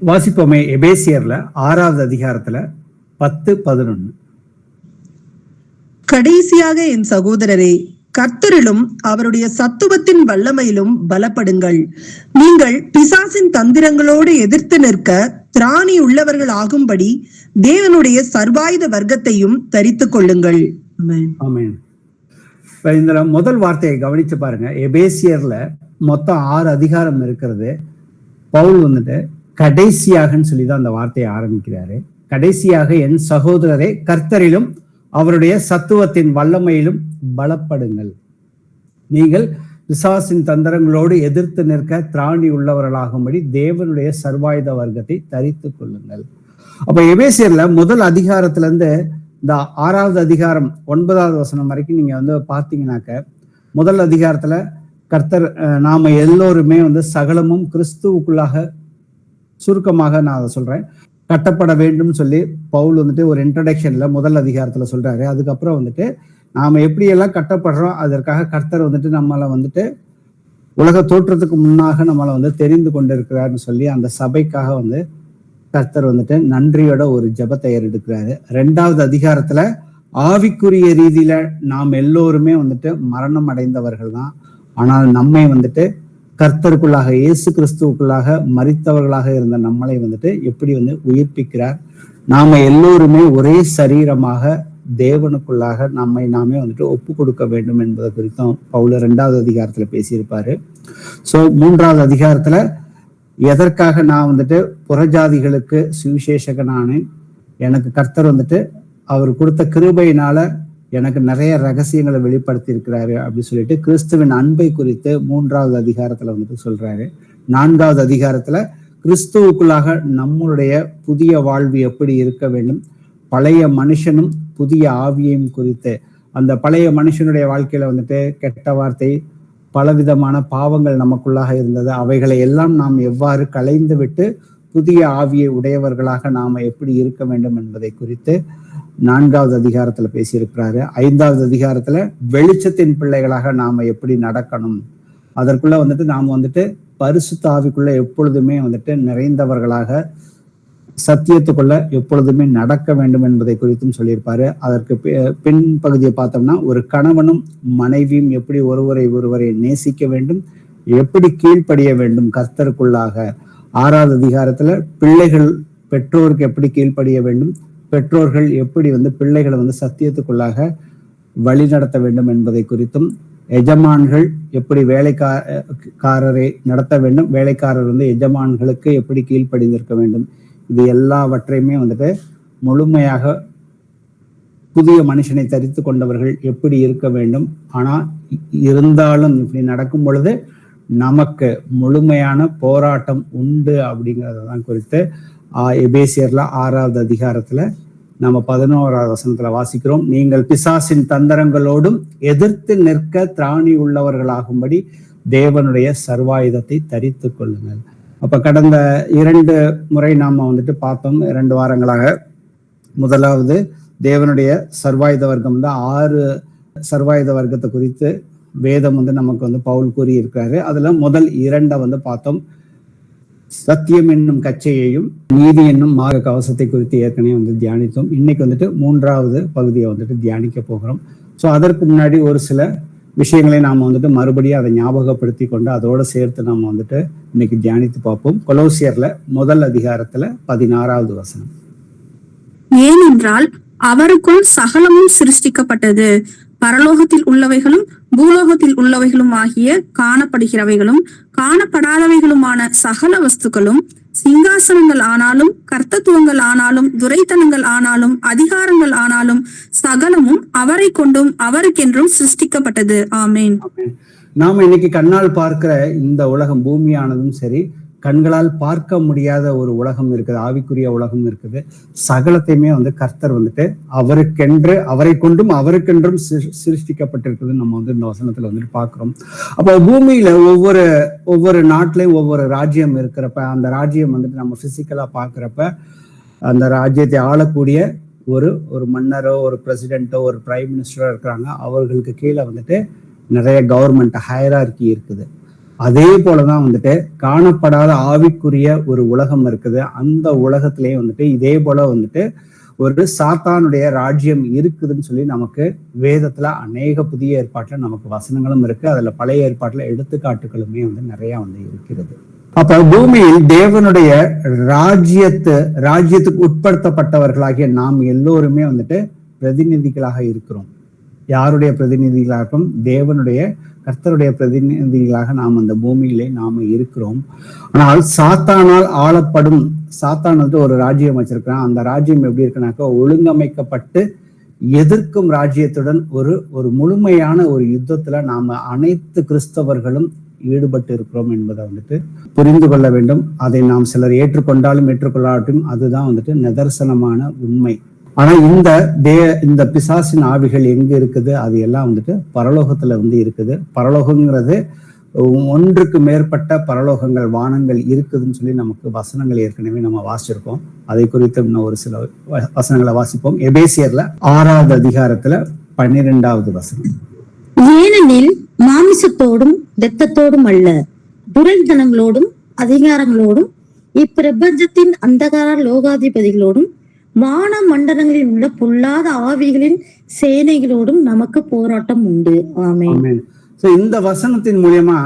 வாசிப்போமே. எபேசியர்ல 6வது அதிகாரத்துல 10-11. கடைசியாக என் சகோதரரே, கர்த்தரிலும் அவருடைய சத்துவத்தின் வல்லமையிலும் பலப்படுங்கள். நீங்கள் பிசாசின் தந்திரங்களோடு எதிர்த்து நிற்க திராணி உள்ளவர்கள் ஆகும்படி தேவனுடைய சர்வாயுத வர்க்கத்தையும் தரித்துக் கொள்ளுங்கள். ஆமென். இந்த முதல் வார்த்தையை கவனிச்சு பாருங்க. எபேசியர்ல மொத்தம் 6 அதிகாரம் இருக்கிறது. பவுல் வந்துட்டு கடைசியாகன்னு சொல்லிதான் அந்த வார்த்தையை ஆரம்பிக்கிறாரு. கடைசியாக என் சகோதரரே, கர்த்தரிலும் அவருடைய சத்துவத்தின் வல்லமையிலும் பலப்படுங்கள். நீங்கள் பிசாசின் தந்திரங்களோடு எதிர்த்து நிற்க திராணி உள்ளவர்களாகும்படி தேவனுடைய சர்வாயுத வர்க்கத்தை தரித்துக் கொள்ளுங்கள். அப்ப எபேசியர்ல முதல் அதிகாரத்துல இருந்து இந்த 6வது அதிகாரம் 9வது வசனம் வரைக்கும் நீங்க பார்த்தீங்கன்னாக்க, முதல் அதிகாரத்துல கர்த்தர் நாம எல்லோருமே சகலமும் கிறிஸ்துவுக்குள்ளாக, சுருக்கமாக நான் அதை சொல்றேன், கட்டப்பட வேண்டும் சொல்லி பவுல் ஒரு இன்ட்ரடக்ஷன்ல முதல் அதிகாரத்துல சொல்றாரு. அதுக்கப்புறம் நாம எப்படி எல்லாம் கட்டப்படுறோம், அதற்காக கர்த்தர் நம்மளை உலக தோற்றத்துக்கு முன்னாக நம்மளை தெரிந்து கொண்டிருக்கிறார்னு சொல்லி அந்த சபைக்காக கர்த்தர் நன்றியோட ஒரு ஜெபத்தை ஏறெடுக்கிறாரு. 2வது அதிகாரத்துல ஆவிக்குரிய ரீதியில நாம் எல்லோருமே மரணம் அடைந்தவர்கள் தான். ஆனால் நம்மை கர்த்தருக்குள்ளாக, இயேசு கிறிஸ்துவுக்குள்ளாக மரித்தவர்களாக இருந்த நம்மளை எப்படி உயிர்ப்பிக்கிறார். நாம எல்லோருமே ஒரே சரீரமாக தேவனுக்குள்ளாக நம்மை நாமே ஒப்பு கொடுக்க வேண்டும் என்பதை குறித்தும் பவுல் 2வது அதிகாரத்துல பேசியிருப்பாரு. சோ 3வது அதிகாரத்துல எதற்காக நான் புறஜாதிகளுக்கு சுவிசேஷகனானேன், எனக்கு கர்த்தர் அவர் கொடுத்த கிருபையினால எனக்கு நிறைய ரகசியங்களை வெளிப்படுத்தி இருக்கிறாரு அப்படின்னு சொல்லிட்டு கிறிஸ்துவின் அன்பை குறித்து 3வது அதிகாரத்துல சொல்றாரு. 4வது அதிகாரத்துல கிறிஸ்துவுக்குள்ளாக நம்மளுடைய புதிய வாழ்வு எப்படி இருக்க வேண்டும், பழைய மனுஷனும் புதிய ஆவியையும் குறித்து, அந்த பழைய மனுஷனுடைய வாழ்க்கையில கெட்ட வார்த்தை, பலவிதமான பாவங்கள் நமக்குள்ளாக இருந்தது, அவைகளை எல்லாம் நாம் எவ்வாறு களைந்து விட்டு புதிய ஆவியை உடையவர்களாக நாம எப்படி இருக்க வேண்டும் என்பதை குறித்து 4வது அதிகாரத்துல பேசியிருக்கிறாரு. 5வது அதிகாரத்துல வெளிச்சத்தின் பிள்ளைகளாக நாம எப்படி நடக்கணும், அதற்குள்ள நாம பரிசுத்த ஆவிக்குள்ள எப்பொழுதுமே நிறைந்தவர்களாக சத்தியத்துக்குள்ள எப்பொழுதுமே நடக்க வேண்டும் என்பதை குறித்தும் சொல்லியிருப்பாரு. அதற்கு பின் பகுதியை பார்த்தோம்னா, ஒரு கணவனும் மனைவியும் எப்படி ஒருவரை நேசிக்க வேண்டும், எப்படி கீழ்ப்படிய வேண்டும் கர்த்தருக்குள்ளாக. 6வது அதிகாரத்துல பிள்ளைகள் பெற்றோருக்கு எப்படி கீழ்ப்படிய வேண்டும், பெற்றோர்கள் எப்படி பிள்ளைகளை சத்தியத்துக்குள்ளாக வழி நடத்த வேண்டும் என்பதை குறித்தும், எஜமான்கள் எப்படி வேலைக்காரரை நடத்த வேண்டும், வேலைக்காரர் எஜமான்களுக்கு எப்படி கீழ்ப்படிந்திருக்க வேண்டும், இது எல்லாவற்றையுமே முழுமையாக புதிய மனுஷனை தரித்து கொண்டவர்கள் எப்படி இருக்க வேண்டும். ஆனா இருந்தாலும் இப்படி நடக்கும் பொழுது நமக்கு முழுமையான போராட்டம் உண்டு அப்படிங்கிறதான் குறித்து எபேசியர்ல 6வது அதிகாரத்துல நம்ம 11வது வசனத்துல வாசிக்கிறோம். நீங்கள் பிசாசின் தந்திரங்களோடும் எதிர்த்து நிற்க திராணி உள்ளவர்களாகும்படி தேவனுடைய சர்வாயுதத்தை தரித்து கொள்ளுங்கள். அப்ப கடந்த 2 முறை நாம பார்த்தோம், 2 வாரங்களாக. முதலாவது தேவனுடைய சர்வாயுத வர்க்கம் 6 சர்வாயுத வர்க்கத்தை குறித்து வேதம் நமக்கு பவுல் கூறி இருக்காரு. அதுல முதல் 2 பார்த்தோம். சத்தியம் என்னும் கச்சையையும் நீதி என்னும் மாக கவசத்தை குறித்து ஏற்கனவே தியானித்தோம். இன்னைக்கு 3வது பகுதியை தியானிக்க போகிறோம். ஸோ அதற்கு முன்னாடி ஒரு சில விஷயங்களை நாம மறுபடியும் அதை ஞாபகப்படுத்தி கொண்டு அதோட சேர்த்து நாம இன்னைக்கு தியானித்து பார்ப்போம். கொலோசியர்ல முதல் அதிகாரத்துல 16வது வசனம். ஏனென்றால் அவருக்குள் சகலமும் சிருஷ்டிக்கப்பட்டது, பரலோகத்தில் உள்ளவைகளும் பூலோகத்தில் உள்ளவைகளும் ஆகிய காணப்படுகிறவைகளும் காணப்படாதவைகளுமான சகல வஸ்துக்களும், சிங்காசனங்கள் ஆனாலும் கர்த்தத்துவங்கள் ஆனாலும் துரைத்தனங்கள் ஆனாலும் அதிகாரங்கள் ஆனாலும் சகலமும் அவரை கொண்டும் அவருக்கென்றும் சிருஷ்டிக்கப்பட்டது. ஆமேன். நாம இன்னைக்கு கண்ணால் பார்க்கிற இந்த உலகம், பூமியானதும் சரி, கண்களால் பார்க்க முடியாத ஒரு உலகம் இருக்குது, ஆவிக்குரிய உலகம் இருக்குது. சகலத்தையுமே கர்த்தர் அவருக்கென்று, அவரை கொண்டும் அவருக்கென்றும் சிருஷ்டிக்கப்பட்டிருக்குதுன்னு நம்ம இந்த வசனத்துல பார்க்கிறோம். அப்போ பூமியில ஒவ்வொரு நாட்டிலையும் ஒவ்வொரு ராஜ்யம் இருக்கிறப்ப, அந்த ராஜ்யம் நம்ம பிசிக்கலா பார்க்கிறப்ப, அந்த ராஜ்யத்தை ஆளக்கூடிய ஒரு மன்னரோ ஒரு பிரசிடென்ட்டோ ஒரு பிரைம் மினிஸ்டரோ இருக்கிறாங்க. அவர்களுக்கு கீழே நிறைய கவர்மெண்ட் ஹையரார்கி இருக்குது. அதே போலதான் வந்துட்டு காணப்படாத ஆவிக்குரிய ஒரு உலகம் இருக்குது. அந்த உலகத்திலேயே வந்துட்டு இதே போல வந்துட்டு ஒரு சாத்தானுடைய ராஜ்யம் இருக்குதுன்னு சொல்லி நமக்கு வேதத்துல அநேக புதிய ஏற்பாட்டுல நமக்கு வசனங்களும் இருக்கு. அதுல பழைய ஏற்பாட்டுல எடுத்துக்காட்டுகளுமே வந்து நிறைய வந்து இருக்கிறது. அப்ப பூமியில் தேவனுடைய ராஜ்யத்துக்கு உட்படுத்தப்பட்டவர்களாகிய நாம் எல்லோருமே வந்துட்டு பிரதிநிதிகளாக இருக்கிறோம். யாருடைய பிரதிநிதிகளாகவும் தேவனுடைய கர்த்தருடைய பிரதிநிதிகளாக நாம் அந்த பூமியிலே நாம இருக்கிறோம். ஆனால் சாத்தானால் ஆளப்படும் சாத்தான் வந்து ஒரு ராஜ்யம் வச்சிருக்கிறான். அந்த ராஜ்யம் எப்படி இருக்குனாக்கா ஒழுங்கமைக்கப்பட்டு எதிர்க்கும் ராஜ்யத்துடன் ஒரு முழுமையான ஒரு யுத்தத்துல நாம அனைத்து கிறிஸ்தவர்களும் ஈடுபட்டு இருக்கிறோம் என்பதை வந்துட்டு புரிந்து கொள்ள வேண்டும். அதை நாம் சிலர் ஏற்றுக்கொண்டாலும் ஏற்றுக்கொள்ளாட்டும் அதுதான் வந்துட்டு நிதர்சனமான உண்மை. ஆனா இந்த பிசாசின் ஆவிகள் எங்க இருக்குது? அது எல்லாம் வந்துட்டு பரலோகத்துல வந்து இருக்குது. பரலோகங்கிறது ஒன்றுக்கு மேற்பட்ட பரலோகங்கள் வானங்கள் இருக்குதுன்னு சொல்லி நமக்கு வசனங்கள் ஏற்கனவே நம்ம வாசிச்சிருக்கோம். அதை குறித்து இன்னும் ஒரு சில வசனங்களை வாசிப்போம். எபேசியர்ல 6வது அதிகாரத்துல 12வது வசனம். ஏனெனில் மாமிசத்தோடும் இரத்தத்தோடும் அல்ல, துரைத்தனங்களோடும் அதிகாரங்களோடும் இப்பிரபஞ்சத்தின் அந்தகார லோகாதிபதிகளோடும் வான மண்டலங்களில் உள்ள பொல்லாத ஆவிகளின் சேனைகளோடும் நமக்கு போராட்டம் உண்டு. ஆமென். இந்த வசனத்தின் மூலியமா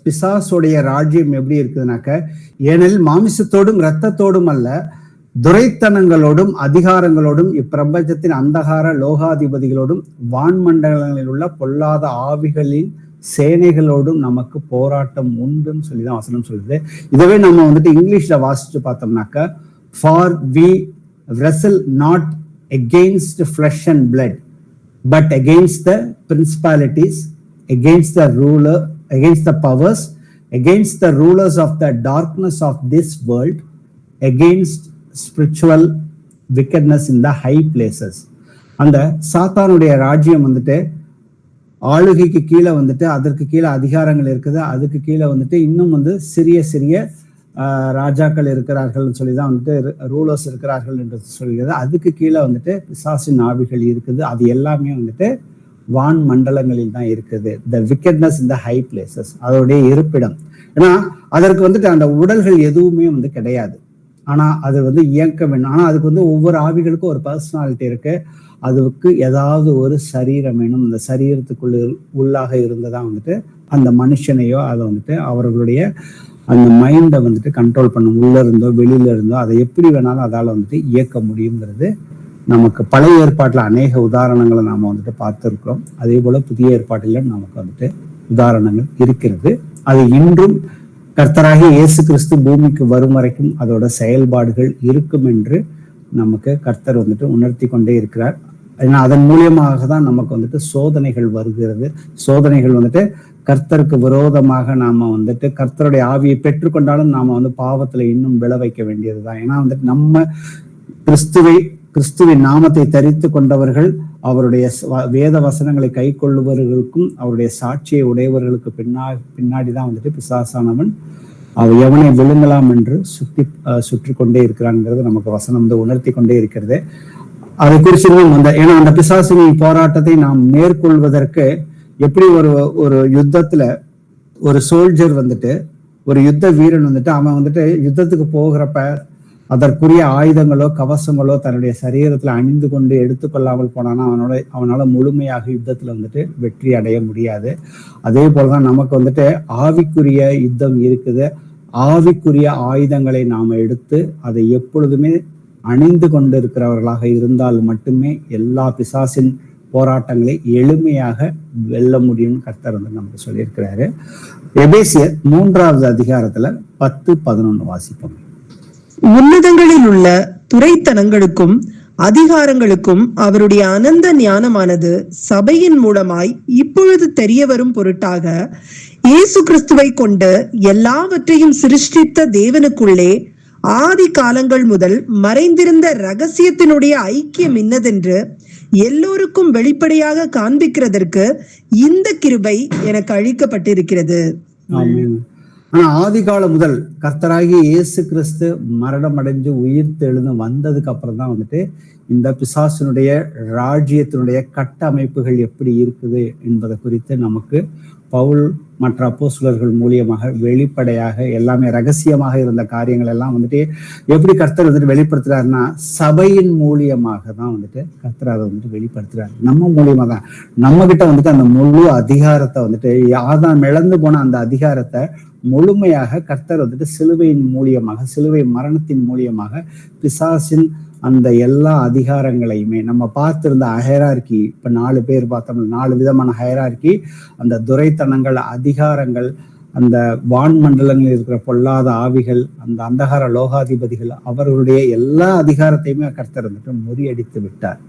பிசாசுடைய ராஜ்யம் எப்படி இருக்குதுனாக்க, ஏனெனில் மாமிசத்தோடும் இரத்தத்தோடும் அல்ல, துரைத்தனங்களோடும் அதிகாரங்களோடும் இப்பிரபஞ்சத்தின் அந்தகார லோகாதிபதிகளோடும் வான்மண்டலங்களில் உள்ள பொல்லாத ஆவிகளின் சேனைகளோடும் நமக்கு போராட்டம் உண்டுன்னு சொல்லிதான் வசனம் சொல்லுது. இதவே நம்ம வந்துட்டு இங்கிலீஷ்ல வாசிச்சு பார்த்தோம்னாக்க, for we wrestle not against flesh and blood but against the principalities, against the powers, against the rulers of the darkness of this world, against spiritual wickedness in the high places. அந்த சாத்தானுடைய ராஜ்யம் வந்துட்டு ஆளுகைக்கு கீழே வந்துட்டு அதற்கு கீழே அதிகாரங்கள் இருக்குது. அதுக்கு கீழே வந்துட்டு இன்னும் வந்து சிறிய ராஜாக்கள் இருக்கிறார்கள் சொல்லிதான் வந்துட்டு ரூலர்ஸ் இருக்கிறார்கள் என்று சொல்கிறது. அதுக்கு கீழே வந்துட்டு பிசாசின் ஆவிகள் இருக்குது. அது எல்லாமே வந்துட்டு வான் மண்டலங்களில் தான் இருக்குது. The wickedness in the high places, அதோடைய இருப்பிடம். ஏன்னா அதற்கு வந்துட்டு அந்த உடல்கள் எதுவுமே வந்து கிடையாது. ஆனா அது வந்து இயக்க வேண்டும். ஆனா அதுக்கு வந்து ஒவ்வொரு ஆவிகளுக்கும் ஒரு பர்சனாலிட்டி இருக்கு. அதுக்கு ஏதாவது ஒரு சரீரம் வேணும். இந்த உள்ளாக இருந்ததான் வந்துட்டு அந்த மனுஷனையோ அதை வந்துட்டு அவர்களுடைய அந்த மைண்டை வந்துட்டு கண்ட்ரோல் பண்ணும். உள்ள இருந்தோ வெளியில இருந்தோ அதை எப்படி வேணாலும் அதால வந்துட்டு இயக்க முடியுங்கிறது நமக்கு பழைய ஏற்பாட்டுல அநேக உதாரணங்களை நாம வந்துட்டு பார்த்திருக்கிறோம். அதே போல புதிய ஏற்பாட்டிலும் நமக்கு வந்துட்டு உதாரணங்கள் இருக்கிறது. அது இன்றும் கர்த்தராகிய இயேசு கிறிஸ்து பூமிக்கு வரும் வரைக்கும் அதோட செயல்பாடுகள் இருக்கும் என்று நமக்கு கர்த்தர் வந்துட்டு உணர்த்தி கொண்டே இருக்கிறார். ஏன்னா அதன் மூலியமாக தான் நமக்கு வந்துட்டு சோதனைகள் வருகிறது. சோதனைகள் வந்துட்டு கர்த்தருக்கு விரோதமாக நாம வந்துட்டு கர்த்தருடைய ஆவியை பெற்றுக்கொண்டாலும் நாம வந்து பாவத்துல இன்னும் விழ வைக்க வேண்டியதுதான். ஏன்னா வந்துட்டு நம்ம கிறிஸ்துவின் நாமத்தை தரித்து கொண்டவர்கள், அவருடைய வேத வசனங்களை கை கொள்ளுபவர்களுக்கும் அவருடைய சாட்சியை உடையவர்களுக்கு பின்னாடிதான் வந்துட்டு பிசாசானவன் எவனை விழுங்கலாம் என்று சுற்றி கொண்டே இருக்கிறாங்கிறது நமக்கு வசனம் வந்து உணர்த்தி கொண்டே இருக்கிறது. அதை குறித்து ஏன்னா அந்த பிசாசின் போராட்டத்தை நாம் மேற்கொள்வதற்கு எப்படி ஒரு யுத்தத்துல ஒரு சோல்ஜர் வந்துட்டு ஒரு யுத்த வீரன் வந்துட்டு அவன் வந்துட்டு யுத்தத்துக்கு போகிறப்ப அதற்குரிய ஆயுதங்களோ கவசங்களோ தன்னுடைய சரீரத்துல அணிந்து கொண்டு எடுத்துக்கொள்ளாமல் போனான்னா அவனால முழுமையாக யுத்தத்துல வந்துட்டு வெற்றி அடைய முடியாது. அதே போலதான் நமக்கு வந்துட்டு ஆவிக்குரிய யுத்தம் இருக்குது. ஆவிக்குரிய ஆயுதங்களை நாம எடுத்து அதை எப்பொழுதுமே அணிந்து கொண்டு இருக்கிறவர்களாக இருந்தால் மட்டுமே எல்லா பிசாசின் போராட்டங்களை எளிமையாக வெல்ல முடியும் கர்த்தர் வந்து நமக்கு சொல்லியிருக்கிறாரு. எபேசியர் 3வது அதிகாரத்துல 10-11 வாசிப்போம். உன்னதங்களில் உள்ள துரைத்தனங்களுக்கும் அதிகாரங்களுக்கும் அவருடைய அனந்த ஞானமானது சபையின் மூலமாய் இப்பொழுது தெரிய வரும் பொருட்டாக இயேசு கிறிஸ்துவை கொண்டு எல்லாவற்றையும் சிருஷ்டித்த தேவனுக்குள்ளே ஆதி காலங்கள் முதல் மறைந்திருந்த ரகசியத்தினுடைய ஐக்கியம் இன்னதென்று எல்லோருக்கும் வெளிப்படையாக காண்பிக்கிறதற்கு இந்த கிருபை எனக்கு அளிக்கப்பட்டிருக்கிறது. ஆனா ஆதி காலம் முதல் கர்த்தராகிய இயேசு கிறிஸ்து மரணம் அடைஞ்சு உயிர் தெழுந்து வந்ததுக்கு அப்புறம் தான் வந்துட்டு இந்த பிசாசினுடைய ராஜ்யத்தினுடைய கட்டமைப்புகள் எப்படி இருக்குது என்பதை குறித்து நமக்கு பவுல் மற்ற அப்போஸ்தலர்கள் மூலியமாக வெளிப்படையாக எல்லாமே ரகசியமாக இருந்த காரியங்கள் எல்லாம் வந்துட்டு எப்படி கர்த்தர் வந்துட்டு வெளிப்படுத்துறாருன்னா சபையின் மூலியமாக தான் வந்துட்டு கர்த்தர் அதை வந்துட்டு வெளிப்படுத்துறாரு. நம்ம மூலியமா தான், நம்ம கிட்ட வந்துட்டு அந்த முழு அதிகாரத்தை வந்துட்டு ஆதாம் இழந்து போன அந்த அதிகாரத்தை முழுமையாக கர்த்தர் வந்துட்டு சிலுவையின் மூலியமாக, சிலுவை மரணத்தின் மூலியமாக பிசாசின் அந்த எல்லா அதிகாரங்களையுமே நம்ம பார்த்திருந்த ஹைரார்கி, இப்ப 4 பேர் பார்த்தோம்னா 4 விதமான ஹைரார்கி, அந்த துரைத்தனங்கள், அதிகாரங்கள், அந்த வான்மண்டலங்களில் இருக்கிற பொல்லாத ஆவிகள், அந்த அந்தகார லோகாதிபதிகள், அவர்களுடைய எல்லா அதிகாரத்தையுமே கர்த்தர் வந்துட்டு முறியடித்து விட்டார்.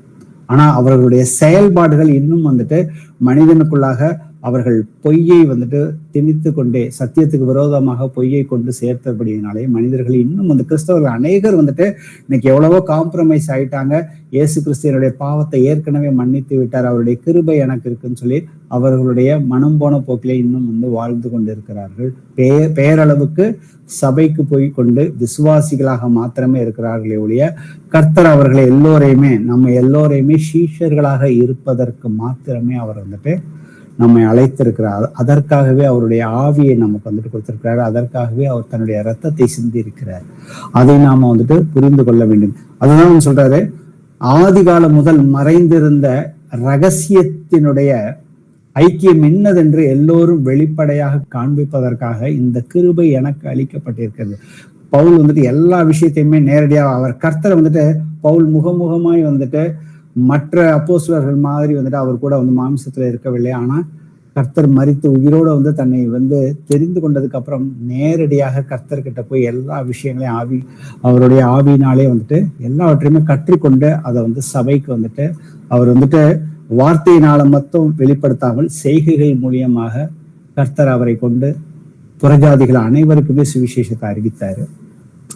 ஆனா அவர்களுடைய செயல்பாடுகள் இன்னும் வந்துட்டு மனிதனுக்குள்ளாக அவர்கள் பொய்யை வந்துட்டு திணித்து கொண்டே, சத்தியத்துக்கு விரோதமாக பொய்யை கொண்டு சேர்த்தபடியினாலே மனிதர்கள் இன்னும் வந்து கிறிஸ்தவர்கள் அநேகர் வந்துட்டு இன்னைக்கு எவ்வளவோ காம்ப்ரமைஸ் ஆயிட்டாங்க. இயேசு கிறிஸ்துவனுடைய பாவத்தை ஏற்கனவே மன்னித்து விட்டார், அவருடைய கிருபை எனக்கு இருக்குன்னு சொல்லி அவர்களுடைய மனம் போன போக்கிலே இன்னும் வந்து வாழ்ந்து கொண்டிருக்கிறார்கள். பேரளவுக்கு சபைக்கு போய் கொண்டு விசுவாசிகளாக மாத்திரமே இருக்கிறார்களே ஒழிய கர்த்தர் அவர்களை எல்லோரையுமே, நம்ம எல்லோரையுமே சீஷர்களாக இருப்பதற்கு மாத்திரமே அவர் வந்துட்டு நம்மை அழைத்திருக்கிறார். அதற்காகவே அவருடைய ஆவியை நமக்கு வந்துட்டு கொடுத்திருக்கிறார். அதற்காகவே அவர் தன்னுடைய ரத்தத்தை சிந்தி இருக்கிறார். அதை நாம வந்துட்டு புரிந்து கொள்ள வேண்டும். அதுதான் சொல்றாரு, ஆதி காலம் முதல் மறைந்திருந்த ரகசியத்தினுடைய ஐக்கியம் என்னதென்று எல்லோரும் வெளிப்படையாக காண்பிப்பதற்காக இந்த கிருபை எனக்கு அளிக்கப்பட்டிருக்கிறது. பவுல் வந்துட்டு எல்லா விஷயத்தையுமே நேரடியாக அவர் கர்த்தரை வந்துட்டு பவுல் முகமுகமாய் வந்துட்டு மற்ற அப்போஸ்தலர்கள் மாதிரி வந்துட்டு அவர் கூட வந்து மாம்சத்துல இருக்கவில்லை. ஆனா கர்த்தர் மரித்து உயிரோட வந்து தன்னை வந்து தெரிந்து கொண்டதுக்கு அப்புறம் நேரடியாக கர்த்தர்கிட்ட போய் எல்லா விஷயங்களையும் அவருடைய ஆவியினாலே வந்துட்டு எல்லாவற்றையுமே கற்றுக்கொண்டு அதை வந்து சபைக்கு வந்துட்டு அவர் வந்துட்டு வார்த்தையினால மட்டும் வெளிப்படுத்தாமல் செய்கைகள் மூலியமாக கர்த்தர் அவரை கொண்டு புறஜாதிகள் அனைவருக்குமே சுவிசேஷத்தை அறிவித்தாரு.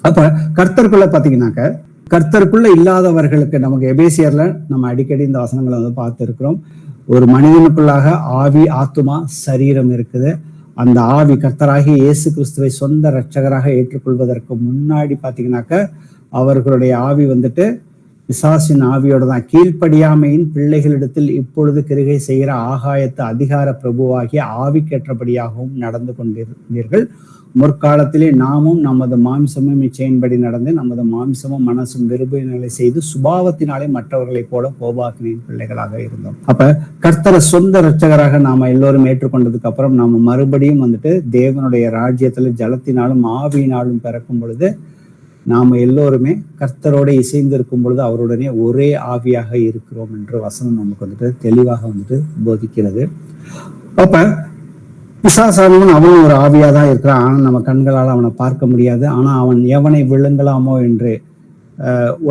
அப்ப கர்த்தருக்குள்ள பாத்தீங்கன்னாக்க, கர்த்தருக்குள்ள இல்லாதவர்களுக்கு நமக்கு எபேசியர்ல நம்ம அடிக்கடி இந்த வசனங்களை வந்து பார்த்து இருக்கிறோம். ஒரு மனிதனுக்குள்ளாக ஆவி, ஆத்துமா, சரீரம் இருக்குது. அந்த ஆவி கர்த்தராகிய இயேசு கிறிஸ்துவை சொந்த இரட்சகராக ஏற்றுக்கொள்வதற்கு முன்னாடி பாத்தீங்கன்னாக்க அவர்களுடைய ஆவி வந்துட்டு பிசாசின் ஆவியோட தான். கீழ்ப்படியாமையின் பிள்ளைகளிடத்தில் இப்பொழுது கிரிகை செய்கிற ஆகாயத்து அதிகார பிரபுவாகிய ஆவிக்கேற்றபடியாகவும் நடந்து கொண்டிருந்தீர்கள். முற்காலத்திலே நாமும் நமது மாம்சமும் இச்சையின்படி நடந்து நமது மாம்சமும் மனசும் விரும்பினங்களை செய்து சுபாவத்தினாலே மற்றவர்களைப் போல கோபாக்கினின் பிள்ளைகளாக இருந்தோம். அப்ப கர்த்தரை சொந்த இரட்சகராக நாம எல்லோரும் ஏற்றுக்கொண்டதுக்கு அப்புறம் நாம மறுபடியும் வந்துட்டு தேவனுடைய ராஜ்யத்துல ஜலத்தினாலும் ஆவியினாலும் பிறக்கும் பொழுது நாம எல்லோருமே கர்த்தரோட இசைந்து இருக்கும் பொழுது அவருடனே ஒரே ஆவியாக இருக்கிறோம் என்று வசனம் நமக்கு வந்துட்டு தெளிவாக வந்துட்டு போதிக்கிறது. அப்ப பிசாசானவன் அவனும் ஒரு ஆவியா தான் இருக்கிறான். ஆனா நம்ம கண்களால் அவனை பார்க்க முடியாது. ஆனா அவன் எவனை விழுங்கலாமோ என்று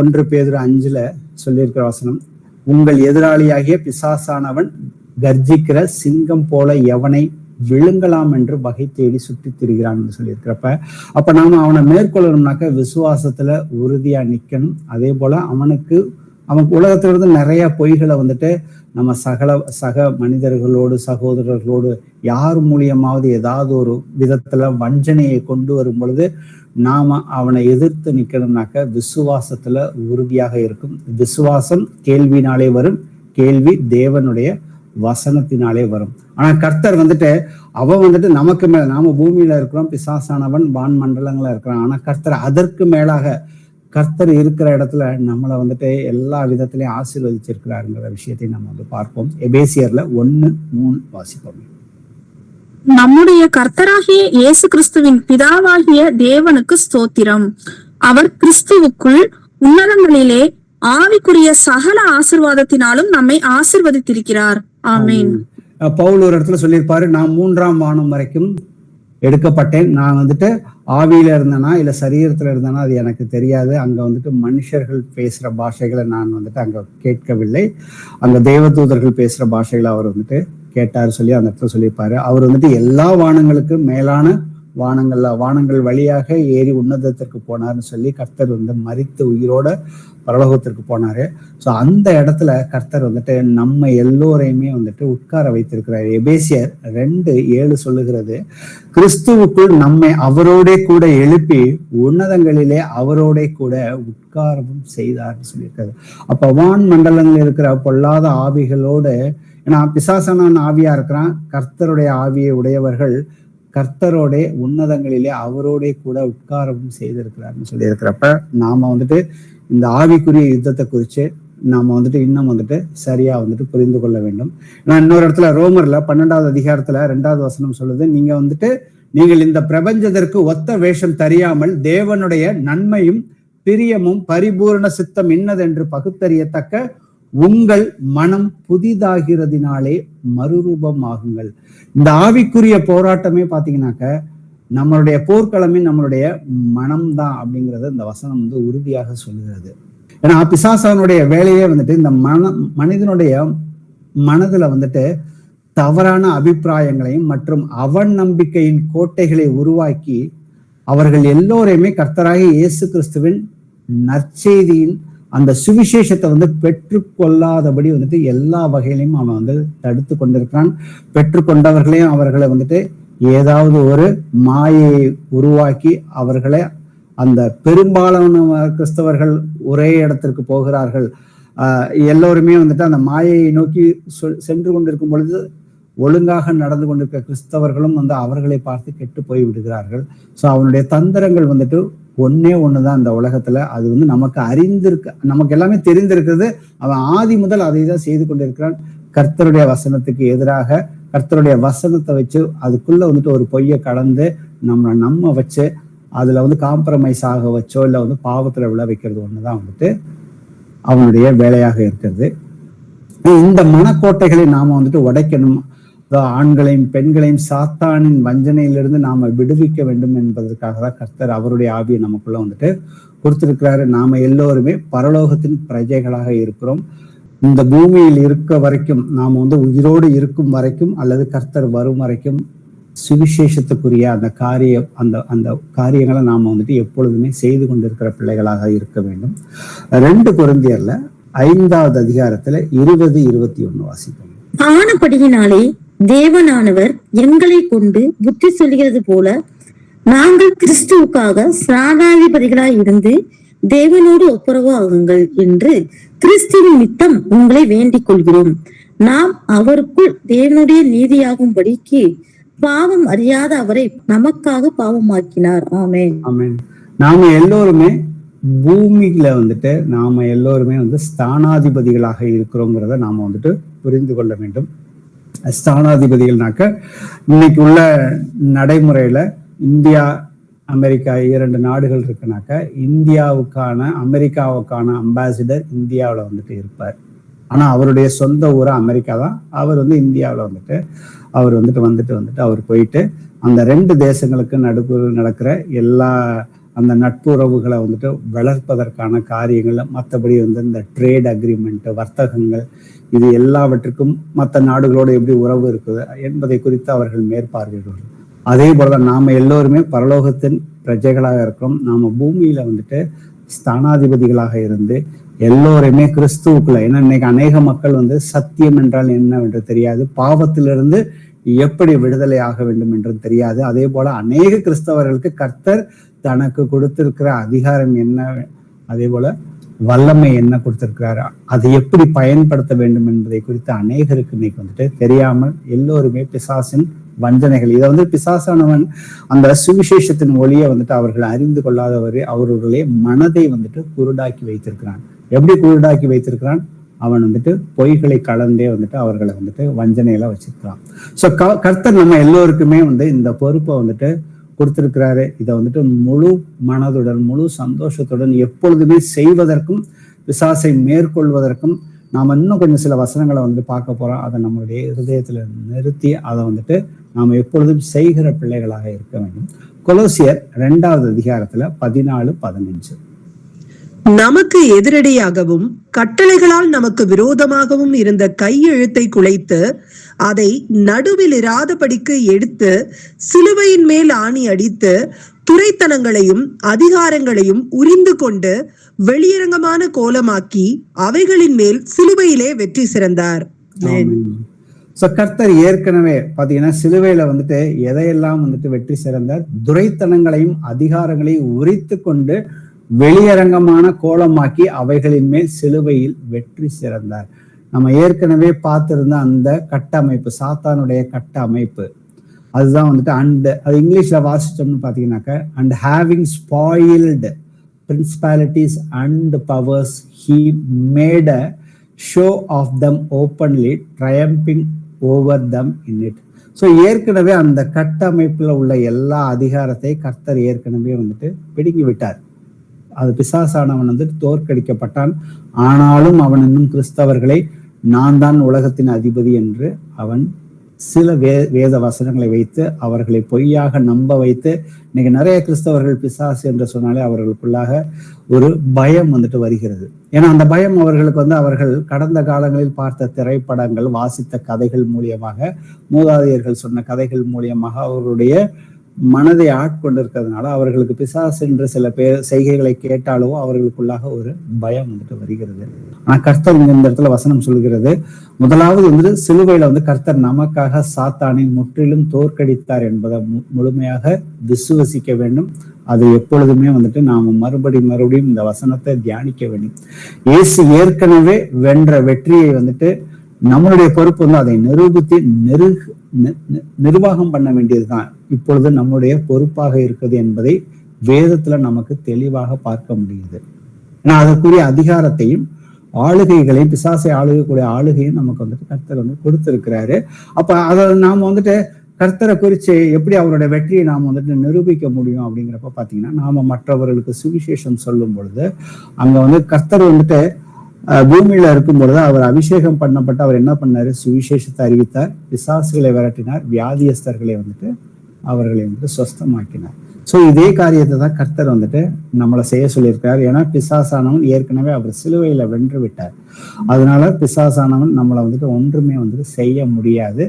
1 பேதுரு 5 சொல்லியிருக்கிற வசனம், உங்கள் எதிராளியாகிய பிசாசானவன் கர்ஜிக்கிற சிங்கம் போல எவனை விழுங்கலாம் என்று வகை தேடி சுற்றி திரிகிறான் என்று சொல்லியிருக்கிறப்ப, அப்ப நாம அவனை மேற்கொள்ளணும்னாக்க விசுவாசத்துல உறுதியா நிக்கணும். அதே போல அவன் உலகத்துல இருந்து நிறைய பொய்களை வந்துட்டு நம்ம சக மனிதர்களோடு, சகோதரர்களோடு யார் மூலியமாவது ஏதாவது ஒரு விதத்துல வஞ்சனையை கொண்டு வரும் பொழுது நாம அவனை எதிர்த்து நிக்கணும்னாக்க விசுவாசத்துல உறுதியாக இருக்கும். விசுவாசம் கேள்வினாலே வரும், கேள்வி தேவனுடைய வசனத்தினாலே வரும். ஆனா கர்த்தர் வந்துட்டு அவன் வந்துட்டு நமக்கு மேல, நாம பூமியில இருக்கிறோம், பிசாசானவன் வான் மண்டலங்களா இருக்கிறான். ஆனா கர்த்தர் அதற்கு மேலாக கர்த்தர் இருக்கிற இடத்துல நம்மளை வந்துட்டு எல்லா விதத்திலையும் ஆசீர்வதிச்சிருக்கிறாருங்கிற விஷயத்தை நம்ம வந்து பார்ப்போம். எபேசியர்ல 1:3 வாசிப்போம். நம்முடைய கர்த்தராகிய இயேசு கிறிஸ்துவின் பிதாவாகிய தேவனுக்கு ஸ்தோத்திரம். அவர் கிறிஸ்துவுக்குள் உன்னதங்களிலே ஆவிக்குரிய சகல ஆசீர்வாதத்தினாலும் நம்மை ஆசீர்வதித்திருக்கிறார். ஆமென். பவுல் ஒரு இடத்துல சொல்லியிருப்பாரு, நான் 3ஆம் வானம் வரைக்கும் எடுக்கப்பட்டேன். நான் வந்துட்டு ஆவியில இருந்தேனா இல்ல சரீரத்துல இருந்தேனா அது எனக்கு தெரியாது. அங்க வந்துட்டு மனுஷர்கள் பேசுற பாஷைகளை நான் வந்துட்டு அங்க கேட்கவில்லை. அங்க தேவதூதர்கள் பேசுற பாஷைகளை அவர் வந்துட்டு கேட்டாரு சொல்லி அந்த இடத்துல சொல்லியிருப்பாரு. அவர் வந்துட்டு எல்லா வானங்களுக்கும் மேலான வானங்கள் வழியாக ஏறி உன்னதத்திற்கு போனார்னு சொல்லி கர்த்தர் வந்து மரித்து உயிரோட பரலோகத்திற்கு போனாரு. ஸோ அந்த இடத்துல கர்த்தர் வந்துட்டு நம்ம எல்லோரையுமே வந்துட்டு உட்கார வைத்திருக்கிறார். எபேசியர் 2:7 சொல்லுகிறது, கிறிஸ்துவுக்குள் நம்மை அவரோட கூட எழுப்பி உன்னதங்களிலே அவரோட கூட உட்காரவும் செய்தார்னு சொல்லியிருக்காரு. அப்ப வான் மண்டலங்களில் இருக்கிற பொல்லாத ஆவிகளோடு, ஏன்னா பிசாசான ஆவியா இருக்கிறான், கர்த்தருடைய ஆவியை உடையவர்கள் கர்த்தரோட உன்னதங்களிலே அவரோட கூட உட்காரவும் செய்திருக்கிறார்னு சொல்லி இருக்கிறப்ப நாம வந்துட்டு இந்த ஆவிக்குரிய யுத்தத்தை குறித்து நாம வந்துட்டு இன்னும் வந்துட்டு சரியா வந்துட்டு புரிந்து கொள்ள வேண்டும். நான் இன்னொரு இடத்துல ரோமர்ல 12வது அதிகாரத்துல 2வது வசனம் சொல்லுது, நீங்கள் இந்த பிரபஞ்சத்திற்கு ஒத்த வேஷம் தெரியாமல் தேவனுடைய நன்மையும் பிரியமும் பரிபூர்ண சித்தம் இன்னதென்று பகுத்தறியத்தக்க உங்கள் மனம் புதிதாகிறதினாலே மறுரூபமாகுங்கள். இந்த ஆவிக்குரிய போராட்டமே பாத்தீங்கன்னாக்க நம்மளுடைய போர்க்களமே நம்மளுடைய மனம்தான் அப்படிங்கறத இந்த வசனம் வந்து உறுதியாக சொல்லுகிறது. ஏன்னா பிசாசானுடைய வேலையே வந்துட்டு இந்த மனிதனுடைய மனதுல வந்துட்டு தவறான அபிப்பிராயங்களையும் மற்றும் அவநம்பிக்கையின் கோட்டைகளை உருவாக்கி அவர்கள் எல்லோரையுமே கர்த்தராகிய இயேசு கிறிஸ்துவின் நற்செய்தியின் அந்த சுவிசேஷத்தை வந்து பெற்றுக்கொள்ளாதபடி வந்துட்டு எல்லா வகையிலையும் அவன் வந்து தடுத்து கொண்டிருக்கிறான். பெற்றுக்கொண்டவர்களையும் அவர்களை வந்துட்டு ஏதாவது ஒரு மாயை உருவாக்கி அவர்களை, அந்த பெரும்பாலான கிறிஸ்தவர்கள் ஒரே இடத்திற்கு போகிறார்கள். எல்லோருமே வந்துட்டு அந்த மாயையை நோக்கி சென்று கொண்டிருக்கும் பொழுது ஒழுங்காக நடந்து கொண்டிருக்க கிறிஸ்தவர்களும் வந்து அவர்களை பார்த்து கெட்டு போய் விடுகிறார்கள். ஸோ அவனுடைய தந்திரங்கள் வந்துட்டு ஒண்ணுதான் இந்த உலகத்துல. அது வந்து நமக்கு எல்லாமே தெரிந்திருக்கிறது. அவன் ஆதி முதல் அதை தான் செய்து கொண்டிருக்கிறான். கர்த்தருடைய வசனத்துக்கு எதிராக கர்த்தருடைய வசனத்தை வச்சு அதுக்குள்ள வந்துட்டு ஒரு பொய்யை கலந்து நம்ம வச்சு அதுல வந்து காம்ப்ரமைஸ் ஆக வச்சோ இல்லை வந்து பாவத்துல விழ வைக்கிறது ஒண்ணுதான் வந்துட்டு அவனுடைய வேலையாக இருக்கிறது. இந்த மனக்கோட்டைகளை நாம வந்துட்டு உடைக்கணும். ஆண்களையும் பெண்களையும் சாத்தானின் வஞ்சனையிலிருந்து நாம விடுவிக்க வேண்டும் என்பதற்காக தான் கர்த்தர் அவருடைய ஆவியை நமக்குள்ள வந்துட்டு கொடுத்திருக்கிறாரு. நாம எல்லோருமே பரலோகத்தின் பிரஜைகளாக இருக்கிறோம். இந்த பூமியில் இருக்க வரைக்கும் நாம வந்து உயிரோடு இருக்கும் வரைக்கும் அல்லது கர்த்தர் வரும் வரைக்கும் சுவிசேஷத்துக்குரிய அந்த காரியங்களை நாம வந்துட்டு எப்பொழுதுமே செய்து கொண்டிருக்கிற பிள்ளைகளாக இருக்க வேண்டும். 2 கொரிந்தியர்ல 5வது அதிகாரத்துல 20-21 வாசிப்போம். ஆனபடியினாலே தேவனானவர் எங்களை கொண்டு புத்தி சொல்கிறது போல நாங்கள் கிறிஸ்துவுக்காக ஸ்நானாதிபதிகளாய் இருந்து தேவனோடு ஒப்புரவு ஆகுங்கள் என்று கிறிஸ்துவின் நிமித்தம் உங்களை வேண்டிக் கொள்கிறோம். நாம் அவருக்குள் தேவனுடைய நீதியாகும்படிக்கு பாவம் அறியாத அவரை நமக்காக பாவமாக்கினார். ஆமென். ஆமென். நாம எல்லோருமே பூமியில வந்துட்டு நாம எல்லோருமே வந்து ஸ்தானாதிபதிகளாக இருக்கிறோங்கிறத நாம வந்துட்டு புரிந்து கொள்ள வேண்டும். ஸ்தானாதிபதிகள்னாக்க இன்னைக்கு உள்ள நடைமுறையில இந்தியா அமெரிக்கா 2 நாடுகள் இருக்குனாக்க அமெரிக்காவுக்கான அம்பாசிடர் இந்தியாவில் வந்துட்டு இருப்பார். ஆனா அவருடைய சொந்த ஊரை அமெரிக்கா தான். அவர் வந்து இந்தியாவில் வந்துட்டு அவர் போயிட்டு அந்த 2 தேசங்களுக்கு நடுப்புற நடக்கிற எல்லா அந்த நட்புறவுகளை வந்துட்டு வளர்ப்பதற்கான காரியங்கள், மற்றபடி வந்து இந்த ட்ரேட் அக்ரிமெண்ட், வர்த்தகங்கள், இது எல்லாவற்றுக்கும் மற்ற நாடுகளோடு எப்படி உறவு இருக்குது என்பதை குறித்து அவர்கள் மேற்பார்வையிடுவார்கள். அதே போலதான் நாம எல்லோருமே பரலோகத்தின் பிரஜைகளாக இருக்கிறோம். நாம பூமியில வந்துட்டு ஸ்தானாதிபதிகளாக இருந்து எல்லோருமே கிறிஸ்துவுக்குள்ள, ஏன்னா இன்னைக்கு அநேக மக்கள் வந்து சத்தியம் என்றால் என்னவென்று தெரியாது, பாவத்திலிருந்து எப்படி விடுதலை ஆக வேண்டும் என்று தெரியாது. அதே போல அநேக கிறிஸ்தவர்களுக்கு கர்த்தர் தனக்கு கொடுத்திருக்கிற அதிகாரம் என்ன, அதே போல வல்லமை என்ன கொடுத்திருக்கிறாரு, அதை எப்படி பயன்படுத்த வேண்டும் என்பதை குறித்து அநேகருக்கு இன்னைக்கு வந்துட்டு தெரியாமல் எல்லோருமே பிசாசின் வஞ்சனைகள், இதை வந்து பிசாசானவன் அந்த சுவிசேஷத்தின் ஒளியை வந்துட்டு அவர்கள் அறிந்து கொள்ளாதவரை அவர்களுடைய மனதை வந்துட்டு குருடாக்கி வைத்திருக்கிறான். எப்படி குருடாக்கி வைத்திருக்கிறான்? அவன் வந்துட்டு பொய்களை கலந்தே வந்துட்டு அவர்களை வந்துட்டு வஞ்சனையில வச்சிருக்கிறான். ஸோ கர்த்தர் நம்ம எல்லோருக்குமே வந்து இந்த பொறுப்பை வந்துட்டு கொடுத்திருக்கிறாரு. இதை வந்துட்டு முழு மனதுடன் முழு சந்தோஷத்துடன் எப்பொழுதுமே செய்வதற்கும் பிசாசை மேற்கொள்வதற்கும் நாம இன்னும் கொஞ்சம் சில வசனங்களை வந்து பார்க்க போறோம். அதை நம்மளுடைய இருதயத்துல நிறுத்தி அதை வந்துட்டு நாம எப்பொழுதும் செய்கிற பிள்ளைகளாக இருக்க வேண்டும். கொலோசியர் 2வது அதிகாரத்துல 14-15. நமக்கு எதிரடியாகவும் கட்டளைகளால் நமக்கு விரோதமாகவும் இருந்த கையெழுத்தை குலைத்து அதை நடுவில் இராதபடிக்கு எடுத்து சிலுவையின் மேல் ஆணி அடித்து துரைத்தனங்களையும் அதிகாரங்களையும் உரிந்து கொண்டு வெளியரங்கமான கோலமாக்கி அவைகளின் மேல் சிலுவையிலே வெற்றி சிறந்தார். கர்த்தர் ஏற்கனவே பாத்தீங்கன்னா சிலுவையில வந்துட்டு எதையெல்லாம் வந்துட்டு வெற்றி சிறந்தார்? துரைத்தனங்களையும் அதிகாரங்களையும் உரித்து கொண்டு வெளியரங்கமான கோலமாக்கி அவைகளின் மேல் சிலுவையில் வெற்றி சிறந்தார். நம்ம ஏற்கனவே பார்த்திருந்த அந்த கட்டமைப்பு, சாத்தானுடைய கட்டமைப்பு, அதுதான் வந்துட்டு அது இங்கிலீஷ்ல வாசிச்சோம்னு பாத்தீங்கன்னாக்க, and having spoiled principalities and powers he made a show of them openly, triumphing over them in it. So ஏற்கனவே அந்த கட்டமைப்புல உள்ள எல்லா அதிகாரத்தை கர்த்தர் ஏற்கனவே வந்துட்டு பிடுங்கி விட்டார். அது பிசாசானவன் வந்துட்டு தோற்கடிக்கப்பட்டான். ஆனாலும் அவன் இன்னும் கிறிஸ்தவர்களை நான் தான் உலகத்தின் அதிபதி என்று அவன் சில வேத வசனங்களை வைத்து அவர்களை பொய்யாக நம்ப வைத்து, இன்னைக்கு நிறைய கிறிஸ்தவர்கள் பிசாசு என்று சொன்னாலே அவர்களுக்குள்ளாக ஒரு பயம் வந்துட்டு வருகிறது. ஏன்னா அந்த பயம் அவர்களுக்கு அவர்கள் கடந்த காலங்களில் பார்த்த திரைப்படங்கள், வாசித்த கதைகள் மூலியமாக, மூதாதையர்கள் சொன்ன கதைகள் மூலியமாக அவர்களுடைய மனதை ஆட்கொண்டிருக்கிறதுனால அவர்களுக்கு பிசாசு என்று சில செய்கைகளை கேட்டாலோ அவர்களுக்குள்ளாக ஒரு பயம் வந்துட்டு வருகிறது. ஆனா கர்த்தர் இந்த இடத்துல வசனம் சொல்கிறது, முதலாவது சிலுவையில கர்த்தர் நமக்காக சாத்தானை முற்றிலும் தோற்கடித்தார் என்பதை முழுமையாக விசுவசிக்க வேண்டும். அது எப்பொழுதுமே நாம மறுபடியும் இந்த வசனத்தை தியானிக்க வேண்டும். இயேசு ஏற்கனவே வென்ற வெற்றியை நம்மளுடைய பொறுப்பு அதை நிரூபித்து நிர்வாகம் பண்ண வேண்டியதுதான் இப்பொழுது நம்முடைய பொறுப்பாக இருக்குது என்பதை வேதத்துல நமக்கு தெளிவாக பார்க்க முடியுது. ஏன்னா அதற்குரிய அதிகாரத்தையும் ஆளுகைகளையும், பிசாசை ஆளுகக்கூடிய ஆளுகையும் நமக்கு கர்த்தர் கொடுத்திருக்கிறாரு. அப்ப அதை நாம கர்த்தரை குறிச்சு எப்படி அவருடைய வெற்றியை நாம நிரூபிக்க முடியும் அப்படிங்கிறப்ப பாத்தீங்கன்னா, நாம மற்றவர்களுக்கு சுவிசேஷம் சொல்லும் பொழுது அங்க கர்த்தர் பூமியில இருக்கும் பொழுது அவர் அபிஷேகம் பண்ணப்பட்டு அவர் என்ன பண்ணாரு? சுவிசேஷத்தை அறிவித்தார், பிசாசுகளை விரட்டினார், வியாதியஸ்தர்களை அவர்களை சொஸ்தமாக்கினார். சோ இதே காரியத்தை தான் கர்த்தர் நம்மளை செய்ய சொல்லியிருக்காரு. ஏன்னா பிசாசானவன் ஏற்கனவே அவர் சிலுவையில வென்று விட்டார். அதனால பிசாசானவன் நம்மளை ஒன்றுமே செய்ய முடியாது.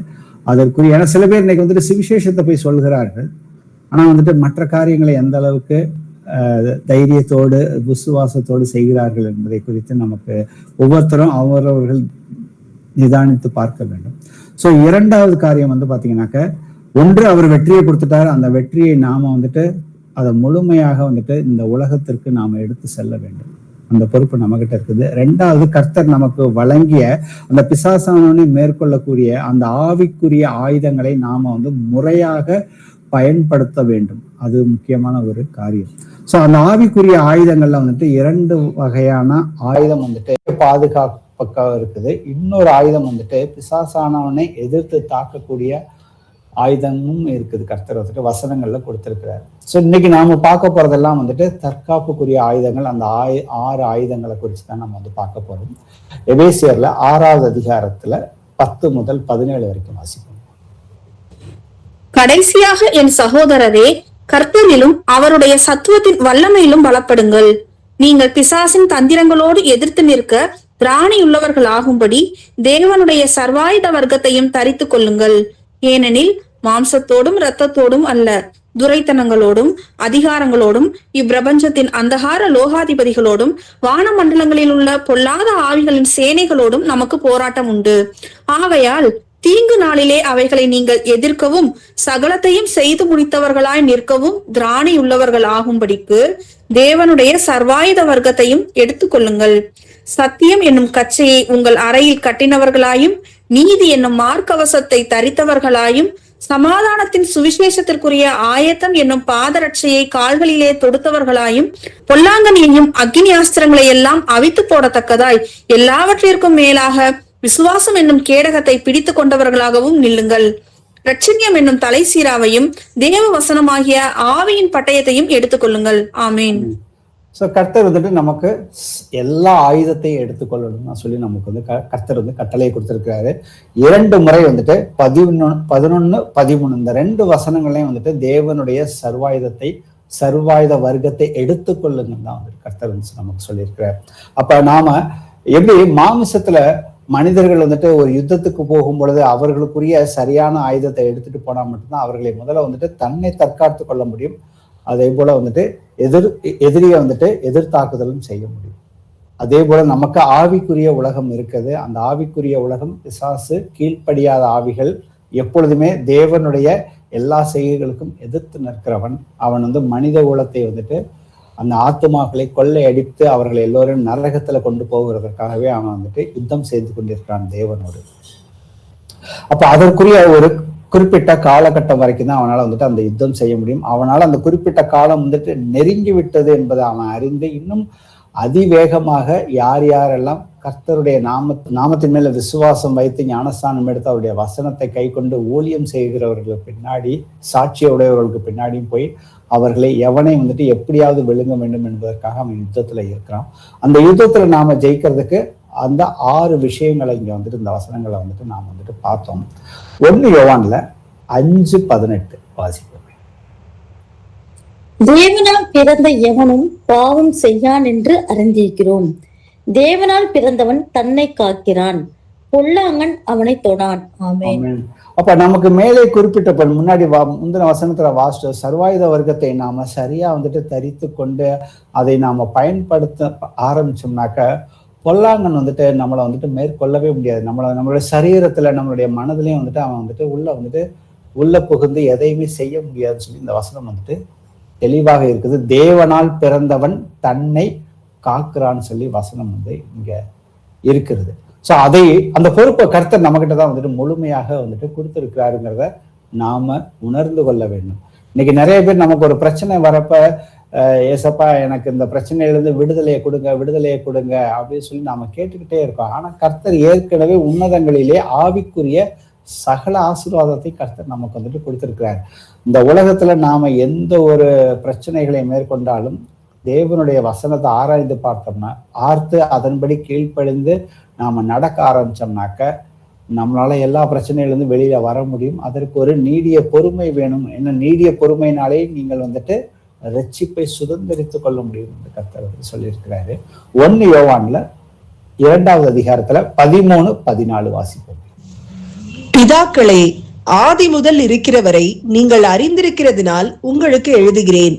அதற்குரிய ஏன்னா சில பேர் இன்னைக்கு சுவிசேஷத்தை போய் சொல்கிறார்கள். ஆனா மற்ற காரியங்களை எந்த அளவுக்கு தைரியத்தோடு விசுவாசத்தோடு செய்கிறார்கள் என்பதை குறித்து நமக்கு ஒவ்வொருத்தரும் அவரவர்கள் நிதானித்து பார்க்க வேண்டும். சோ இரண்டாவது காரியம் பாத்தீங்கன்னாக்க, ஒன்று அவர் வெற்றியை கொடுத்துட்டாரு, அந்த வெற்றியை நாம அதை முழுமையாக இந்த உலகத்திற்கு நாம எடுத்து செல்ல வேண்டும். அந்த பொறுப்பு நம்ம கிட்ட இருக்குது. ரெண்டாவது, கர்த்தர் நமக்கு வழங்கிய அந்த பிசாசானவனை மேற்கொள்ளக்கூடிய அந்த ஆவிக்குரிய ஆயுதங்களை நாம முறையாக பயன்படுத்த வேண்டும். அது முக்கியமான ஒரு காரியம். சோ அந்த ஆவிக்குரிய ஆயுதங்கள்ல இரண்டு வகையான ஆயுதம் பாதுகாப்புக்காக இருக்குது. இன்னொரு ஆயுதம் பிசாசானவனை எதிர்த்து தாக்கக்கூடிய ஆயுதமும் இருக்குது. கர்த்தர் வசனங்கள்ல கொடுத்திருக்கிறார். சோ இன்னைக்கு நாம பார்க்க போறதெல்லாம் தற்காப்புக்குரிய ஆயுதங்கள். அந்த 6 ஆயுதங்களை குறித்து தான் நம்ம பார்க்க போறோம். எபேசியர்ல 6வது அதிகாரத்துல 10 முதல் 17 வரைக்கும் வாசிப்போம். கடைசியாக என் சகோதரரே, கர்த்தரிலும் அவருடைய சத்துவத்தின் வல்லமையிலும் பலப்படுங்கள். நீங்கள் பிசாசின் தந்திரங்களோடு எதிர்த்து நிற்க திராணியுள்ளவர்கள் ஆகும்படி தேவனுடைய சர்வாயுத வர்க்கத்தையும் தரித்து கொள்ளுங்கள். ஏனெனில் மாம்சத்தோடும் இரத்தத்தோடும் அல்ல, துரைத்தனங்களோடும் அதிகாரங்களோடும் இப்பிரபஞ்சத்தின் அந்தகார லோகாதிபதிகளோடும் வானமண்டலங்களில் உள்ள பொல்லாத ஆவிகளின் சேனைகளோடும் நமக்கு போராட்டம் உண்டு. ஆகையால் தீங்கு நாளிலே அவைகளை நீங்கள் எதிர்க்கவும் சகலத்தையும் செய்து முடித்தவர்களாய் நிற்கவும் திராணியுள்ளவர்கள் ஆகும்படிக்கு தேவனுடைய சர்வாயுத வர்க்கத்தையும் எடுத்துக்கொள்ளுங்கள். சத்தியம் என்னும் கச்சையை உங்கள் அறையில் கட்டினவர்களாயும், நீதி என்னும் மார்க்கவசத்தை தரித்தவர்களாயும், சமாதானத்தின் சுவிசேஷத்திற்குரிய ஆயத்தம் என்னும் பாதரட்சையை கால்களிலே தொடுத்தவர்களாயும், பொல்லாங்கனியையும் அக்னி ஆஸ்திரங்களை எல்லாம் அவித்து போடத்தக்கதாய் எல்லாவற்றிற்கும் மேலாக விசுவாசம் என்னும் கேடகத்தை பிடித்து கொண்டவர்களாகவும் நில்லுங்கள். இரட்சண்யம் என்னும் தலை சீராவையும் தேவ வசனமாகிய ஆவியின் பட்டயத்தையும் எடுத்துக்கொள்ளுங்கள். ஆமீன். சோ கர்த்தர் நமக்கு எல்லா ஆயுதத்தையும் எடுத்துக்கொள்ளணும்னு சொல்லி நமக்கு கர்த்தர் கட்டளையை கொடுத்திருக்கிறாரு. 2 முறை 11, 13 இந்த 2 வசனங்களையும் தேவனுடைய சர்வாயுதத்தை சர்வாயுத வர்க்கத்தை எடுத்துக்கொள்ளுங்கன்னு தான் வந்து கர்த்தர் வந்து நமக்கு சொல்லியிருக்கிறார். அப்ப நாம எப்படி மாமிசத்துல மனிதர்கள் வந்துட்டு ஒரு யுத்தத்துக்கு போகும் பொழுது அவர்களுக்குரிய சரியான ஆயுதத்தை எடுத்துட்டு போனா மட்டும்தான் அவர்களை முதல்ல வந்துட்டு தன்னை தற்காத்து கொள்ள முடியும். அதே போல வந்துட்டு எதிரியை வந்துட்டு எதிர்த்தாக்குதலும் செய்ய முடியும். அதே போல நமக்கு ஆவிக்குரிய உலகம் இருக்குது. அந்த ஆவிக்குரிய உலகம் பிசாசு, கீழ்ப்படியாத ஆவிகள், எப்பொழுதுமே தேவனுடைய எல்லா செய்கைகளுக்கும் எதிர்த்து நிற்கிறவன். அவன் வந்து மனித குலத்தை வந்துட்டு அந்த ஆத்துமாக்களை கொள்ளையடித்து அவர்களை எல்லோரும் நரகத்துல கொண்டு போகிறதற்காகவே அவன் வந்துட்டு யுத்தம் செய்து கொண்டிருக்கிறான் தேவனோடு. அப்ப அதற்குரிய ஒரு குறிப்பிட்ட காலகட்டம் வரைக்கும் தான் அவனால வந்துட்டு அந்த யுத்தம் செய்ய முடியும். அவனால அந்த குறிப்பிட்ட காலம் வந்துட்டு நெருங்கி விட்டது என்பதை அவன் அறிந்து இன்னும் அதிவேகமாக யார் யாரெல்லாம் கர்த்தருடைய நாமத்தின் மேல விசுவாசம் வைத்து ஞானஸ்தானம் எடுத்து அவருடைய வசனத்தை கை கொண்டு ஊழியம் செய்கிறவர்களுக்கு பின்னாடி, சாட்சிய உடையவர்களுக்கு பின்னாடியும் போய் அவர்களை எவனை வந்துட்டு எப்படியாவது விழுங்க வேண்டும் என்பதற்காக அவன் யுத்தத்துல இருக்கிறான். அந்த யுத்தத்துல நாம ஜெயிக்கிறதுக்கு அந்த 6 விஷயங்களை இங்க வந்துட்டு இந்த வசனங்களை வந்துட்டு நாம் வந்துட்டு பார்த்தோம். 1 யோவான்ல 5:18 வாசிப்போம். தேவனால் பிறந்த எவனும் பாவம் செய்யான் என்று அறிந்திருக்கிறோம். தேவனால் பிறந்தவன் தன்னை காக்கிறான், பொல்லாங்கன் அவனை தொடான். ஆமென். அப்ப நமக்கு மேலே குறிப்பிட்ட முன்னாடி முந்தின வசனத்துல வாசிச்ச சர்வாயுத வர்க்கத்தை நாம சரியா வந்துட்டு தரித்து கொண்டு அதை நாம பயன்படுத்த ஆரம்பிச்சோம்னாக்க பொல்லாங்கன் வந்துட்டு நம்மளை வந்துட்டு மேற்கொள்ளவே முடியாது. நம்மளுடைய சரீரத்துல நம்மளுடைய மனதிலையும் வந்துட்டு அவன் வந்துட்டு உள்ள புகுந்து எதையுமே செய்ய முடியாதுன்னு சொல்லி இந்த வசனம் வந்துட்டு தெளிவாக இருக்குது. தேவனால் பிறந்தவன் தன்னை காக்குறான்னு சொல்லி வசனம் வந்து இங்க இருக்கிறது. ஸோ அந்த பொறுப்பை கர்த்தர் நம்ம கிட்ட தான் வந்துட்டு முழுமையாக வந்துட்டு கொடுத்துருக்கிறாருங்கிறத நாம உணர்ந்து கொள்ள வேண்டும். இன்னைக்கு நிறைய பேர் நமக்கு ஒரு பிரச்சனை வரப்ப ஏசப்பா எனக்கு இந்த பிரச்சனையிலிருந்து விடுதலையை கொடுங்க அப்படின்னு சொல்லி நாம கேட்டுக்கிட்டே இருக்கோம். ஆனா கர்த்தர் ஏற்கனவே உன்னதங்களிலே ஆவிக்குரிய சகல ஆசீர்வாதத்தை கர்த்தர் நமக்கு வந்துட்டு கொடுத்திருக்கிறார். இந்த உலகத்துல நாம எந்த ஒரு பிரச்சனைகளை மேற்கொண்டாலும் தேவனுடைய வசனத்தை ஆராய்ந்து பார்த்தோம்னா, அதன்படி கீழ்ப்படிந்து நாம நடக்க ஆரம்பிச்சோம்னாக்க நம்மளால எல்லா பிரச்சனையிலிருந்து வெளியில வர முடியும். அதற்கு ஒரு நீடிய பொறுமை வேணும். என்ன நீடிய பொறுமையினாலே நீங்கள் வந்துட்டு ரட்சிப்பை சுதந்திரித்துக் கொள்ள முடியும் என்று கர்த்தர் சொல்லியிருக்கிறாரு. 1 யோவான்ல 2வது அதிகாரத்துல 13-14 வாசிப்போம். பிதாக்களே, ஆதி முதல் இருக்கிறவரை நீங்கள் அறிந்திருக்கிறதினால் உங்களுக்கு எழுதுகிறேன்.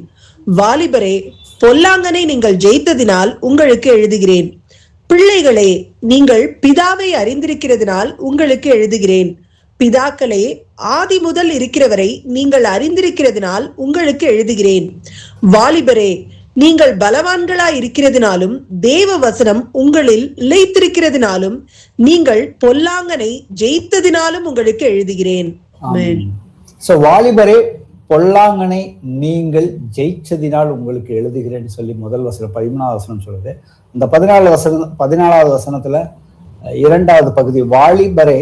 வாலிபரே, பொல்லாங்கனை நீங்கள் ஜெயித்ததினால் உங்களுக்கு எழுதுகிறேன். பிள்ளைகளே, நீங்கள் பிதாவை அறிந்திருக்கிறதினால் உங்களுக்கு எழுதுகிறேன். பிதாக்களே, ஆதி முதல் இருக்கிறவரை நீங்கள் அறிந்திருக்கிறதினால் உங்களுக்கு எழுதுகிறேன். வாலிபரே, நீங்கள் பலவான்களாய் இருக்கிறதினாலும் தேவ வசனம் உங்களில் இளைத்திருக்கிறதினாலும் நீங்கள் பொல்லாங்கனை ஜெயித்ததினாலும் உங்களுக்கு எழுதுகிறேன். வாலிபரே, பொல்லாங்கனை நீங்கள் ஜெயிச்சதினால் உங்களுக்கு எழுதுகிறேன்னு சொல்லி முதல் வசனம் 13வது வசனம் சொல்லுது. இந்த 14வது வசனத்துல 2வது பகுதி, வாலிபரே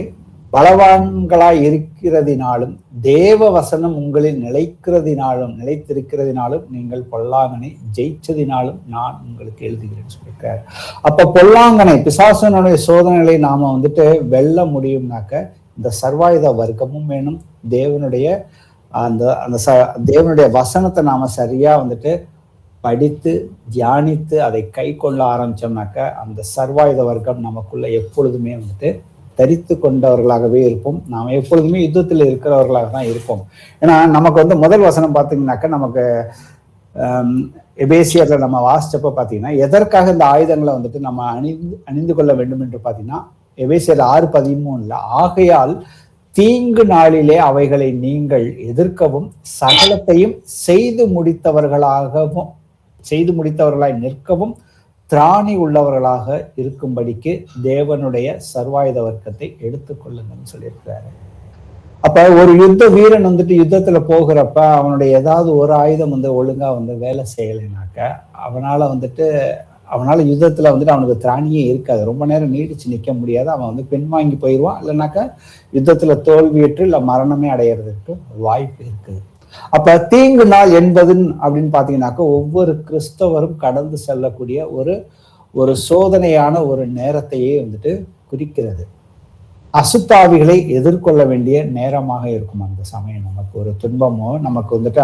பலவான்களாய் இருக்கிறதினாலும் தேவ வசனம் உங்களில் நிலைத்திருக்கிறதினாலும் நீங்கள் பொல்லாங்கனை ஜெயிச்சதினாலும் நான் உங்களுக்கு எழுதுகிறேன்னு சொல்லியிருக்காரு. அப்ப பொல்லாங்கனை, பிசாசனுடைய சோதனைகளை நாம வந்துட்டு வெல்ல முடியும்னாக்க இந்த சர்வாயுத வர்க்கமும் வேணும். தேவனுடைய தேவனுடைய வசனத்தை நாம சரியா வந்துட்டு படித்து தியானித்து அதை கை கொள்ள ஆரம்பிச்சோம்னாக்க அந்த சர்வாயுத வர்க்கம் நமக்குள்ள எப்பொழுதுமே வந்துட்டு தரித்து கொண்டவர்களாகவே இருப்போம். நாம எப்பொழுதுமே யுத்தத்தில் இருக்கிறவர்களாக தான் இருப்போம். ஏன்னா நமக்கு வந்து முதல் வசனம் பார்த்தீங்கன்னாக்க நமக்கு எபேசியர்ல நம்ம வாசிச்சப்ப பார்த்தீங்கன்னா எதற்காக இந்த ஆயுதங்களை வந்துட்டு நம்ம அணிந்து கொள்ள வேண்டும் என்று பார்த்தீங்கன்னா எபேசியர் 6:13 ஆகையால் தீங்கு நாளிலே அவைகளை நீங்கள் எதிர்க்கவும் சகலத்தையும் செய்து முடித்தவர்களாய் நிற்கவும் திராணி உள்ளவர்களாக இருக்கும்படிக்கு தேவனுடைய சர்வாயுத வர்க்கத்தை எடுத்துக்கொள்ளுங்கன்னு சொல்லியிருக்கிறாரு. அப்ப ஒரு யுத்த வீரன் வந்துட்டு யுத்தத்துல போகிறப்ப அவனுடைய ஏதாவது ஒரு ஆயுதம் வந்து ஒழுங்கா வந்து வேலை செய்யலைனாக்க அவனால யுத்தத்துல வந்துட்டு அவனுக்கு திராணியே இருக்காது. ரொம்ப நேரம் நீடிச்சு நிற்க முடியாது. அவன் வந்து பின்வாங்கி போயிடுவான். இல்லைனாக்கா யுத்தத்துல தோல்வியற்று இல்ல மரணமே அடையிறதுக்கு வாய்ப்பு இருக்குது. அப்ப தீங்கு நாள் என்பது அப்படின்னு பாத்தீங்கன்னாக்க ஒவ்வொரு கிறிஸ்தவரும் கடந்து செல்லக்கூடிய ஒரு சோதனையான ஒரு நேரத்தையே வந்துட்டு குறிக்கிறது. அசுத்தாவிகளை எதிர்கொள்ள வேண்டிய நேரமாக இருக்கும் அந்த சமயம். நமக்கு ஒரு துன்பமோ, நமக்கு வந்துட்டு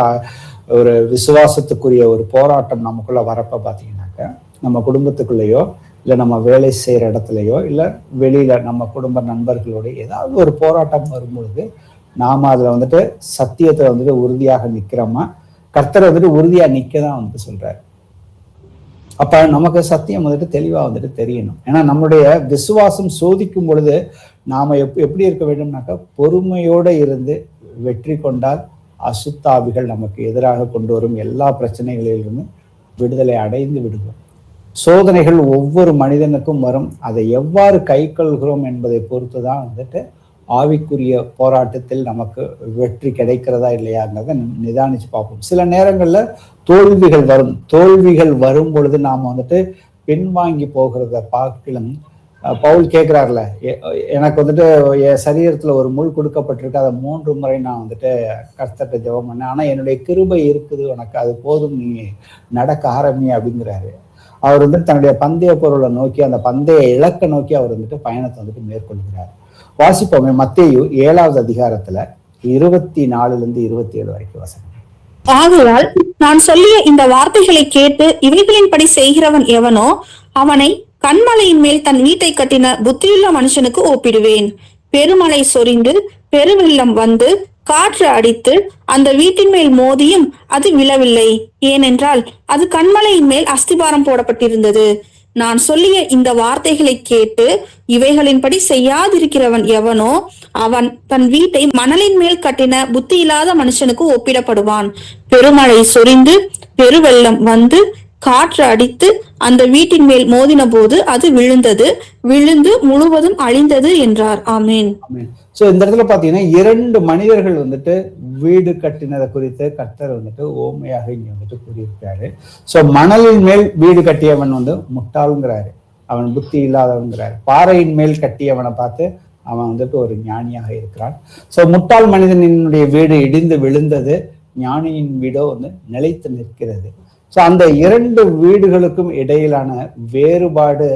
ஒரு விசுவாசத்துக்குரிய ஒரு போராட்டம் நமக்குள்ள வரப்ப பார்த்தீங்கன்னாக்க, நம்ம குடும்பத்துக்குள்ளேயோ இல்லை நம்ம வேலை செய்கிற இடத்துலையோ இல்லை வெளியில நம்ம குடும்ப நண்பர்களோட ஏதாவது ஒரு போராட்டம் வரும்பொழுது நாம அதுல வந்துட்டு சத்தியத்தை வந்துட்டு உறுதியாக நிக்கிறோமா, கர்த்தரை வந்துட்டு உறுதியா நிக்கதான் வந்துட்டு சொல்றாரு. அப்ப நமக்கு சத்தியம் வந்துட்டு தெளிவா வந்துட்டு தெரியணும். ஏன்னா நம்முடைய விசுவாசம் சோதிக்கும் பொழுது நாம எப்படி இருக்க வேண்டும்னாக்கா, பொறுமையோட இருந்து வெற்றி கொண்டால் அசுத்தாவிகள் நமக்கு எதிராக கொண்டு வரும் எல்லா பிரச்சனைகளிலிருந்து விடுதலை அடைந்து விடுவோம். சோதனைகள் ஒவ்வொரு மனிதனுக்கும் வரும். அதை எவ்வாறு கை கொள்கிறோம் என்பதை பொறுத்துதான் வந்துட்டு ஆவிக்குரிய போராட்டத்தில் நமக்கு வெற்றி கிடைக்கிறதா இல்லையாங்கிறத நிதானிச்சு பார்ப்போம். சில நேரங்கள்ல தோல்விகள் வரும். தோல்விகள் வரும் பொழுது நாம வந்துட்டு பின்வாங்கி போகிறத பார்க்கலாம். பவுல் கேட்கிறார்ல, எனக்கு வந்துட்டு என் சரீரத்துல ஒரு முள் கொடுக்கப்பட்டிருக்கு, அதை 3 முறை நான் வந்துட்டு கர்த்தர்ட்ட ஜெபம் பண்ணேன், ஆனா என்னுடைய கிருபை இருக்குது உனக்கு, அது போதும், நீ நடக்க ஆரம்பி அப்படிங்கிறாரு. அவர் வந்துட்டு தன்னுடைய பந்தய பொருளை நோக்கி, அந்த பந்தய இலக்கை நோக்கி அவர் வந்துட்டு பயணத்தை வந்துட்டு மேற்கொள்கிறார். வாசிப்போமே மத்தேயு 7வது அதிகாரத்துல 24 27 வரைக்கும் வசனம். ஆகையால் நான் சொல்லிய இந்த வார்த்தைகளை கேட்டு இவைகளின்படி செய்கிறவன் எவனோ அவனை கன்மலையின் மேல் தன் வீட்டை கட்டின புத்தியுள்ள மனுஷனுக்கு ஒப்பிடுவேன். பெருமழை சொரிந்து பெருவெள்ளம் வந்து காற்று அடித்து அந்த வீட்டின் மேல் மோதியும் அது விழவில்லை, ஏனென்றால் அது கன்மலையின் மேல் அஸ்திபாரம் போடப்பட்டிருந்தது. நான் சொல்லிய இந்த வார்த்தைகளை கேட்டு இவைகளின்படி செய்யாதிருக்கிறவன் எவனோ அவன் தன் வீட்டை மணலின் மேல் கட்டின புத்தி இல்லாத மனுஷனுக்கு ஒப்பிடப்படுவான். பெருமழை சொரிந்து பெருவெள்ளம் வந்து காற்று அடித்து அந்த வீட்டின் மேல் மோதின போது அது விழுந்து முழுவதும் அழிந்தது என்றார். ஆமேன். சோ இந்த இடத்துல பாத்தீங்கன்னா 2 மனிதர்கள் வந்துட்டு வீடு கட்டினதை குறித்து கர்த்தர் வந்துட்டு ஓமையாக இங்க வந்துட்டு கூறியிருக்காரு. சோ மணலின் மேல் வீடு கட்டியவன் வந்து முட்டாளுங்கிறாரு, அவன் புத்தி இல்லாதவங்கிறாரு. பாறையின் மேல் கட்டியவனை பார்த்து அவன் வந்துட்டு ஒரு ஞானியாக இருக்கிறான். சோ முட்டாள் மனிதனினுடைய வீடு இடிந்து விழுந்தது, ஞானியின் வீடோ வந்து நிலைத்து நிற்கிறது. ஸோ அந்த 2 வீடுகளுக்கும் இடையிலான வேறுபாடு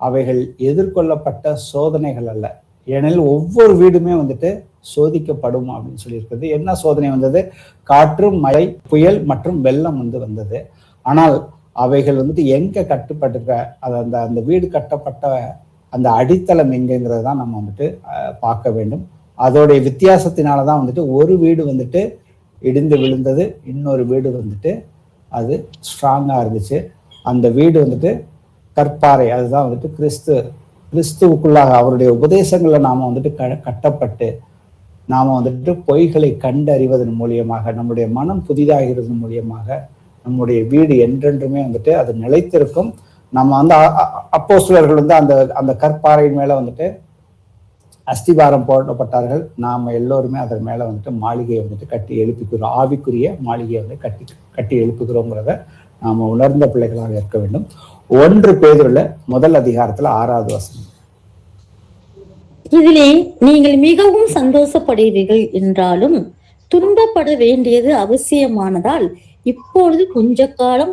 அவைகள் எதிர்கொள்ளப்பட்ட சோதனைகள் அல்ல. ஏனெனில் ஒவ்வொரு வீடுமே வந்துட்டு சோதிக்கப்படும் அப்படின்னு சொல்லியிருக்கிறது. என்ன சோதனை வந்தது? காற்று, மழை, புயல் மற்றும் வெள்ளம் வந்தது. ஆனால் அவைகள் வந்துட்டு எங்க கட்டுப்பட்டிருக்க, அந்த வீடு கட்டப்பட்ட அந்த அடித்தளம் எங்கங்கிறத தான் நம்ம வந்துட்டு பார்க்க வேண்டும். அதோடைய வித்தியாசத்தினாலதான் வந்துட்டு ஒரு வீடு வந்துட்டு இடிந்து விழுந்தது, இன்னொரு வீடு வந்துட்டு அது ஸ்ட்ராங்கா இருந்துச்சு. அந்த வீடு வந்துட்டு கற்பாறை, அதுதான் வந்துட்டு கிறிஸ்துவுக்குள்ளாக அவருடைய உபதேசங்களை நாம வந்துட்டு கட்டப்பட்டு நாம வந்துட்டு பொய்களை கண்டறிவதன் மூலியமாக, நம்முடைய மனம் புதிதாகிறது மூலியமாக நம்முடைய வீடு என்றென்றுமே வந்துட்டு அது நிலைத்திருக்கும். நம்ம வந்து அப்போஸ்தலர்கள் வந்து அந்த கற்பாறையின் மேல வந்துட்டு அஸ்திபாரம் போடப்பட்டார்கள். நாம எல்லோருமே அதன் மேல வந்துட்டு மாளிகையை வந்துட்டு கட்டி எழுப்புகிறோம். ஆவிக்குரிய மாளிகையை வந்து கட்டி எழுப்புகிறோங்கிறத நாம உணர்ந்த பிள்ளைகளாக இருக்க வேண்டும். 1 பேதுருல 1 அதிகாரத்துல 6வது வசனம். இதிலே நீங்கள் மிகவும் சந்தோஷப்படுவீர்கள் என்றாலும் துன்பப்பட வேண்டியது அவசியமானதால் இப்பொழுது கொஞ்ச காலம்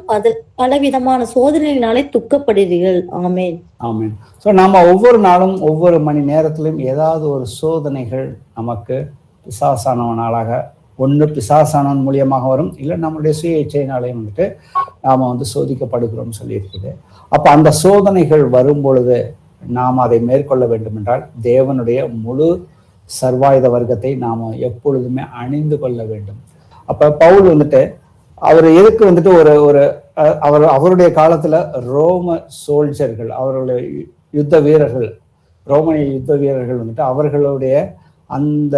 பலவிதமான சோதனைகளினாலே துக்கப்படுவீர்கள். ஆமேன். ஆமேன். ஸோ நாம ஒவ்வொரு நாளும் ஒவ்வொரு மணி நேரத்திலும் ஏதாவது ஒரு சோதனைகள் நமக்கு பிசாசானவனாலாக, ஒன்று பிசாசானவன் மூலியமாக வரும், இல்லை நம்மளுடைய சுய இச்சையினாலையும் வந்துட்டு நாம வந்து சோதிக்கப்படுகிறோம்னு சொல்லியிருக்குது. அப்ப அந்த சோதனைகள் வரும் பொழுது நாம் அதை மேற்கொள்ள வேண்டும் என்றால் தேவனுடைய முழு சர்வாயுத வர்க்கத்தை நாம எப்பொழுதுமே அணிந்து கொள்ள வேண்டும். அப்ப பவுல் வந்துட்டு அவர் எதுக்கு வந்துட்டு அவருடைய காலத்துல ரோம சோல்ஜர்கள், அவர்களுடைய யுத்த வீரர்கள், ரோமனிய யுத்த வீரர்கள் வந்துட்டு அவர்களுடைய அந்த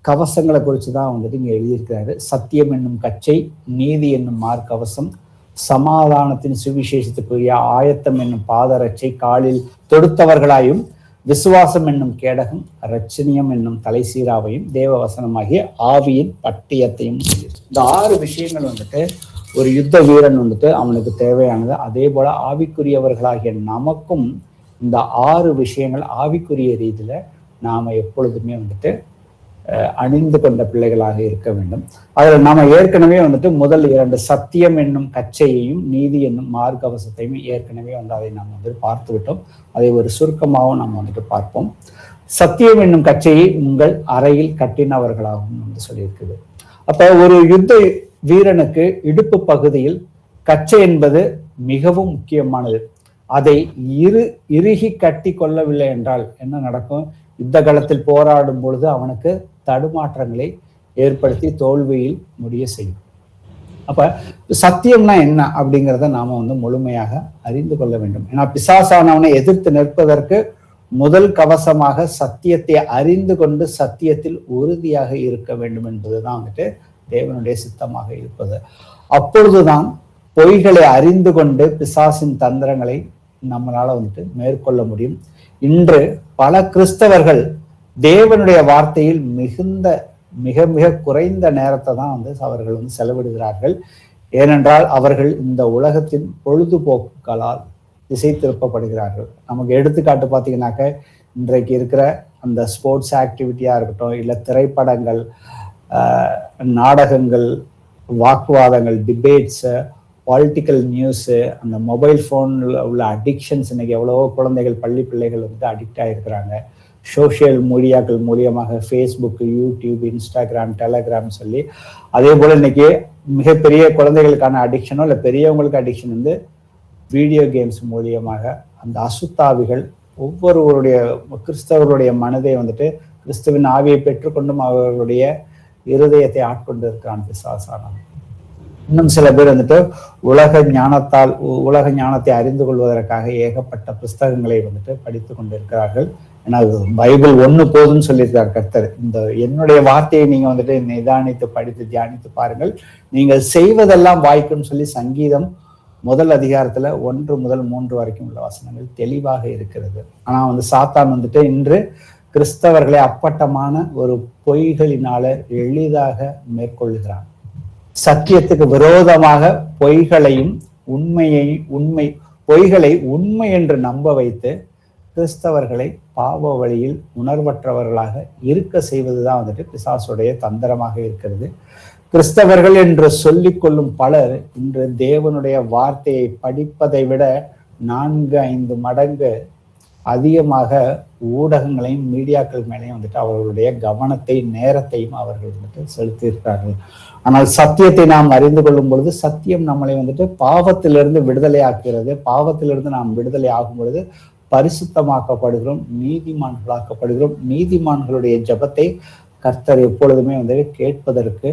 கவசங்களை குறிச்சுதான் வந்துட்டு இங்க எழுதியிருக்கிறாரு. சத்தியம் என்னும் கச்சை, நீதி என்னும் மார்க்கவசம், சமாதானத்தின் சுவிசேஷத்துக்குரிய ஆயத்தம் என்னும் பாதரட்சை காலில் தொடுத்தவர்களாயும், விசுவாசம் என்னும் கேடகம், இரட்சணியம் என்னும் தலைசீராவையும், தேவ வசனமாகிய ஆவியின் பட்டியத்தையும். இந்த 6 விஷயங்கள் வந்துட்டு ஒரு யுத்த வீரன் வந்துட்டு அவனுக்கு தேவையானது. அதே போல ஆவிக்குரியவர்களாகிய நமக்கும் இந்த 6 விஷயங்கள் ஆவிக்குரிய ரீதியில நாம எப்பொழுதுமே வந்துட்டு அணிந்து கொண்ட பிள்ளைகளாக இருக்க வேண்டும். அதுல நாம ஏற்கனவே வந்துட்டு முதல் 2 சத்தியம் என்னும் கச்சையையும் நீதி என்னும் மார்க்கவசத்தையும் ஏற்கனவே வந்து அதை நாம் வந்து பார்த்து விட்டோம். அதை ஒரு சுருக்கமாகவும் நம்ம வந்துட்டு பார்ப்போம். சத்தியம் என்னும் கச்சையை உங்கள் அறையில் கட்டினவர்களாகும் என்று சொல்லியிருக்குது. அப்ப ஒரு யுத்த வீரனுக்கு இடுப்பு பகுதியில் கச்சை என்பது மிகவும் முக்கியமானது. அதை இறுகி கட்டி கொள்ளவில்லை என்றால் என்ன நடக்கும்? யுத்த காலத்தில் போராடும் பொழுது அவனுக்கு தடுமாற்றங்களை ஏற்படுத்தி தோல்வியில் முடிய செய்யும். அப்ப சத்தியம்னா என்ன அப்படிங்கிறத நாம முழுமையாக அறிந்து கொள்ள வேண்டும். ஏன்னா பிசாசானவனை எதிர்த்து நிற்பதற்கு முதல் கவசமாக சத்தியத்தை அறிந்து கொண்டு சத்தியத்தில் உறுதியாக இருக்க வேண்டும் என்பதுதான் தேவனுடைய சித்தமாக இருப்பது. அப்பொழுதுதான் பொய்களை அறிந்து கொண்டு பிசாசின் தந்திரங்களை நம்மளால மேற்கொள்ள முடியும். இன்று பல கிறிஸ்தவர்கள் தேவனுடைய வார்த்தையில் மிக மிக குறைந்த நேரத்தை தான் அவர்கள் செலவிடுகிறார்கள். ஏனென்றால் அவர்கள் இந்த உலகத்தின் பொழுதுபோக்குகளால் திசை திருப்பப்படுகிறார்கள். நமக்கு எடுத்துக்காட்டு பார்த்தீங்கன்னாக்க இன்றைக்கு இருக்கிற அந்த ஸ்போர்ட்ஸ் ஆக்டிவிட்டியா இருக்கட்டும், இல்லை திரைப்படங்கள், நாடகங்கள், வாக்குவாதங்கள், டிபேட்ஸ், பாலிட்டிக்கல் நியூஸு, அந்த மொபைல் ஃபோனில் உள்ள அடிக்ஷன்ஸ், இன்னைக்கு எவ்வளவோ குழந்தைகள், பள்ளி பிள்ளைகள் அடிக்ட் ஆகிருக்கிறாங்க. சோஷியல் மீடியாக்கள் மூலியமாக ஃபேஸ்புக், யூடியூப், இன்ஸ்டாகிராம், டெலகிராம் சொல்லி, அதே போல் இன்னைக்கு மிகப்பெரிய குழந்தைகளுக்கான அடிக்ஷனோ இல்லை பெரியவங்களுக்கு அடிக்ஷன் வீடியோ கேம்ஸ் மூலியமாக அந்த அசுத்தாவிகள் ஒவ்வொருவருடைய கிறிஸ்தவர்களுடைய மனதை கிறிஸ்துவின் ஆவியை பெற்றுக்கொண்டும் அவர்களுடைய இருதயத்தை ஆட்கொண்டு இருக்கிறான் பிசாசானவன். இன்னும் சில பேர் உலக ஞானத்தை அறிந்து கொள்வதற்காக ஏகப்பட்ட புஸ்தகங்களை படித்து கொண்டிருக்கிறார்கள். ஏன்னா பைபிள் ஒண்ணு போதுன்னு சொல்லியிருக்கார் கர்த்தர். இந்த என்னுடைய வார்த்தையை நீங்க நிதானித்து படித்து தியானித்து பாருங்கள், நீங்கள் செய்வதெல்லாம் வாய்க்குன்னு சொல்லி சங்கீதம் 1 அதிகாரத்துல 1 முதல் 3 வரைக்கும் உள்ள வசனங்கள் தெளிவாக இருக்கிறது. ஆனா சாத்தான் இன்று கிறிஸ்தவர்களை அப்பட்டமான ஒரு பொய்களினால எளிதாக மேற்கொள்கிறான். சத்தியத்துக்கு விரோதமாக பொய்களை உண்மை என்று நம்ப வைத்து கிறிஸ்தவர்களை பாவ வழியில் உணர்வற்றவர்களாக இருக்க செய்வதுதான் பிசாசுடைய தந்திரமாக இருக்கிறது. கிறிஸ்தவர்கள் என்று சொல்லிக் கொள்ளும் பலர் இன்று தேவனுடைய வார்த்தையை படிப்பதை விட 4-5 மடங்கு அதிகமாக ஊடகங்களையும் மீடியாக்கள் மேலேயும் அவர்களுடைய கவனத்தை, நேரத்தையும் அவர்கள் செலுத்தி இருக்கிறார்கள். ஆனால் சத்தியத்தை நாம் அறிந்து கொள்ளும் பொழுது சத்தியம் நம்மளை பாவத்திலிருந்து விடுதலை ஆக்குகிறது. பாவத்திலிருந்து நாம் விடுதலை ஆகும் பொழுது பரிசுத்தமாக்கப்படுகிறோம், நீதிமான்களாக்கப்படுகிறோம். நீதிமான்களுடைய ஜபத்தை கர்த்தர் எப்பொழுதுமே கேட்பதற்கு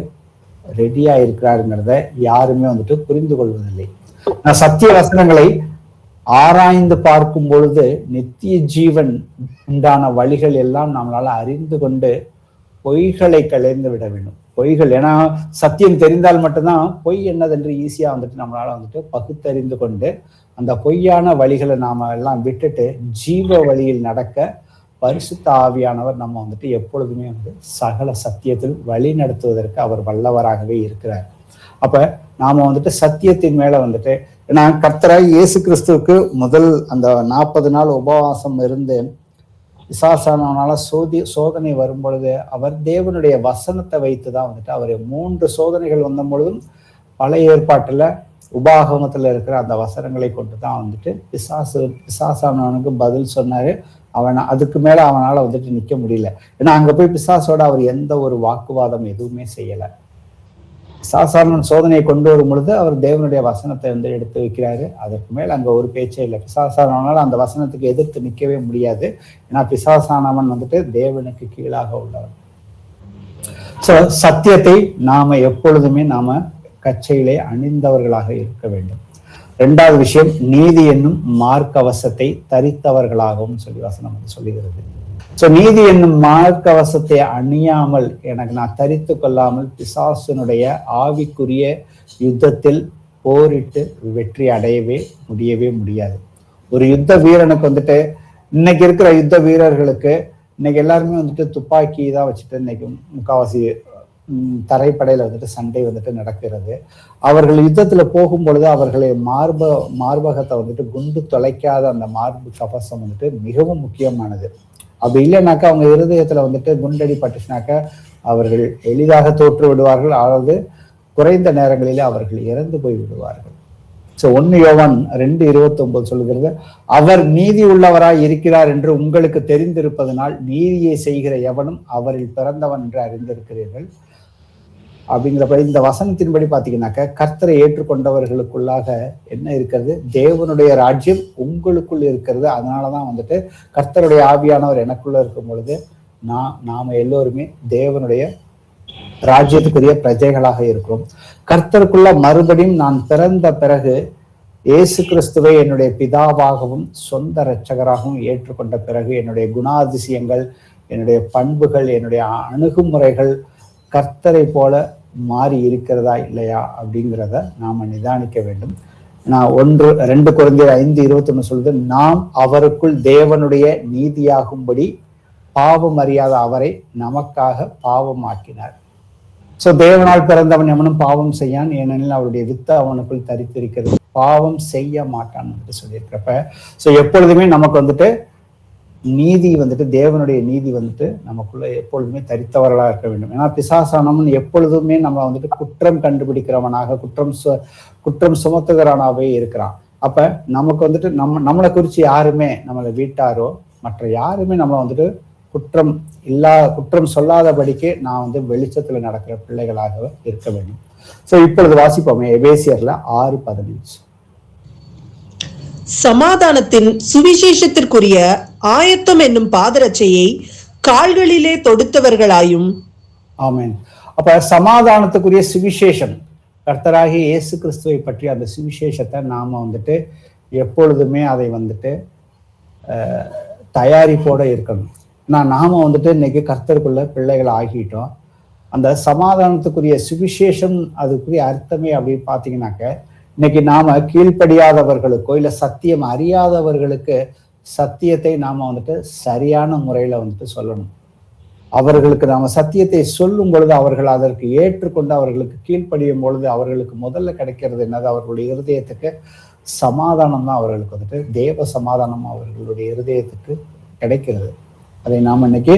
ரெடியா இருக்கிறாருங்கிறத யாருமே புரிந்து கொள்வதில்லை. சத்திய வசனங்களை ஆராய்ந்து பார்க்கும் பொழுது நித்திய ஜீவன் உண்டான வழிகள் எல்லாம் நம்மளால அறிந்து கொண்டு பொய்களை கலைந்து விட வேண்டும். பொய்கள், ஏன்னா சத்தியம் தெரிந்தால் மட்டும்தான் பொய் என்னதென்று ஈஸியா நம்மளால பகுத்தறிந்து கொண்டு அந்த பொய்யான வழிகளை நாம எல்லாம் விட்டுட்டு ஜீவ வழியில் நடக்க பரிசுத்த ஆவியானவர் நம்ம எப்பொழுதுமே சகல சத்தியத்தில் வழி நடத்துவதற்கு அவர் வல்லவராகவே இருக்கிறார். அப்ப நாம சத்தியத்தின் மேல ஏன்னா கர்த்தராய் இயேசு கிறிஸ்துவுக்கு முதல் அந்த 40 நாள் உபவாசம் இருந்து பிசாசானவனால சோதனை வரும் பொழுது அவர் தேவனுடைய வசனத்தை வைத்துதான் அவர் 3 சோதனைகள் வந்த பொழுதும் பழைய ஏற்பாட்டுல உபாகமத்துல இருக்கிற அந்த வசனங்களை கொண்டுதான் பிசாசானவனுக்கு பதில் சொன்னாரு. அதுக்கு மேல அவனால நிக்க முடியல. ஏன்னா அங்க போய் பிசாசோட அவர் எந்த ஒரு வாக்குவாதம் எதுவுமே செய்யல. பிசாசானவன் சோதனையை கொண்டு வரும் பொழுது அவர் தேவனுடைய வசனத்தை எடுத்து வைக்கிறாரு. அதற்கு மேல அங்க ஒரு பேச்சே இல்லை. பிசாசானவனால அந்த வசனத்துக்கு எதிர்த்து நிக்கவே முடியாது. ஏன்னா பிசாசானவன் தேவனுக்கு கீழாக உள்ளவன். சோ சத்தியத்தை நாம எப்பொழுதுமே நாம கச்சையிலே அணிந்தவர்களாக இருக்க வேண்டும். 2வது விஷயம், நீதி என்னும் மார்க்கவசத்தை தரித்தவர்களாகவும் சொல்லி வசனம் சொல்லுகிறது. சோ நீதி என்னும் மார்க்கவசத்தை அணியாமல் நான் தரித்து கொள்ளாமல் பிசாசுனுடைய ஆவிக்குரிய யுத்தத்தில் போரிட்டு வெற்றி அடையவே முடியாது. ஒரு யுத்த வீரனுக்கு இன்னைக்கு இருக்கிற யுத்த வீரர்களுக்கு இன்னைக்கு எல்லாருமே துப்பாக்கி தான் வச்சுட்டு இன்னைக்கு முக்காவாசி தரைப்படையில சண்டை நடக்கிறது. அவர்கள் யுத்தத்துல போகும் பொழுது அவர்களை மார்பகத்தை குண்டு தொலைக்காத அந்த மார்பு கவசம் மிகவும் முக்கியமானது. அப்படி இல்லைனாக்கா அவங்க இருதயத்துல குண்டடி பட்டுச்சுனாக்கா அவர்கள் எளிதாக தோற்று விடுவார்கள். அதாவது குறைந்த நேரங்களிலே அவர்கள் இறந்து போய் விடுவார்கள். 1 யோவான் 2:29 சொல்லுகிறது, அவர் நீதி உள்ளவராய் இருக்கிறார் என்று உங்களுக்கு தெரிந்திருப்பதனால் நீதியை செய்கிற எவனும் அவரில் பிறந்தவன் என்று அறிந்திருக்கிறீர்கள். அப்படிங்கிறப்ப இந்த வசனத்தின்படி பாத்தீங்கன்னாக்க கர்த்தரை ஏற்றுக்கொண்டவர்களுக்குள்ளாக என்ன இருக்கிறது? தேவனுடைய ராஜ்யம் உங்களுக்குள் இருக்கிறது. அதனாலதான் வந்துட்டு கர்த்தருடைய ஆவியானவர் எனக்குள்ள இருக்கும் பொழுது நாம எல்லோருமே தேவனுடைய ராஜ்யத்துக்குரிய பிரஜைகளாக இருக்கிறோம். கர்த்தருக்குள்ள மறுபடியும் நான் பிறந்த பிறகு இயேசு கிறிஸ்துவை என்னுடைய பிதாவாகவும் சொந்த இரட்சகராகவும் ஏற்றுக்கொண்ட பிறகு என்னுடைய குணாதிசயங்கள், என்னுடைய பண்புகள், என்னுடைய அணுகுமுறைகள் கர்த்தரை போல மாறி இருக்கிறதா இல்லையா அப்படிங்கிறத நாம நிதானிக்க வேண்டும். நான் 2 கொரிந்தியர் 5:21 சொல்லுது, நாம் அவருக்குள் தேவனுடைய நீதியாகும்படி பாவம் அறியாத அவரை நமக்காக பாவம் ஆக்கினார். சோ தேவனால் பிறந்தவன் எவனும் பாவம் செய்யான், ஏனெனில் அவருடைய வித்து அவனுக்குள் தரித்திருக்கிறது, பாவம் செய்ய மாட்டான் என்று சொல்லியிருக்கிறப்ப சோ எப்பொழுதுமே நமக்கு வந்துட்டு நீதி வந்துட்டு தேவனுடைய நீதி வந்துட்டு நமக்குள்ள எப்பொழுதுமே தரித்தவர்களா இருக்க வேண்டும். ஏன்னா பிசாசானவன் எப்பொழுதுமே நம்ம வந்துட்டு குற்றம் கண்டுபிடிக்கிறவனாக குற்றம் சுமத்துகிறவனாவே இருக்கிறான். அப்ப நமக்கு வந்துட்டு நம்மளை குறிச்சு யாருமே, நம்மளை வீட்டாரோ மற்ற யாருமே நம்மளை வந்துட்டு குற்றம் சொல்லாதபடிக்கு நான் வந்து வெளிச்சத்துல நடக்கிற பிள்ளைகளாக இருக்க வேண்டும். சோ இப்பொழுது வாசிப்போமே எபேசியர்ல 6:15. சமாதானத்தின் சுவிசேஷத்திற்குரிய ஆயத்தம் என்னும் பாதரட்சையை கால்களிலே தொடுத்தவர்களாயும். ஆமென். அப்ப சமாதானத்துக்குரிய சுவிசேஷம் கர்த்தராகிய இயேசு கிறிஸ்துவை பற்றி அந்த சுவிசேஷத்தை நாம வந்துட்டு எப்பொழுதுமே அதை வந்துட்டு தயாரிப்போட இருக்கணும். நாம வந்துட்டு இன்னைக்கு கர்த்தருக்குள்ள பிள்ளைகள் ஆகிட்டோம். அந்த சமாதானத்துக்குரிய சுவிசேஷம் அதுக்குரிய அர்த்தமே அப்படின்னு பாத்தீங்கன்னாக்க, இன்னைக்கு நாம கீழ்ப்படியாதவர்களுக்கோ இல்ல சத்தியம் அறியாதவர்களுக்கு சத்தியத்தை நாம வந்துட்டு சரியான முறையில வந்துட்டு சொல்லணும். அவர்களுக்கு நாம சத்தியத்தை சொல்லும் பொழுது அவர்கள் அதற்கு ஏற்றுக்கொண்டு அவர்களுக்கு கீழ்ப்படியும் பொழுது அவர்களுக்கு முதல்ல கிடைக்கிறது என்னது? அவர்களுடைய இருதயத்துக்கு சமாதானம் தான். அவர்களுக்கு வந்துட்டு தேவ சமாதானம் அவர்களுடைய இருதயத்துக்கு கிடைக்கிறது. அதை நாம இன்னைக்கு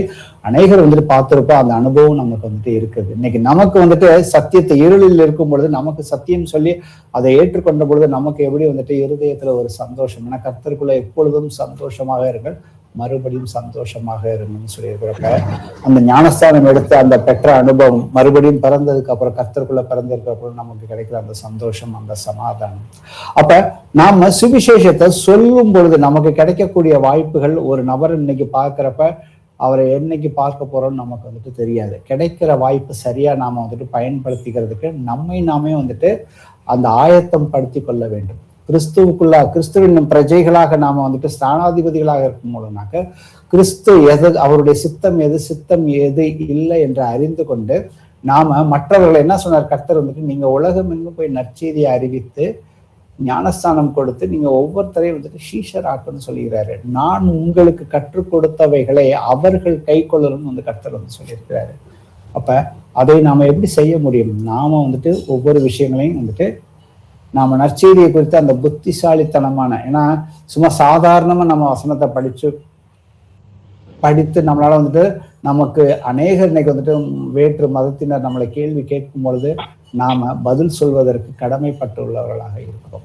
அநேகர் வந்துட்டு பார்த்திருப்போம். அந்த அனுபவம் நமக்கு வந்துட்டு இருக்குது. இன்னைக்கு நமக்கு வந்துட்டு சத்தியத்தை இருளில் இருக்கும் பொழுது நமக்கு சத்தியம் சொல்லி அதை ஏற்றுக்கொண்ட பொழுது நமக்கு எப்படி வந்துட்டு இருதயத்துல ஒரு சந்தோஷம். ஏன்னா கர்த்தருக்குள்ள எப்பொழுதும் சந்தோஷமாக இருங்கள், மறுபடியும் சந்தோஷமாக இருங்கன்னு சொல்லியிருக்கிறப்ப அந்த ஞானஸ்தானம் எடுத்து அந்த பெற்ற அனுபவம் மறுபடியும் பிறந்ததுக்கு அப்புறம் கர்த்தருக்குள்ள பிறந்திருக்கிறப்ப நமக்கு கிடைக்கிற அந்த சந்தோஷம், அந்த சமாதானம். அப்ப நாம சுவிசேஷத்தை சொல்லும் பொழுது நமக்கு கிடைக்கக்கூடிய வாய்ப்புகள், ஒரு நபர் இன்னைக்கு பார்க்கிறப்ப அவரை என்னைக்கு பார்க்க போறோம்னு நமக்கு வந்துட்டு தெரியாது. கிடைக்கிற வாய்ப்பு சரியா நாம வந்துட்டு பயன்படுத்திக்கிறதுக்கு நம்மை நாமே வந்துட்டு அந்த ஆயத்தம் படுத்தி கொள்ள வேண்டும். கிறிஸ்துவின் பிரஜைகளாக நாம வந்துட்டு ஸ்தானாதிபதிகளாக இருக்கும் போதுனாக்க கிறிஸ்து அவருடைய சித்தம் எது இல்லை என்று அறிந்து கொண்டு நாம மற்றவர்களை என்ன சொன்னார் கர்த்தர் வந்துட்டு, நீங்க உலகம் எங்கும் போய் நற்செய்தியை அறிவித்து ஞானஸ்தானம் கொடுத்து நீங்க ஒவ்வொருத்தரையும் வந்துட்டு சீஷர் ஆக்குன்னு சொல்லிக்கிறாரு. நான் உங்களுக்கு கற்றுக் கொடுத்தவைகளை அவர்கள் கை கொள்ளணும்னு வந்து கர்த்தர் வந்து சொல்லியிருக்கிறாரு. அப்ப அதை நாம எப்படி செய்ய முடியும்? நாம வந்துட்டு ஒவ்வொரு விஷயங்களையும் வந்துட்டு நாம நற்செய்தியை குறித்து அந்த புத்திசாலித்தனமான, ஏன்னா சும்மா சாதாரணமா நம்ம வசனத்தை படித்து நம்மளால வந்துட்டு நமக்கு அநேகர் இன்னைக்கு வந்துட்டு வேற்று மதத்தினர் நம்மளை கேள்வி கேட்கும் பொழுது நாம பதில் சொல்வதற்கு கடமைப்பட்டுள்ளவர்களாக இருக்கிறோம்.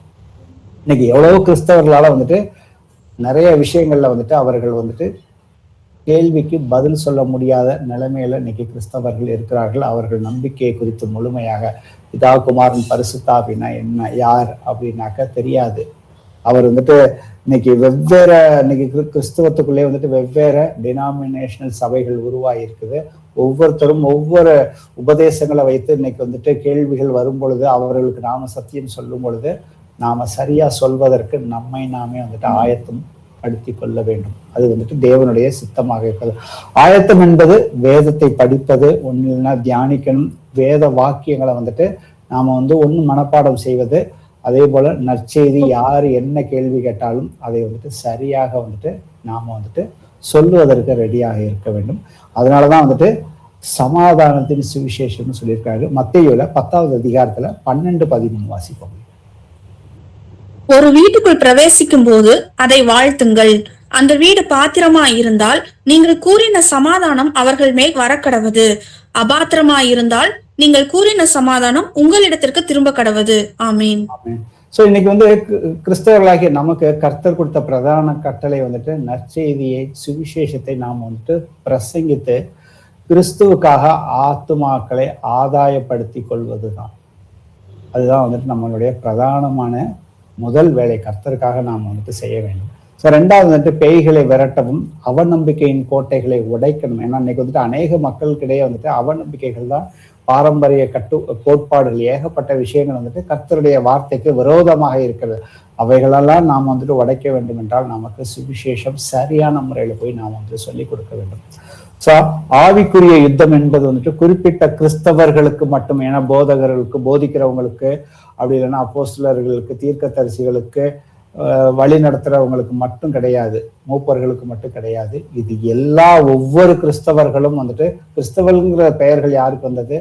இன்னைக்கு எவ்வளவோ கிறிஸ்தவர்களால வந்துட்டு நிறைய விஷயங்கள்ல வந்துட்டு அவர்கள் வந்துட்டு கேள்விக்கு பதில் சொல்ல முடியாத நிலைமையில இன்னைக்கு கிறிஸ்தவர்கள் இருக்கிறார்கள். அவர்கள் நம்பிக்கையை குறித்து முழுமையாக பிதா குமாரன் பரிசுத்தாவினா என்ன, யார் அப்படின்னாக்க தெரியாது. அவர் வந்துட்டு இன்னைக்கு இன்னைக்கு கிறிஸ்தவத்துக்குள்ளே வந்துட்டு வெவ்வேறு டினாமினேஷனல் சபைகள் உருவாகி இருக்குது. ஒவ்வொருத்தரும் ஒவ்வொரு உபதேசங்களை வைத்து இன்னைக்கு வந்துட்டு கேள்விகள் வரும் பொழுது அவர்களுக்கு நாம சத்தியம் சொல்லும் பொழுது நாம சரியா சொல்வதற்கு நம்மை நாமே வந்துட்டு ஆயத்தம் படுத்தி கொள்ள வேண்டும். அது வந்துட்டு தேவனுடைய சித்தமாக இருக்கிறது. ஆயத்தம் என்பது வேதத்தை படிப்பது, ஒன்றுனா தியானிக்கணும், வேத வாக்கியங்களை வந்துட்டு நாம வந்து ஒன்று மனப்பாடம் செய்வது, அதே போல நற்செய்தி யார் என்ன கேள்வி கேட்டாலும் அதை வந்துட்டு சரியாக வந்துட்டு நாம வந்துட்டு சொல்லுவதற்கு ரெடியாக இருக்க வேண்டும். அதனாலதான் வந்துட்டு சமாதானத்தின் சுவிசேஷம்னு சொல்லியிருக்காரு. மத்தேயுல 10வது அதிகாரத்துல 12-13 வாசிப்போம். ஒரு வீட்டுக்குள் பிரவேசிக்கும் போது அதை வாழ்த்துங்கள். அந்த வீடு பாத்திரமா இருந்தால் நீங்கள் கூறின சமாதானம் அவர்கள் மேல் வரக்கடவது. அபாத்திரமா இருந்தால் நீங்கள் கூறின சமாதானம் உங்களிடத்திற்கு திரும்ப கடவது. ஆமீன். ஸோ இன்னைக்கு வந்து கிறிஸ்தவர்களாகிய நமக்கு கர்த்தர் கொடுத்த பிரதான கட்டளை வந்துட்டு நற்செய்தியை, சுவிசேஷத்தை நாம் வந்துட்டு பிரசங்கித்து கிறிஸ்துவுக்காக ஆத்துமாக்களை ஆதாயப்படுத்தி கொள்வதுதான். அதுதான் வந்துட்டு நம்மளுடைய பிரதானமான முதல் வேலை. கர்த்தருக்காக நாம் வந்துட்டு செய்ய வேண்டும். ஸோ ரெண்டாவது வந்துட்டு பேய்களை விரட்டவும் அவநம்பிக்கையின் கோட்டைகளை உடைக்கணும். ஏன்னா இன்னைக்கு வந்துட்டு அநேக மக்களுக்கிடையே வந்துட்டு அவநம்பிக்கைகள் தான், பாரம்பரிய கோட்பாடுகள், ஏகப்பட்ட விஷயங்கள் வந்துட்டு கர்த்தருடைய வார்த்தைக்கு விரோதமாக இருக்கிறது. அவைகளெல்லாம் நாம் வந்துட்டு உடைக்க வேண்டும் என்றால் நமக்கு சுவிசேஷம் சரியான முறையில போய் நாம் வந்துட்டு சொல்லிக் கொடுக்க வேண்டும். ஸோ ஆவிக்குரிய யுத்தம் என்பது வந்துட்டு குறிப்பிட்ட கிறிஸ்தவர்களுக்கு மட்டும், ஏன்னா போதகர்களுக்கு, போதிக்கிறவங்களுக்கு, அப்படி இல்லைன்னா அப்போஸ்தலர்களுக்கு, தீர்க்கதரிசிகளுக்கு, வழி நடத்துறவங்களுக்கு மட்டும் கிடையாது, மூப்பர்களுக்கு மட்டும் கிடையாது. இது ஒவ்வொரு கிறிஸ்தவர்களும் வந்துட்டு, கிறிஸ்தவர்கள்ங்கிற பெயர்கள் யாருக்கு வந்தது?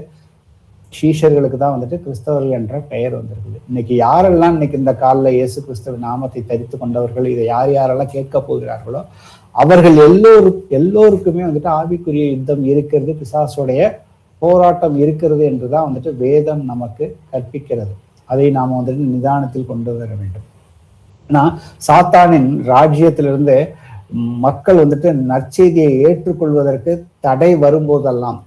சீஷர்களுக்கு தான் வந்துட்டு கிறிஸ்தவர்கள் என்ற பெயர் வந்திருக்குது. இன்னைக்கு யாரெல்லாம் இன்னைக்கு இந்த காலில் இயேசு கிறிஸ்தவ நாமத்தை தரித்து கொண்டவர்கள், இதை யாரெல்லாம் கேட்க போகிறார்களோ அவர்கள் எல்லோருக்குமே வந்துட்டு ஆவிக்குரிய யுத்தம் இருக்கிறது, பிசாசுடைய போராட்டம் இருக்கிறது என்றுதான் வந்துட்டு வேதம் நமக்கு கற்பிக்கிறது. அதை நாம் வந்துட்டு நிதானத்தில் கொண்டு வர வேண்டும். ஆனா சாத்தானின் ராஜ்யத்திலிருந்து மக்கள் வந்துட்டு நற்செய்தியை ஏற்றுக்கொள்வதற்கு தடை வரும்போதெல்லாம்,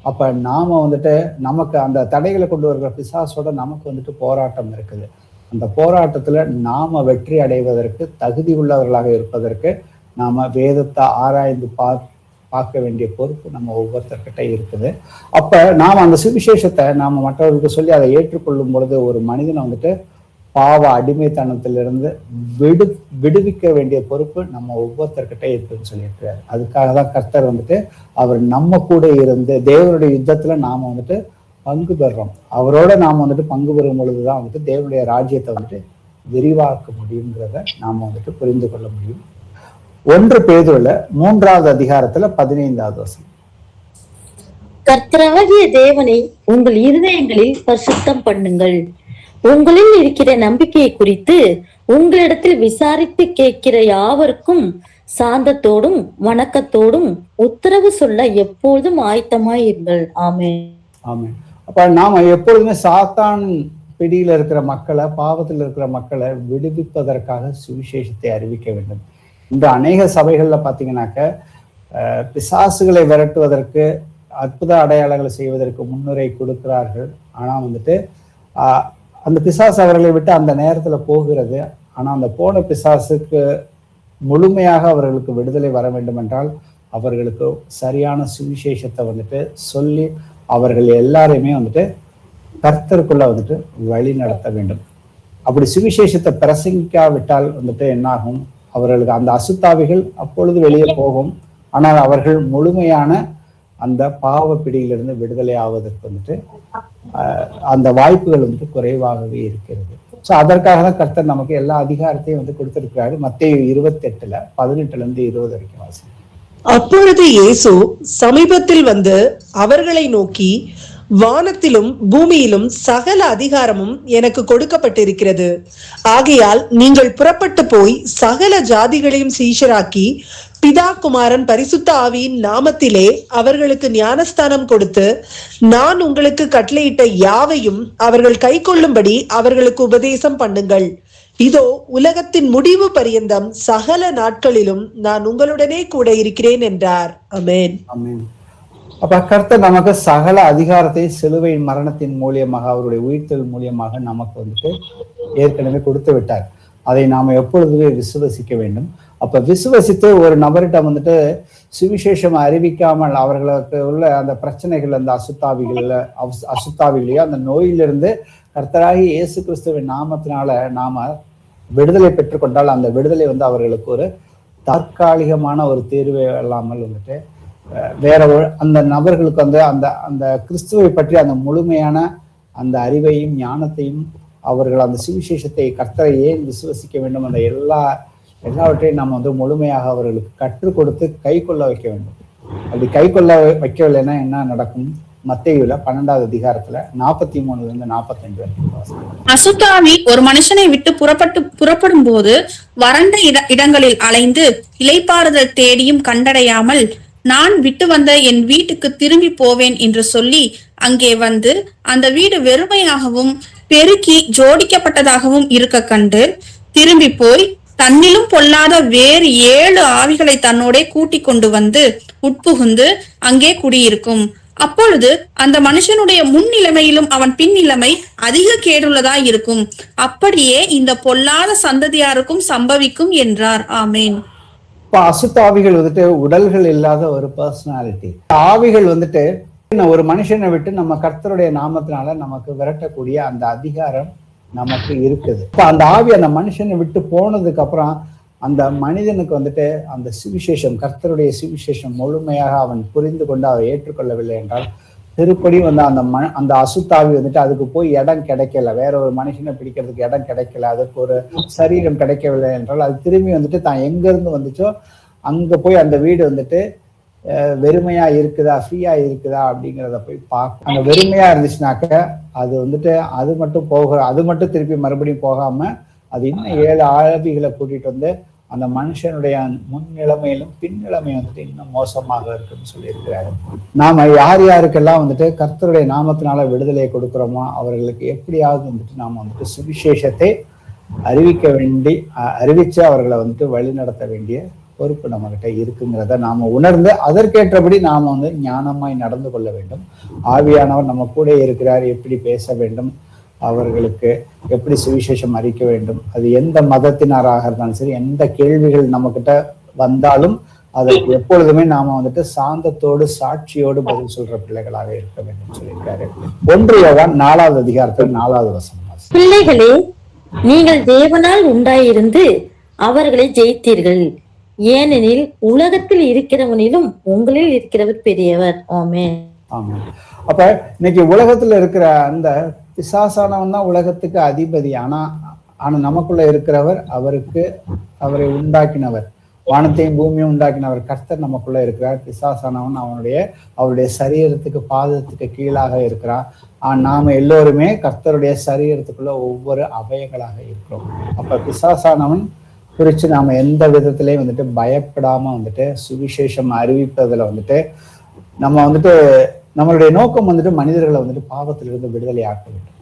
அப்ப நாம வந்துட்டு நமக்கு அந்த தடைகளை கொண்டு வருகிற பிசாசோட நமக்கு வந்துட்டு போராட்டம் இருக்குது. அந்த போராட்டத்துல நாம வெற்றி அடைவதற்கு, தகுதி உள்ளவர்களாக இருப்பதற்கு நாம வேதத்தை ஆராய்ந்து பார்க்க வேண்டிய பொறுப்பு நம்ம ஒவ்வொருத்தர்கிட்ட இருக்குது. அப்ப நாம அந்த சுவிசேஷத்தை நாம மற்றவர்களுக்கு சொல்லி அதை ஏற்றுக்கொள்ளும் பொழுது ஒரு மனிதனை வந்துட்டு பாவ அடிமைத்தனத்திலிருந்து விடுவிக்க வேண்டிய பொறுப்பு நம்ம ஒவ்வொருத்தர்கிட்ட இருக்குன்னு சொல்லியிருக்கிறார். அதுக்காக தான் கர்த்தர் வந்துட்டு அவர் நம்ம கூட இருந்து தேவனுடைய யுத்தத்துல நாம வந்துட்டு பங்கு பெறுறோம். அவரோட நாம வந்துட்டு பங்கு பெறும் பொழுதுதான் வந்துட்டு தேவனுடைய ராஜ்யத்தை வந்துட்டு விரிவாக்க முடியுங்கிறத நாம வந்துட்டு புரிந்து கொள்ள முடியும். 1 பேதுருல 3வது அதிகாரத்துல 15வது வசனம். கர்த்தராகிய தேவனை உங்கள் இருதயங்களில் பரிசுத்தம் பண்ணுங்கள். உங்களில் இருக்கிற நம்பிக்கையை குறித்து உங்களிடத்தில் விசாரித்து கேட்கிற யாவருக்கும் சாந்தத்தோடும் வணக்கத்தோடும் உத்தரவு சொல்ல எப்பொழுதும் ஆயத்தமாயிருங்கள். ஆமென். ஆமென். அப்ப நாம எப்பொழுதுமே சாத்தான் பிடியில இருக்கிற மக்களை, பாவத்தில் இருக்கிற மக்களை விடுவிப்பதற்காக சுவிசேஷத்தை அறிவிக்க வேண்டும். இந்த அநேக சபைகள்ல பாத்தீங்கன்னாக்க பிசாசுகளை விரட்டுவதற்கு, அற்புத அடையாளங்களை செய்வதற்கு முன்னுரை கொடுக்கிறார்கள். ஆனா வந்துட்டு அந்த பிசாசு அவர்களை விட்டு அந்த நேரத்துல போகிறது. ஆனா அந்த போன பிசாசுக்கு முழுமையாக அவர்களுக்கு விடுதலை வர வேண்டும் என்றால் அவர்களுக்கு சரியான சுவிசேஷத்தை வந்துட்டு சொல்லி அவர்கள் எல்லாரையுமே வந்துட்டு கர்த்தருக்குள்ள வந்துட்டு வழி நடத்த வேண்டும். அப்படி சுவிசேஷத்தை பிரசங்கிக்காவிட்டால் வந்துட்டு என்னாகும்? அவர்களுக்கு அந்த அசுத்தாவிகள் அப்பொழுது வெளியே போகும். ஆனால் அவர்கள் முழுமையான அந்த பாவ பிடியிலிருந்து விடுதலை ஆவதற்கு வந்துட்டு அந்த வாய்ப்புகள் வந்துட்டு குறைவாகவே இருக்கிறது. ஸோ அதற்காக தான் கர்த்தர் நமக்கு எல்லா அதிகாரத்தையும் வந்து கொடுத்திருக்கிறாரு. மத்தேயு 28 18-20 வரைக்கும் வாசி. அப்பொழுது இயேசு சமீபத்தில் வந்து அவர்களை நோக்கி, வானத்திலும் பூமியிலும் சகல அதிகாரமும் எனக்கு கொடுக்கப்பட்டிருக்கிறது. ஆகையால் நீங்கள் புறப்பட்டு போய் சகல ஜாதிகளையும் சீஷராக்கி பிதா, குமாரன், பரிசுத்த ஆவியின் நாமத்திலே அவர்களுக்கு ஞானஸ்தானம் கொடுத்து, நான் உங்களுக்கு கட்டளையிட்ட யாவையும் அவர்கள் கை கொள்ளும்படி அவர்களுக்கு உபதேசம் பண்ணுங்கள். இதோ உலகத்தின் முடிவு பரியந்தம் சகல நாட்களிலும் நான் உங்களுடனே கூட இருக்கிறேன் என்றார். ஆமென். ஆமென். அப்ப கர்த்தர் நமக்கு சகல அதிகாரத்தை சிலுவையின் மரணத்தின் மூலியமாக, அவருடைய உயிர்த்தெழுதல் மூலியமாக நமக்கு வந்துட்டு ஏற்கனவே கொடுத்து விட்டார். அதை நாம எப்பொழுதுமே விசுவசிக்க வேண்டும். அப்ப விசுவசித்து ஒரு நபர்கிட்ட வந்துட்டு சுவிசேஷம் அறிவிக்காமல் அவர்களுக்கு உள்ள அந்த பிரச்சனைகள், அந்த அசுத்தாவிகளையோ அந்த நோயிலிருந்து கர்த்தராகி இயேசு கிறிஸ்துவின் நாமத்தினால நாம விடுதலை பெற்றுக்கொண்டால் அந்த விடுதலை வந்து அவர்களுக்கு ஒரு தற்காலிகமான ஒரு தீர்வு இல்லாமல் வந்துட்டு வேற அந்த நபர்களுக்கு வந்து அந்த அந்த கிறிஸ்துவை பற்றி அந்த முழுமையான அந்த அறிவையும் ஞானத்தையும், அவர்கள் அந்த சுவிசேஷத்தை, கர்த்தரை ஏன் விசுவசிக்க வேண்டும், அந்த எல்லாவற்றையும் நம்ம வந்து முழுமையாக அவர்களுக்கு கற்றுக் கொடுத்து கை கொள்ள வைக்க வேண்டும். அப்படி கை கொள்ள வைக்கவில்லைன்னா என்ன நடக்கும்? மத்தேயுல 12வது அதிகாரத்துல 43-45 வரைக்கும். அசுத்தாவி ஒரு மனுஷனை விட்டு புறப்படும் போது வறண்ட இடங்களில் அலைந்து இளைப்பாறுதல் தேடியும் கண்டடையாமல், நான் விட்டு வந்த என் வீட்டுக்கு திரும்பி போவேன் என்று சொல்லி அங்கே வந்து அந்த வீடு வெறுமையாகவும் பெருக்கி ஜோடிக்கப்பட்டதாகவும் இருக்க கண்டு திரும்பி போய் தன்னிலும் பொல்லாத வேறு 7 ஆவிகளை தன்னோட கூட்டிக் கொண்டு வந்து உட்புகுந்து அங்கே குடியிருக்கும். அப்பொழுது அந்த மனுஷனுடைய முன் நிலைமையிலும் அவன் பின் நிலைமை அதிக கேடுள்ளதா இருக்கும். அப்படியே இந்த பொல்லாத சந்ததியாருக்கும் சம்பவிக்கும் என்றார். ஆமேன். இப்ப அசுத்தாவிகள் வந்துட்டு உடல்கள் இல்லாத ஒரு பர்சனாலிட்டி. ஆவிகள் வந்துட்டு ஒரு மனுஷனை விட்டு நம்ம கர்த்தருடைய நாமத்தினால நமக்கு விரட்டக்கூடிய அந்த அதிகாரம் நமக்கு இருக்குது. இப்ப அந்த ஆவி அந்த மனுஷனை விட்டு போனதுக்கு அப்புறம் அந்த மனிதனுக்கு வந்துட்டு அந்த சுவிசேஷம், கர்த்தருடைய சுவிசேஷம் முழுமையாக அவன் புரிந்து கொண்டு அதை ஏற்றுக்கொள்ளவில்லை என்றால் திருப்படி வந்து அந்த அசுத்தாவி வந்துட்டு அதுக்கு போய் இடம் கிடைக்கல, வேற ஒரு மனுஷனை பிடிக்கிறதுக்கு இடம் கிடைக்கல, அதுக்கு ஒரு சரீரம் கிடைக்கவில்லை என்றால் அது திரும்பி வந்துட்டு தான் எங்க இருந்து வந்துச்சோ அங்க போய் அந்த வீடு வந்துட்டு வெறுமையா இருக்குதா ஃப்ரீயா இருக்குதா அப்படிங்கிறத போய் பார்க்க. அந்த வெறுமையா இருந்துச்சுனாக்க அது வந்துட்டு அது மட்டும் திருப்பி மறுபடியும் போகாம அது இன்னும் 7 ஆவிகளை கூட்டிட்டு வந்து அந்த மனுஷனுடைய முன் நிலைமையிலும் பின் நிலைமையும் வந்துட்டு இன்னும் மோசமாக இருக்குன்னு சொல்லியிருக்கிறாரு. நாம யாருக்கெல்லாம் வந்துட்டு கர்த்தருடைய நாமத்தினால விடுதலையை கொடுக்குறோமோ அவர்களுக்கு எப்படியாவது வந்துட்டு நாம வந்துட்டு சுவிசேஷத்தை அறிவிச்சு அவர்களை வந்துட்டு வழி நடத்த வேண்டிய பொறுப்பு நம்ம கிட்ட இருக்குங்கிறத நாம உணர்ந்து அதற்கேற்றபடி நாம வந்து ஞானமாய் நடந்து கொள்ள வேண்டும். ஆவியானவர் நம்ம கூட இருக்கிறார், எப்படி பேச வேண்டும், அவர்களுக்கு எப்படி சுவிசேஷம் அறிக்க வேண்டும், அது எந்த மதத்தினராக இருந்தாலும் சரி, எந்த கேள்விகள் நம்ம கிட்ட வந்தாலும் அதற்கு எப்பொழுதுமே நாம வந்துட்டு சாந்தத்தோடு சாட்சியோடு பதில் சொல்ற பிள்ளைகளாக இருக்க வேண்டும் சொல்லியிருக்காரு. 1 யோவான் 4வது அதிகாரத்தில் 4வது வசனம். பிள்ளைகளே, நீங்கள் தேவனால் உண்டாயிருந்து அவர்களை ஜெயித்தீர்கள், ஏனெனில் உலகத்தில் இருக்கிறவனிலும் உங்களில் இருக்கிறவர் பெரியவர். ஆமென். ஆமா. அப்ப இன்னைக்கு உலகத்துல இருக்கிற அந்த பிசாசானவன் தான் உலகத்துக்கு அதிபதி. ஆனா நமக்குள்ள இருக்கிறவர் அவரை உண்டாக்கினவர், வானத்தையும் பூமியும் உண்டாக்கினவர் கர்த்தர் நமக்குள்ள இருக்கிறார். பிசாசானவன் அவருடைய சரீரத்துக்கு பாதத்துக்கு கீழாக இருக்கிறான். நாம எல்லோருமே கர்த்தருடைய சரீரத்துக்குள்ள ஒவ்வொரு அவயங்களாக இருக்கிறோம். அப்ப பிசாசானவன் குறித்து நாம எந்த விதத்திலையும் வந்துட்டு பயப்படாம வந்துட்டு சுவிசேஷம் அறிவிப்பதுல வந்துட்டு நம்ம வந்துட்டு நம்மளுடைய நோக்கம் வந்துட்டு மனிதர்களை வந்துட்டு பாவத்திலிருந்து விடுதலை ஆக்க வேண்டும்.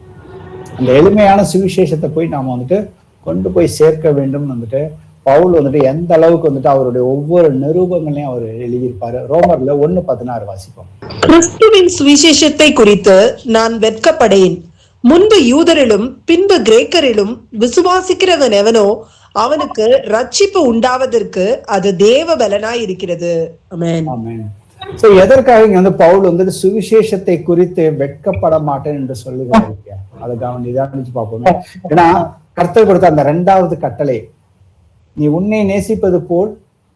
அந்த எளிமையான சுவிசேஷத்தை போய் நாம வந்துட்டு கொண்டு போய் சேர்க்க வேண்டும் வந்துட்டு பவுல் வந்துட்டு எந்த அளவுக்கு வந்துட்டு அவருடைய ஒவ்வொரு நிரூபங்களையும் அவர் எழுதியிருப்பாரு. ரோமர்ல 1:16 வாசிப்போம். கிறிஸ்துவின் சுவிசேஷத்தை குறித்து நான் வெட்கப்படேன். முன்பு யூதரிலும் பின்பு கிரேக்கரிலும் விசுவாசிக்கிறவன் எவனோ அவனுக்கு ரட்சிப்பு உண்டாவதற்கு அது தேவ பலனாய் இருக்கிறது. ஆமென். ஆமென். சோ எதற்காக இங்க வந்து பவுல் வந்துட்டு சுவிசேஷத்தை குறித்து வெட்கப்பட மாட்டேன் என்று சொல்லுகிறார். அதை நிதானிச்சு பார்ப்போம். ஏன்னா கர்த்தர் கொடுத்த அந்த 2வது கட்டளை, நீ உன்னை நேசிப்பது போல்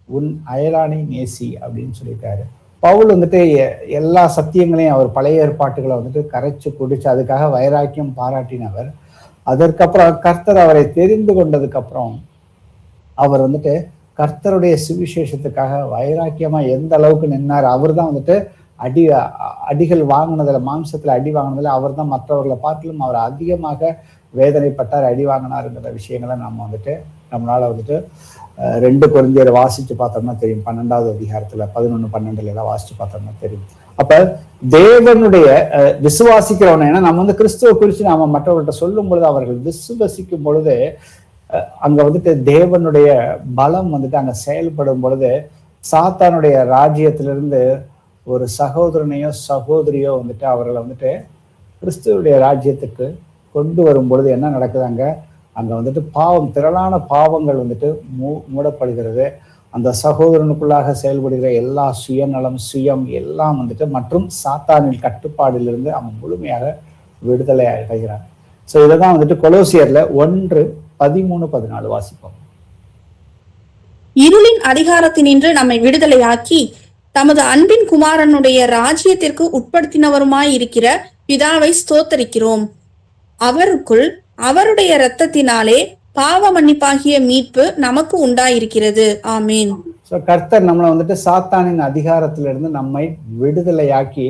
உன் அயலானை நேசி அப்படின்னு சொல்லியிருக்காரு. பவுல் வந்துட்டு எல்லா சத்தியங்களையும் அவர் பழைய ஏற்பாட்டுகளை வந்துட்டு கரைச்சு குடிச்சு அதுக்காக வைராக்கியம் பாராட்டினவர். அதற்கப்புறம் கர்த்தர் அவரை தெரிந்து கொண்டதுக்கு அப்புறம் அவர் வந்துட்டு கர்த்தருடைய சுவிசேஷத்துக்காக வைராக்கியமா எந்த அளவுக்கு நின்னார். அவர் தான் வந்துட்டு அடிகள் வாங்கினதுல, மாம்சத்துல அடி வாங்கினதுல அவர் தான் மற்றவர்களை பார்க்கலும் அவர் அதிகமாக வேதனைப்பட்டார், அடி வாங்கினாருங்கிற விஷயங்களை நம்ம வந்துட்டு நம்மளால வந்துட்டு 2 கொரிந்தியர் வாசிச்சு பார்த்தோம்னா தெரியும். 12வது அதிகாரத்துல 11-12 எல்லாம் வாசிச்சு பார்த்தோம்னா தெரியும். அப்ப தேவனுடைய விசுவாசிக்கிறவன, ஏன்னா நம்ம வந்து கிறிஸ்துவ குறித்து நாம மற்றவர்கள்ட்ட சொல்லும் பொழுது அவர்கள் விசுவசிக்கும் பொழுது அங்க வந்துட்டு தேவனுடைய பலம் வந்துட்டு அங்க செயல்படும் பொழுது சாத்தானுடைய ராஜ்யத்திலிருந்து ஒரு சகோதரனையோ சகோதரியோ வந்துட்டு அவர்களை வந்துட்டு கிறிஸ்துவனுடைய ராஜ்யத்துக்கு கொண்டு வரும் பொழுது என்ன நடக்குது, அங்க வந்துட்டு திரளான பாவங்கள் வந்துட்டு மூடப்படுகிறது. அந்த சகோதரனுக்குள்ளாக செயல்படுகிற எல்லா சுயநலம், சுயம் எல்லாம் வந்துட்டு மற்றும் சாத்தானின் கட்டுப்பாடிலிருந்து அவன் முழுமையாக விடுதலை அடைகிறான். சோ இதைதான் வந்துட்டு கொலோசியர்ல 1:13-14 வாசிப்போம். இருளின் அதிகாரத்தினின்று நம்மை விடுதலையாக்கி தமது அன்பின் குமாரனுடைய ராஜ்யத்திற்கு உட்படுத்தினவருமாய் இருக்கிற பிதாவை ஸ்தோத்தரிக்கிறோம். அவருக்குள் அவருடைய இரத்தத்தினாலே பாவ மன்னிப்பாகிய மீட்பு நமக்கு உண்டாயிருக்கிறது. ஆமீன். கர்த்தர் நம்மளை வந்துட்டு சாத்தானின் அதிகாரத்திலிருந்து நம்மை விடுதலையாக்கி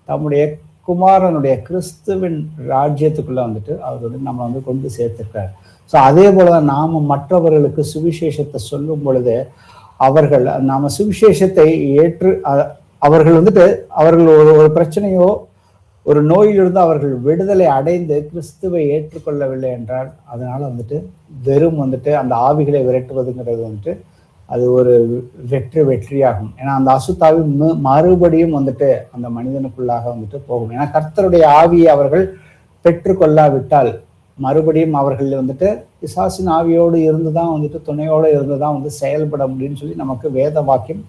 தம்முடைய குமாரனுடைய கிறிஸ்துவின் ராஜ்யத்துக்குள்ள வந்துட்டு அவர் நம்மளை வந்து கொண்டு சேர்த்திருக்காரு. ஸோ அதே போலதான் நாம மற்றவர்களுக்கு சுவிசேஷத்தை சொல்லும் பொழுது நாம சுவிசேஷத்தை ஏற்று அவர்கள் வந்துட்டு அவர்கள் ஒரு பிரச்சனையோ ஒரு நோயிலிருந்து அவர்கள் விடுதலை அடைந்து கிறிஸ்துவை ஏற்றுக்கொள்ளவில்லை என்றால் அதனால வந்துட்டு வெறும் வந்துட்டு அந்த ஆவிகளை விரட்டுவதுங்கிறது வந்துட்டு அது ஒரு வெற்றியாகும். ஏன்னா அந்த அசுத்தாவி மறுபடியும் வந்துட்டு அந்த மனிதனுக்குள்ளாக வந்துட்டு போகும். ஏன்னா கர்த்தருடைய ஆவியை அவர்கள் பெற்றுக்கொள்ளாவிட்டால் மறுபடியும் அவர்கள் வந்துட்டு பிசாசின் ஆவியோடு இருந்துதான் வந்துட்டு துணையோடு இருந்துதான் வந்து செயல்பட முடியும்னு சொல்லி நமக்கு வேத வாக்கியம்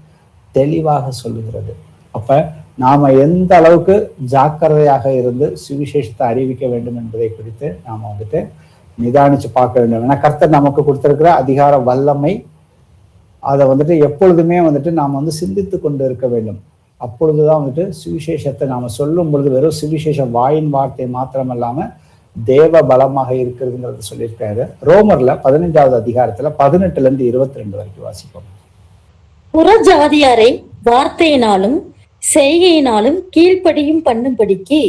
தெளிவாக சொல்லுகிறது. அப்ப நாம எந்த அளவுக்கு ஜாக்கிரதையாக இருந்து சுவிசேஷத்தை அறிவிக்க வேண்டும் என்பதை குறித்து நாம வந்துட்டு நிதானிச்சு பார்க்க வேண்டும். ஏன்னா கர்த்தர் நமக்கு கொடுத்திருக்கிற அதிகார வல்லமை அதை வந்துட்டு எப்பொழுதுமே வந்துட்டு நாம் வந்து சிந்தித்து கொண்டு இருக்க வேண்டும். அப்பொழுதுதான் வந்துட்டு சுவிசேஷத்தை நாம சொல்லும் பொழுது வெறும் சுவிசேஷம் வாயின் வார்த்தை மாத்திரமல்லாம தேவ பலமாக இருக்கிறதுங்கிறது சொல்லியிருக்காரு. ரோமர்ல 15வது அதிகாரத்துல 18 22 வரைக்கும் வாசிப்போம். புற ஜாதியாரை வார்த்தையினாலும் செய்கையினாலும் கீழ்ப்படியும் பண்ணும்படிக்கு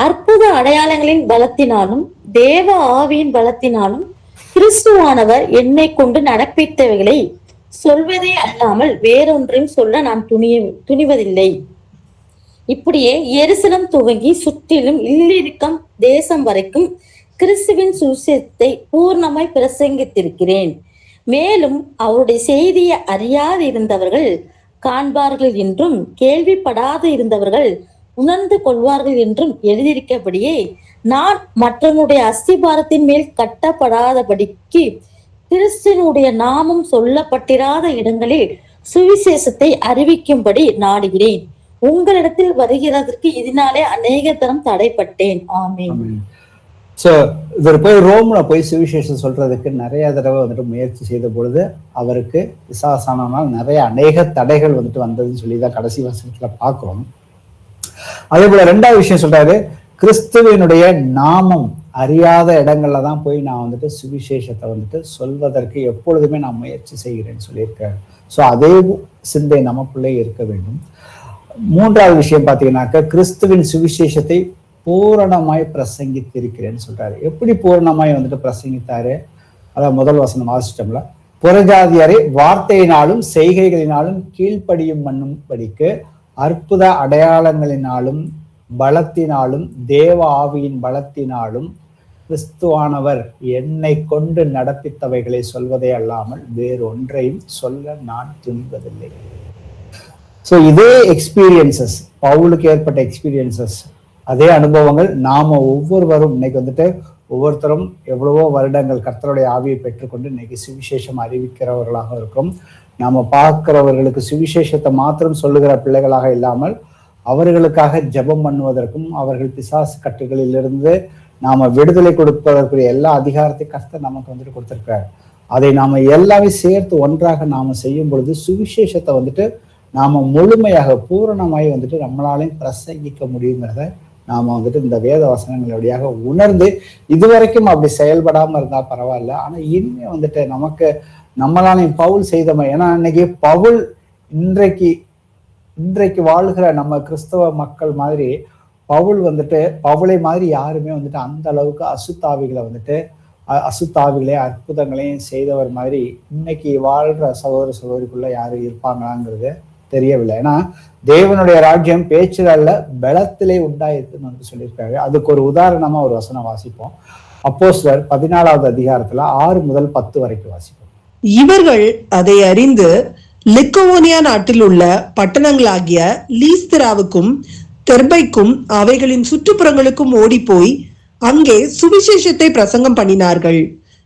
அற்புத அடையாளங்களின் பலத்தினாலும் தேவ ஆவியின் பலத்தினாலும் கிறிஸ்துவானவர் என்னை கொண்டு நடப்பித்தவைகளை சொல்வதே அல்லாமல் வேறொன்றையும் சொல்ல நான் துணிவதில்லை. இப்படியே எருசலம் துவங்கி சுற்றிலும் இல்லிருக்கம் தேசம் வரைக்கும் கிறிஸ்துவின் சுவிசேஷத்தை பூர்ணமாய் பிரசங்கித்திருக்கிறேன். மேலும் அவருடைய செய்தியை அறியாது இருந்தவர்கள் காண்பார்கள் என்றும் கேள்விப்படாது இருந்தவர்கள் உணர்ந்து கொள்வார்கள் என்றும் எழுதியிருக்கபடியே நான் மற்றவனுடைய அஸ்திபாரத்தின் மேல் கட்டப்படாதபடிக்கு கிறிஸ்துவனுடைய நாமம் சொல்லப்பட்டிராத இடங்களில் சுவிசேஷத்தை அறிவிக்கும்படி நாடுகிறேன். உங்களிடத்தில் வருகிறதற்கு இதனாலே அநேக தரம் தடைப்பட்டேன். ஆமென். சோ இவர் போய் ரோம்ல போய் சுவிசேஷம் சொல்றதுக்கு நிறைய தடவை வந்துட்டு முயற்சி செய்த பொழுது அவருக்கு விசாசானால் நிறைய அநேக தடைகள் வந்துட்டு வந்ததுன்னு சொல்லிதான் கடைசி வசனத்துல பாக்குறோம். அதே போல 2வது விஷயம் சொல்றாரு, கிறிஸ்துவனுடைய நாமம் அறியாத இடங்கள்ல தான் போய் நான் வந்துட்டு சுவிசேஷத்தை வந்துட்டு சொல்வதற்கு எப்பொழுதுமே நான் முயற்சி செய்கிறேன்னு சொல்லியிருக்காரு. ஸோ அதே சிந்தை நமக்குள்ளே இருக்க வேண்டும். 3வது விஷயம் பாத்தீங்கன்னாக்க கிறிஸ்துவின் சுவிசேஷத்தை பூரணமாய் பிரசங்கித்திருக்கிறேன்னு சொல்றாரு. எப்படி பூரணமாய் வந்துட்டு பிரசங்கித்தாரு? அதான் முதல் வசனம் வாசிட்டோம்ல, புறஜாதியாரை வார்த்தையினாலும் செய்கைகளினாலும் கீழ்ப்படியும் பண்ணும்படிக்கு அற்புத அடையாளங்களினாலும் பலத்தினாலும் தேவ ஆவியின் பலத்தினாலும் கிறிஸ்துவானவர் என்னை கொண்டு நடப்பித்தவைகளை சொல்வதே அல்லாமல் வேறு ஒன்றையும் சொல்ல நான் துணிவதில்லை. ஸோ இதே எக்ஸ்பீரியன்சஸ், பவுலுக்கு ஏற்பட்ட எக்ஸ்பீரியன்சஸ், அதே அனுபவங்கள் நாம ஒவ்வொருவரும் இன்னைக்கு வந்துட்டு ஒவ்வொருத்தரும் எவ்வளவோ வருடங்கள் கர்த்தருடைய ஆவியை பெற்றுக்கொண்டு இன்னைக்கு சுவிசேஷம் அறிவிக்கிறவர்களாக இருக்கும். நாம பார்க்கிறவர்களுக்கு சுவிசேஷத்தை மாத்திரம் சொல்லுகிற பிள்ளைகளாக இல்லாமல் அவர்களுக்காக ஜெபம் பண்ணுவதற்கும் அவர்கள் பிசாசு கட்டுகளிலிருந்து நாம விடுதலை கொடுப்பதற்குரிய எல்லா அதிகாரத்தையும் கர்த்தர் நமக்கு வந்துட்டு கொடுத்திருக்கிறார். அதை நாம எல்லாமே சேர்த்து ஒன்றாக நாம செய்யும் பொழுது சுவிசேஷத்தை வந்துட்டு நாம முழுமையாக பூரணமாய் வந்துட்டு நம்மளாலையும் பிரசங்கிக்க முடியுங்கிறத நாம வந்துட்டு இந்த வேத வசனங்கள் வழியாக உணர்ந்து இதுவரைக்கும் அப்படி செயல்படாம இருந்தா பரவாயில்ல, ஆனா இனிமே வந்துட்டு நமக்கு நம்மளாலையும் பவுல் செய்த மாதிரி, ஏன்னா இன்னைக்கு பவுல் இன்றைக்கு வாழ்கிற நம்ம கிறிஸ்தவ மக்கள் மாதிரி பவுல் வந்துட்டு பவுலை மாதிரி யாருமே வந்துட்டு அந்த அளவுக்கு அசுத்தாவிகளையும் அற்புதங்களையும் செய்தவர் மாதிரி இன்னைக்கு வாழ்ற சகோதர சகோதரிக்குள்ள யாரும் இருப்பாங்களாங்கிறது தெரியவில்லை. ஏன்னா தேவனுடைய ராஜ்யம் பேச்சில் அல்ல பலத்திலே உண்டாயிருக்குன்னு வந்து சொல்லியிருக்காரு. அதுக்கு ஒரு உதாரணமா ஒரு வசனம் வாசிப்போம். அப்போஸ்தலர் 14வது அதிகாரத்துல 6 முதல் 10 வரைக்கும் வாசிப்போம். இவர்கள் அதை அறிந்து லிக்கவோனியா நாட்டில் உள்ள பட்டணங்களாகிய லீஸ்திராவுக்கும் தெர்பைக்கும் அவைகளின் சுற்றுப்புறங்களுக்கும் ஓடி போய் அங்கே சுவிசேஷத்தை பிரசங்கம் பண்ணினார்கள்.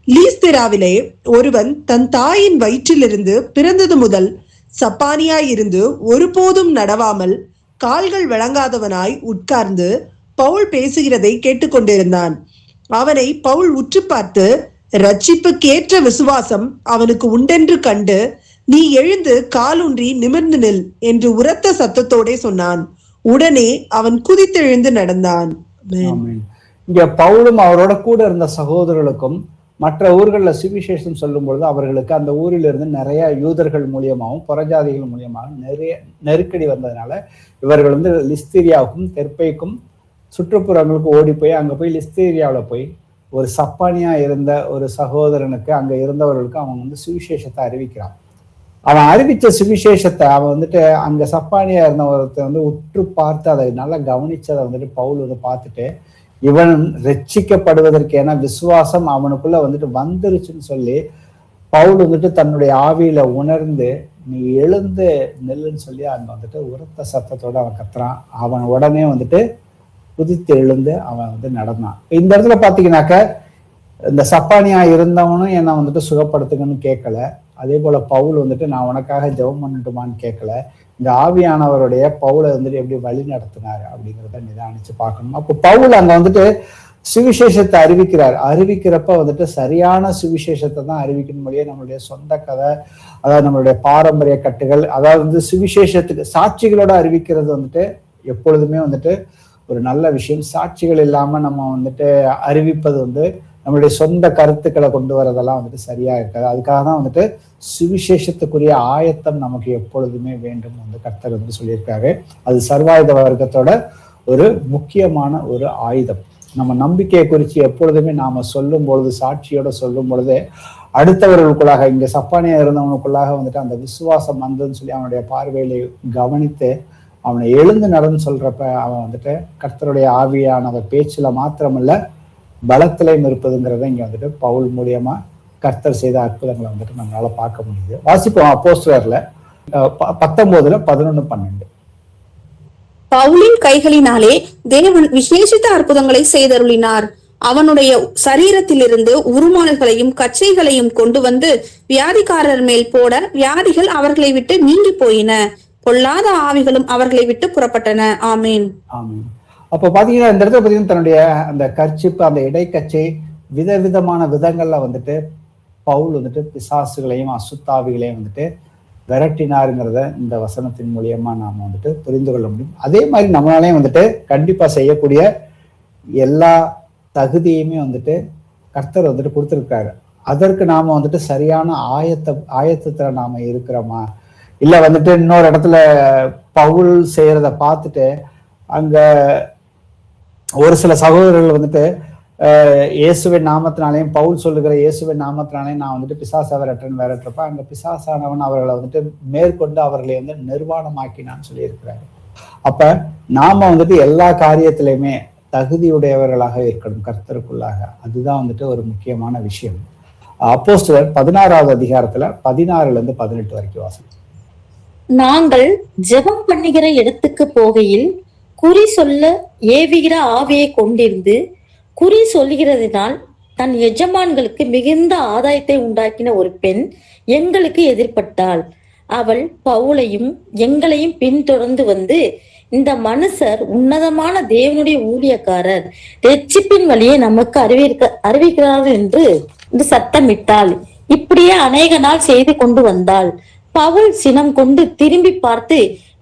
லீஸ்திராவிலே ஒருவன் தன் தாயின் வயிற்றிலிருந்து பிறந்தது முதல் சப்பானியாயிருந்து ஒருபோதும் நடவாமல் கால்கள் விளங்காதவனாய் உட்கார்ந்து பவுல் பேசுகிறதை கேட்டுக்கொண்டிருந்தான். அவனை பவுல் உற்று பார்த்து, ரட்சிப்புக்கேற்ற விசுவாசம் அவனுக்கு உண்டென்று கண்டு, நீ எழுந்து காலூன்றி நிமிர்ந்து நில் என்று உரத்த சத்தத்தோடே சொன்னான். உடனே அவன் குதித்தெழுந்து நடந்தான். இங்க பவுலும் அவரோட கூட இருந்த சகோதரர்களுக்கும் மற்ற ஊர்களில் சுவிசேஷம் சொல்லும் பொழுது அவர்களுக்கு அந்த ஊரில் இருந்து நிறைய யூதர்கள் மூலியமாகவும் புறஜாதிகள் மூலியமாகவும் நிறைய நெருக்கடி வந்ததுனால இவர்கள் வந்து லிஸ்தீரியாவுக்கும் தெர்பைக்கும் சுற்றுப்புறங்களுக்கு ஓடி போய் அங்க போய் லிஸ்தீரியாவில் போய் ஒரு சப்பானியா இருந்த ஒரு சகோதரனுக்கு அங்க இருந்தவர்களுக்கு அவங்க வந்து சுவிசேஷத்தை அறிவிக்கிறான். அவன் அறிவிச்ச சுவிசேஷத்தை அவன் வந்துட்டு அங்க சப்பானியா இருந்த ஒருத்தர் வந்து உற்று பார்த்து அதை நல்லா கவனிச்சதை வந்துட்டு பவுல் வந்து பார்த்துட்டு இவன் ரட்சிக்கப்படுவதற்கேன விசுவாசம் அவனுக்குள்ள வந்துட்டு வந்துருச்சுன்னு சொல்லி பவுல் வந்துட்டு தன்னுடைய ஆவியில உணர்ந்து நீ எழுந்து நெல்லுன்னு சொல்லி அங்க வந்துட்டு உரத்த சத்தத்தோட அவன் கத்துறான். அவன் உடனே வந்துட்டு குதித்து எழுந்து அவன் வந்து நடந்தான். இந்த இடத்துல பாத்தீங்கன்னாக்க இந்த சப்பானியா இருந்தவனும் என்ன வந்துட்டு சுகப்படுத்துங்கன்னு கேட்கல. அதே போல பவுல் வந்துட்டு நான் உனக்காக ஜெபம் பண்ணட்டுமான்னு கேட்கல. இந்த ஆவியானவருடைய பவுலை வந்துட்டு எப்படி வழி நடத்தினாரு அப்படிங்கிறத நிதானிச்சு பார்க்கணும். அப்போ பவுல் அங்க வந்துட்டு சுவிசேஷத்தை அறிவிக்கிறப்ப வந்துட்டு சரியான சுவிசேஷத்தை தான் அறிவிக்கணும். முடியே நம்மளுடைய சொந்த கதை, அதாவது நம்மளுடைய பாரம்பரிய கட்டுகள், அதாவது வந்து சுவிசேஷத்துக்கு சாட்சிகளோட அறிவிக்கிறது வந்துட்டு எப்பொழுதுமே வந்துட்டு ஒரு நல்ல விஷயம். சாட்சிகள் இல்லாம நம்ம வந்துட்டு அறிவிப்பது வந்து நம்மளுடைய சொந்த கருத்துக்களை கொண்டு வரதெல்லாம் வந்துட்டு சரியா இருக்காது. அதுக்காக தான் வந்துட்டு சுவிசேஷத்துக்குரிய ஆயத்தம் நமக்கு எப்பொழுதுமே வேண்டும் வந்து கர்த்தர் வந்து சொல்லியிருக்காரு. அது சர்வாயுத வர்க்கத்தோட ஒரு முக்கியமான ஒரு ஆயுதம். நம்ம நம்பிக்கையை குறித்து எப்பொழுதுமே நாம சொல்லும் பொழுது, சாட்சியோட சொல்லும் பொழுது அடுத்தவர்களுக்குள்ளாக, இங்க சப்பானியா இருந்தவனுக்குள்ளாக வந்துட்டு அந்த விசுவாசம் வந்ததுன்னு சொல்லி அவனுடைய பார்வையில கவனித்து அவனை எழுந்து நடந்து சொல்றப்ப அவன் வந்துட்டு கர்த்தருடைய ஆவியானவர் பேச்சுல மாத்திரமல்ல பலத்திலையும் இருப்பதுங்கிறத இங்க வந்துட்டு பவுல் மூலியமா கர்த்தர் செய்த அற்புதங்களை வந்துட்டு நம்மளால பார்க்க முடியுது. வாசிப்போம் அப்போஸ்தலர்ல 19:11-12. பவுலின் கைகளினாலே தேவன் விசேஷித்த அற்புதங்களை செய்தருளினார். அவனுடைய சரீரத்திலிருந்து உருமால்களையும் கச்சைகளையும் கொண்டு வந்து வியாதிக்காரர் மேல் போட வியாதிகள் அவர்களை விட்டு நீங்கி போயின. பொல்லாத ஆவிகளும் அவர்களை விட்டு புறப்பட்டன. ஆமீன். ஆமீன். அப்ப பாத்தீங்கன்னா இந்த இடத்துல பாத்தீங்கன்னா தன்னுடைய அந்த கர்ச்சிப்பு, அந்த இடைக்கச்சை, விதவிதமான விதங்கள்ல வந்துட்டு பவுல் வந்துட்டு பிசாசுகளையும் அசுத்தாவிகளையும் வந்துட்டு விரட்டினாருங்கிறத இந்த வசனத்தின் மூலியமா நாம வந்துட்டு புரிந்து கொள்ள முடியும். அதே மாதிரி நம்மளாலேயும் வந்துட்டு கண்டிப்பா செய்யக்கூடிய எல்லா தகுதியுமே வந்துட்டு கர்த்தர் வந்துட்டு கொடுத்துருக்காரு. அதற்கு நாம வந்துட்டு சரியான ஆயத்தத்துல நாம இருக்கிறோமா, இல்ல வந்துட்டு இன்னொரு இடத்துல பவுல் செய்யறத பார்த்துட்டு அங்க ஒரு சில சகோதரர்கள் வந்துட்டு இயேசுவின் நாமத்தினாலையும் பவுல் சொல்லுகிற இயேசுவின் நாமத்தினாலையும் நான் வந்துட்டு பிசாசை விரட்டுறப்ப அங்க பிசாசானவன் அவர்களை வந்துட்டு மேற்கொண்டு அவர்களை வந்து நிர்வாணமாக்கினான்னு சொல்லி இருக்கிறாரு. அப்ப நாம வந்துட்டு எல்லா காரியத்திலையுமே தகுதியுடையவர்களாக இருக்கணும் கர்த்தருக்குள்ளாக. அதுதான் வந்துட்டு ஒரு முக்கியமான விஷயம். அப்போஸ்தலர் 16:14-18 வரைக்கும் வாசம். நாங்கள் ஜெபம் பண்ணுகிற இடத்துக்கு போகையில் குறி சொல்ல ஏவுகிற ஆவியை கொண்டிருந்து குறி சொல்லுகிறதினால் தன் எஜமான்களுக்கு மிகுந்த ஆதாயத்தை உண்டாக்கின ஒரு பெண் எங்களுக்கு எதிர்பட்டாள். அவள் பவுலையும் எங்களையும் பின்தொடர்ந்து வந்து, இந்த மனுஷர் உன்னதமான தேவனுடைய ஊழியக்காரர், ரட்சிப்பின் வழியை நமக்கு அறிவிக்கிறார்கள் என்று சத்தமிட்டாள். இப்படியே அநேக நாள் செய்து கொண்டு வந்தாள். பவுல் சினம் கொண்டு திரும்பி பார்த்து,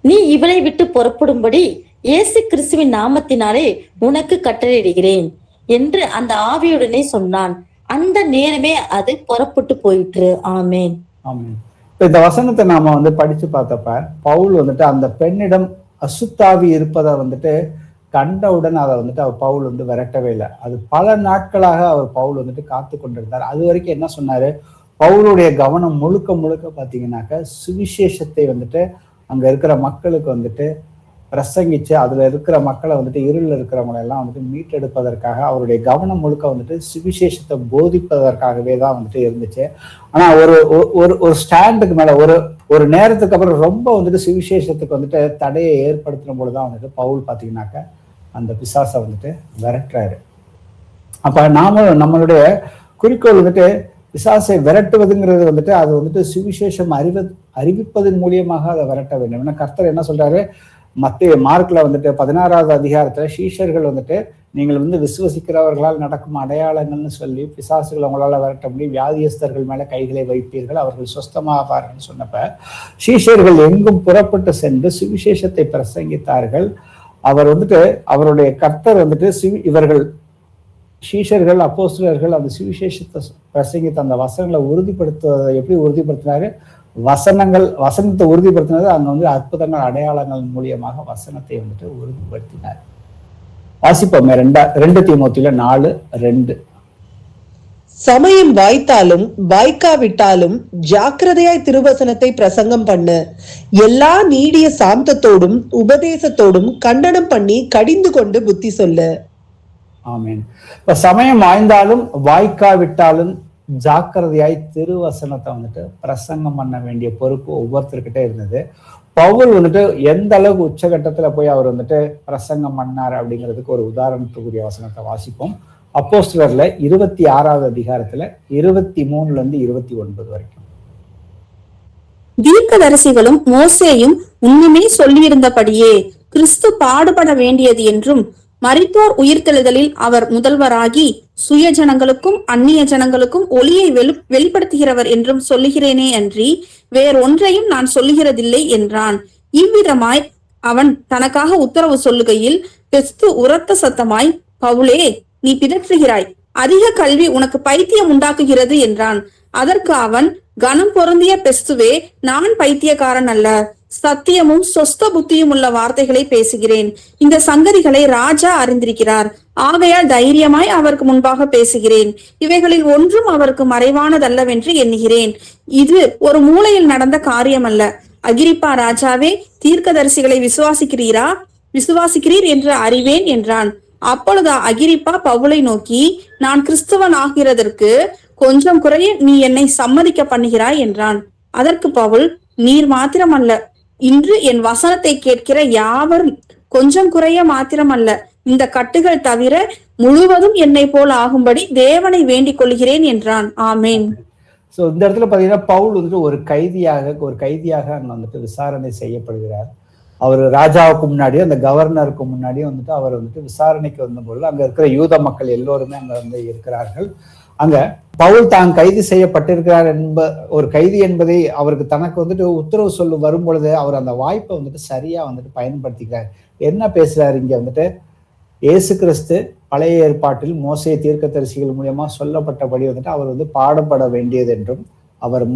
நீ இவளை விட்டு புறப்படும்படி இயேசு கிறிஸ்துவின் நாமத்தினாலே உனக்கு கட்டளையிடுகிறேன் என்று அந்த ஆவியுடனே சொன்னான். அந்த நேரமே அது புறப்பட்டு போயிற்று. ஆமேன். ஆமேன். இந்த வசனத்தை நாம வந்து படிச்சு பார்த்தப்ப பவுல் வந்துட்டு அந்த பெண்ணிடம் அசுத்தாவி இருப்பதை வந்துட்டு கண்டவுடன் அதை வந்துட்டு அவர் பவுல் வந்து விரட்டவே இல்லை. அது பல நாட்களாக அவர் பவுல் வந்துட்டு காத்து கொண்டிருந்தார். அது வரைக்கும் என்ன சொன்னாரு, பவுலுடைய கவனம் முழுக்க பாத்தீங்கன்னாக்க சுவிசேஷத்தை வந்துட்டு அங்க இருக்கிற மக்களுக்கு வந்துட்டு பிரசங்கிச்சு அதுல இருக்கிற மக்களை வந்துட்டு இருளில் இருக்கிறவங்களை எல்லாம் வந்துட்டு மீட்டெடுப்பதற்காக அவருடைய கவனம் முழுக்க வந்துட்டு சுவிசேஷத்தை போதிப்பதற்காகவே தான் வந்துட்டு இருந்துச்சு. ஆனா ஒரு ஸ்டாண்டுக்கு மேல ஒரு நேரத்துக்கு அப்புறம் ரொம்ப வந்துட்டு சுவிசேஷத்துக்கு வந்துட்டு தடையை ஏற்படுத்தும் பொழுதுதான் வந்துட்டு பவுல் பாத்தீங்கன்னாக்க அந்த பிசாசை வந்துட்டு விரட்டுறாரு. அப்ப நம்மளுடைய குறிக்கோள் வந்துட்டு பிசாசை விரட்டுவதுங்கிறது வந்துட்டு அது வந்துட்டு சுவிசேஷம் அறிவிப்பதன் மூலியமாக அதை விரட்ட வேண்டும். ஏன்னா கர்த்தர் என்ன சொல்றாரு, மார்க்ல வந்துட்டு 16வது அதிகாரத்துல சீஷர்கள் வந்துட்டு நீங்கள் வந்து விசுவசிக்கிறவர்களால் நடக்கும் அடையாளங்கள்னு சொல்லி பிசாசுகள் அவங்களால விரட்ட முடியும், வியாதியஸ்தர்கள் மேல கைகளை வைப்பீர்கள் அவர்கள் சுஸ்தமாவார்கள் சொன்னப்ப சீஷர்கள் எங்கும் புறப்பட்டு சென்று சுவிசேஷத்தை பிரசங்கித்தார்கள். அவர் வந்துட்டு அவருடைய கர்த்தர் வந்துட்டு இவர்கள் சீஷர்கள் அப்போஸ்தலர்கள் அந்த சுவிசேஷத்தை பிரசங்கித்த அந்த வசனங்களை உறுதிப்படுத்துவதை எப்படி உறுதிப்படுத்தினாரு, வசனத்தை உறுதிப்படுத்தினது அங்க வந்து அற்புதங்கள் அடையாளங்கள் மூலியமாக வசனத்தை வந்துட்டு உறுதிப்படுத்தினார். வாசிப்போமே 2 தீமோத்தேயு 4:2. சமயம் வாய்த்தாலும் வாய்க்காவிட்டாலும் ஜாக்கிரதையாய் திருவசனத்தை பிரசங்கம் பண்ணு. எல்லா நீடிய சாந்தத்தோடும் உபதேசத்தோடும் கண்டனம் பண்ணி கடிந்து கொண்டு புத்தி சொல்லு. ஆமீன். இப்ப சமயம் வாய்ந்தாலும் வாய்க்காவிட்டாலும் ஜாக்கிரதையாய் திருவசனத்தை வந்துட்டு பிரசங்கம் பண்ண வேண்டிய பொறுப்பு ஒவ்வொருத்தர்கிட்ட இருந்தது. பவுல் வந்துட்டு எந்த அளவுக்கு உச்சகட்டத்துல போய் அவர் வந்துட்டு பிரசங்கம் பண்ணார் அப்படிங்கிறதுக்கு ஒரு உதாரணத்துக்குரிய வசனத்தை வாசிப்போம். அப்போஸ்தலர்ல 26வது அதிகாரத்துல 23 to 29 வரைக்கும். தீர்க்கதரிசிகளும் மோசேயும் முன்னுமே சொல்லியிருந்தபடியே கிறிஸ்து பாடுபட வேண்டியது என்றும் மரித்தோர் உயிர்த்தெழுதலில் அவர் முதல்வராகி சுய ஜனங்களுக்கும் அந்நிய ஜனங்களுக்கும் ஒளியை வெளிப்படுத்துகிறவர் என்றும் சொல்லுகிறேனே அன்றி வேறொன்றையும் நான் சொல்லுகிறதில்லை என்றான். இவ்விதமாய் அவன் தனக்காக உத்தரவு சொல்லுகையில் பெஸ்து உரத்த சத்தமாய், பவுலே, நீ பிதற்றுகிறாய், அதிக கல்வி உனக்கு பைத்தியம் உண்டாக்குகிறது என்றான். அதற்கு அவன், கனம் பொருந்திய பெஸ்துவே, நான் பைத்தியக்காரன் அல்ல, சத்தியமும் சொஸ்த புத்தியும் உள்ள வார்த்தைகளை பேசுகிறேன். இந்த சங்கதிகளை ராஜா அறிந்திருக்கிறார், ஆகையால் தைரியமாய் அவருக்கு முன்பாக பேசுகிறேன். இவைகளில் ஒன்றும் அவருக்கு மறைவானதல்லவென்று எண்ணுகிறேன். இது ஒரு மூலையில் நடந்த காரியம் அல்ல. அகிரிப்பா ராஜாவே, தீர்க்கதரிசிகளை விசுவாசிக்கிறீர் என்று அறிவேன் என்றான். அப்பொழுது அகிரிப்பா பவுலை நோக்கி, நான் கிறிஸ்தவன் ஆகிறதற்கு கொஞ்சம் குறைய நீ என்னை சம்மதிக்க பண்ணுகிறாய் என்றான். அதற்கு பவுல், நீர் மாத்திரமல்ல, இன்று என் வசனத்தை கேட்கிற யாவரும் கொஞ்சம் குறைய மாத்திரமல்ல, இந்த கட்டுகள் தவிர முழுவதும் என்னை போல் ஆகும்படி தேவனை வேண்டிக் கொள்கிறேன் என்றான். ஆமேன். சோ இந்த இடத்துல பாத்தீங்கன்னா பவுல் வந்துட்டு ஒரு கைதியாக அங்க வந்துட்டு விசாரணை செய்யப்படுகிறார். அவர் ராஜாவுக்கு முன்னாடியும் அந்த கவர்னருக்கு முன்னாடியும் வந்துட்டு அவர் வந்துட்டு விசாரணைக்கு வந்தபொழுது அங்க இருக்கிற யூத மக்கள் எல்லோருமே அங்க வந்து இருக்கிறார்கள். அங்க பவுல் தான் கைது செய்யப்பட்டிருக்கிறார் ஒரு கைதி என்பதை அவருக்கு தனக்கு வந்துட்டு உத்தரவு சொல்ல வரும் பொழுது அவர் அந்த வாய்ப்பை வந்துட்டு சரியா வந்துட்டு பயன்படுத்திக்கிறார். என்ன பேசுறாரு இங்க வந்துட்டு, இயேசு கிறிஸ்து பழைய ஏற்பாட்டில் மோசே தீர்க்கதரிசிகள் மூலியமா சொல்லப்பட்டபடி வந்துட்டு அவர் வந்து பாடப்பட வேண்டியது என்றும், அவர்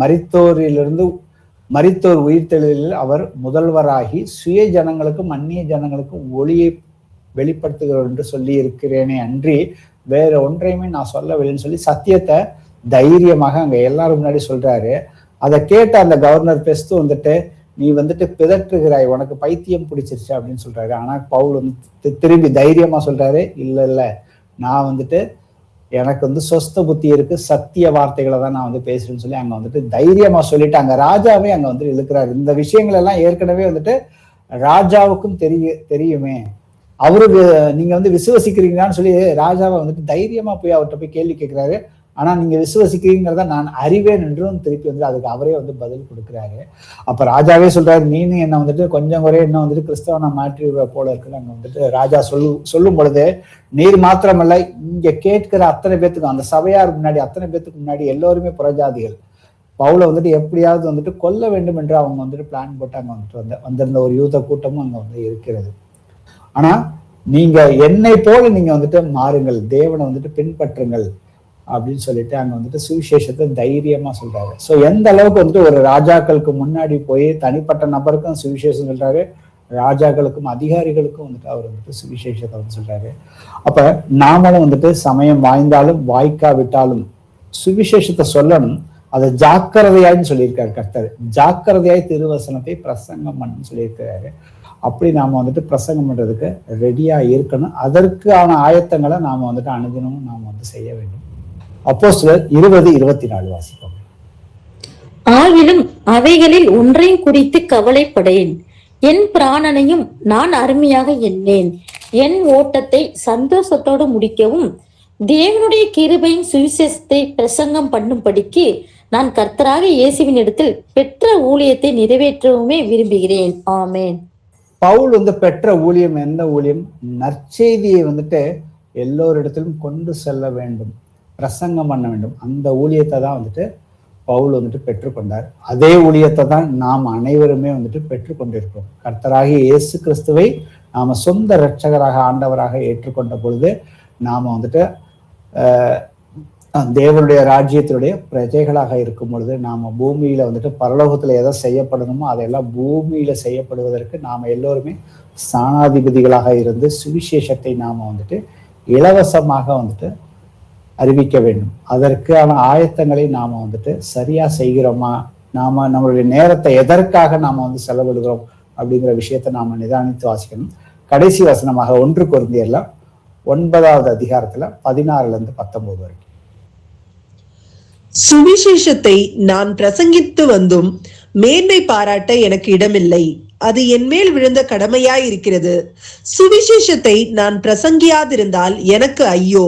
மரித்தோர் உயிர்த்தெழுதலில் அவர் முதல்வராகி சுய ஜனங்களுக்கும் அந்நிய ஜனங்களுக்கும் ஒளியை வெளிப்படுத்துகிறோம் என்று சொல்லி இருக்கிறேனே அன்றி வேற ஒன்றையுமே நான் சொல்லவில்லைன்னு சொல்லி சத்தியத்தை தைரியமாக அங்க எல்லாரும் முன்னாடி சொல்றாரு. அதை கேட்ட அந்த கவர்னர் பெஸ்து வந்துட்டு, நீ வந்துட்டு பிதற்றுகிறாய், உனக்கு பைத்தியம் பிடிச்சிருச்சு அப்படின்னு சொல்றாரு. ஆனா பவுல் வந்து திரும்பி தைரியமா சொல்றாரு, இல்ல நான் வந்துட்டு எனக்கு வந்து சொஸ்த புத்தி இருக்கு, சத்திய வார்த்தைகளை தான் நான் வந்து பேசுறேன்னு சொல்லி அங்க வந்துட்டு தைரியமா சொல்லிட்டு அங்க ராஜாவே அங்க வந்து இழுக்கிறாரு. இந்த விஷயங்கள் எல்லாம் ஏற்கனவே வந்துட்டு ராஜாவுக்கும் தெரியுமே, அவரு நீங்க வந்து விசுவசிக்கிறீங்களான்னு சொல்லி ராஜாவை வந்துட்டு தைரியமா போய் அவர்கிட்ட போய் கேள்வி கேட்கிறாரு. ஆனா நீங்க விசுவசிக்கிறீங்கிறத நான் அறிவேன் என்றும் திருப்பி வந்து அதுக்கு அவரே வந்து பதில் கொடுக்குறாரு. அப்ப ராஜாவே சொல்றாரு, நீனு என்ன வந்துட்டு கொஞ்சம் குறைய என்ன வந்துட்டு கிறிஸ்தவனை மாற்றி போல இருக்குன்னு அங்க வந்துட்டு ராஜா சொல்லும் பொழுது, நீர் மாத்திரமல்ல இங்க கேட்கிற அத்தனை பேத்துக்கும், அந்த சபையார் முன்னாடி அத்தனை பேத்துக்கு முன்னாடி எல்லோருமே புறஜாதிகள், பவுலை வந்துட்டு எப்படியாவது வந்துட்டு கொல்ல வேண்டும் என்று அவங்க வந்துட்டு பிளான் போட்டு அங்க வந்துட்டு வந்திருந்த ஒரு யூத கூட்டமும் அங்க வந்து இருக்கிறது. ஆனா நீங்க என்னை போல நீங்க வந்துட்டு மாறுங்கள், தேவனை வந்துட்டு பின்பற்றுங்கள் அப்படின்னு சொல்லிட்டு அங்க வந்துட்டு சுவிசேஷத்தை தைரியமா சொல்றாரு. சோ எந்த அளவுக்கு வந்துட்டு ஒரு ராஜாக்களுக்கு முன்னாடி போய் தனிப்பட்ட நபருக்கும் சுவிசேஷம் சொல்றாரு, ராஜாக்களுக்கும் அதிகாரிகளுக்கும் வந்துட்டு அவர் வந்துட்டு சுவிசேஷத்தை வந்து சொல்றாரு. அப்ப நாமளும் வந்துட்டு சமயம் வாய்ந்தாலும் வாய்க்காவிட்டாலும் சுவிசேஷத்தை சொல்லணும். அதை ஜாக்கிரதையான்னு சொல்லியிருக்காரு கர்த்தர். ஜாக்கிரதையாய் திருவசனத்தை பிரசங்கம் பண்ணு சொல்லியிருக்கிறாரு. அப்படி நாம வந்துட்டு பிரசங்கம் பண்றதுக்கு ரெடியா இருக்கணும். அதற்கான ஆயத்தங்களை நாம வந்துட்டு அனுதினமும் நாம வந்து செய்ய வேண்டும். அப்போஸ்தலர் 20:24 வாசிப்போம். ஆகிலும் அவைகளில் ஒன்றையும் குறித்து கவலைப்படேன், என் பிராணனையும் நான் அருமையாக எண்ணேன், என் ஓட்டத்தை சந்தோஷத்தோடு முடிக்கவும் தேவனுடைய கிருபையின் சுவிசேஷத்தை பிரசங்கம் பண்ணும்படிக்கு நான் கர்த்தராக இயேசுவின் இடத்தில் பெற்ற ஊழியத்தை நிறைவேற்றவுமே விரும்புகிறேன். ஆமேன். பவுல் வந்து பெற்ற ஊழியம் எந்த ஊழியம்? நற்செய்தியை வந்துட்டு எல்லோரிடத்திலும் கொண்டு செல்ல வேண்டும், பிரசங்கம் பண்ண வேண்டும். அந்த ஊழியத்தை தான் வந்துட்டு பவுல் வந்துட்டு பெற்றுக்கொண்டார். அதே ஊழியத்தை தான் நாம் அனைவருமே வந்துட்டு பெற்றுக்கொண்டிருக்கிறோம். கர்த்தராகிய இயேசு கிறிஸ்துவை நாம சொந்த இரட்சகராக ஆண்டவராக ஏற்றுக்கொண்ட பொழுது நாம வந்துட்டு தேவனுடைய ராஜ்யத்தினுடைய பிரஜைகளாக இருக்கும் பொழுது நாம பூமியில வந்துட்டு பரலோகத்துல எதை செய்யப்படணுமோ அதெல்லாம் பூமியில செய்யப்படுவதற்கு நாம எல்லோருமே ஸ்தானாதிபதிகளாக இருந்து சுவிசேஷத்தை நாம வந்துட்டு இலவசமாக வந்துட்டு அறிவிக்க வேண்டும். அதற்கான ஆயத்தங்களை நாம வந்துட்டு சரியா செய்கிறோமா, நாம நம்மளுடைய நேரத்தை எதற்காக நாம வந்து செலவிடுகிறோம் அப்படிங்கிற விஷயத்தை நாம நிதானித்து வாசிக்கணும். கடைசி வசனமாக 1 கொரிந்தியர்ல 9வது அதிகாரத்துல 16-19 வரைக்கும். சுவிசேஷத்தை நான் பிரசங்கித்து வந்தும் மேன்மை பாராட்ட எனக்கு இடமில்லை, அது என் மேல் விழுந்த கடமையாய் இருக்கிறது. சுவிசேஷத்தை நான் பிரசங்கியாதிருந்தால் எனக்கு ஐயோ,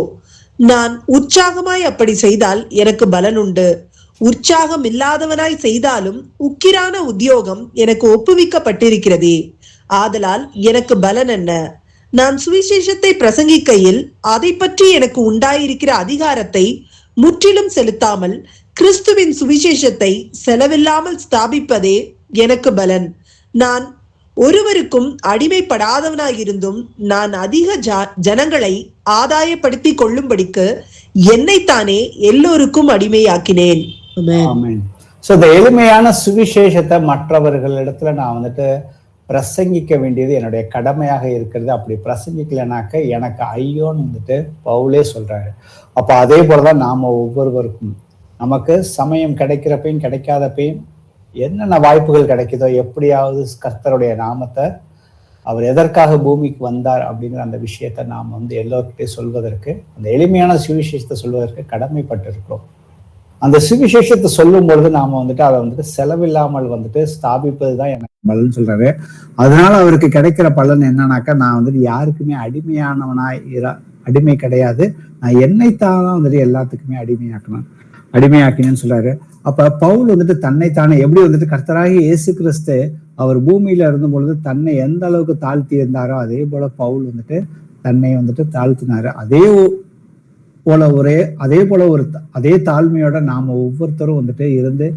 நான் உற்சாகமாய் அப்படி செய்தால் எனக்கு பலன் உண்டு. உற்சாகம் இல்லாதவனாய் செய்தாலும் உக்கிரான உத்தியோகம் எனக்கு ஒப்புவிக்கப்பட்டிருக்கிறதே, ஆதலால் எனக்கு பலன் என்ன? நான் சுவிசேஷத்தை பிரசங்கிக்கையில் அதை பற்றி எனக்கு உண்டாயிருக்கிற அதிகாரத்தை முற்றிலும் செலுத்தாமல் கிறிஸ்துவின் சுவிசேஷத்தை செலவில்லாமல் ஸ்தாபிப்பதே எனக்கு பலன். நான் ஒருவருக்கும் அடிமைப்படாதவனாயிருந்தும் நான் அதிக ஜனங்களை ஆதாயப்படுத்தி கொள்ளும்படிக்கு என்னைத்தானே எல்லோருக்கும் அடிமையாக்கினேன். சோ இந்த எளிமையான சுவிசேஷத்தை மற்றவர்களிடத்துல நான் வந்துட்டு பிரசங்கிக்க வேண்டியது என்னுடைய கடமையாக இருக்கிறது. அப்படி பிரசங்கிக்கலைனாக்க எனக்கு ஐயோன்னு வந்துட்டு பவுலே சொல்றாரு. அப்ப அதே போலதான் நாம ஒவ்வொருவருக்கும் நமக்கு சமயம் கிடைக்கிறப்பையும் கிடைக்காதப்பையும் என்னென்ன வாய்ப்புகள் கிடைக்குதோ எப்படியாவது கர்த்தருடைய நாமத்தை, அவர் எதற்காக பூமிக்கு வந்தார் அப்படிங்கிற அந்த விஷயத்த நாம் வந்து எல்லோருக்கிட்டையும் சொல்வதற்கு, அந்த எளிமையான சுவிசேஷத்தை சொல்வதற்கு கடமைப்பட்டு இருக்கிறோம். அந்த சுவிசேஷத்தை சொல்லும் பொழுது நாம வந்துட்டு அதை வந்துட்டு செலவில்லாமல் வந்துட்டு ஸ்தாபிப்பதுதான் எனக்கு பலன் சொல்றாரு. அதனால அவருக்கு கிடைக்கிற பலன் என்னன்னாக்கா, நான் வந்துட்டு யாருக்குமே அடிமை கிடையாது, நான் என்னைத்தான் வந்துட்டு எல்லாத்துக்குமே அடிமையாக்கினேன்னு சொல்றாரு. அப்ப பவுல் வந்துட்டு தன்னைத்தானே எப்படி வந்துட்டு கர்த்தராகிய இயேசு கிறிஸ்து அவர் பூமியில இருந்த பொழுது தன்னை எந்த அளவுக்கு தாழ்த்தி இருந்தாரோ அதே போல பவுல் வந்துட்டு தன்னை வந்துட்டு தாழ்த்தினாரு. அதே போல அதே தாழ்மையோட நாம ஒவ்வொருத்தரும் வந்துட்டு இருந்து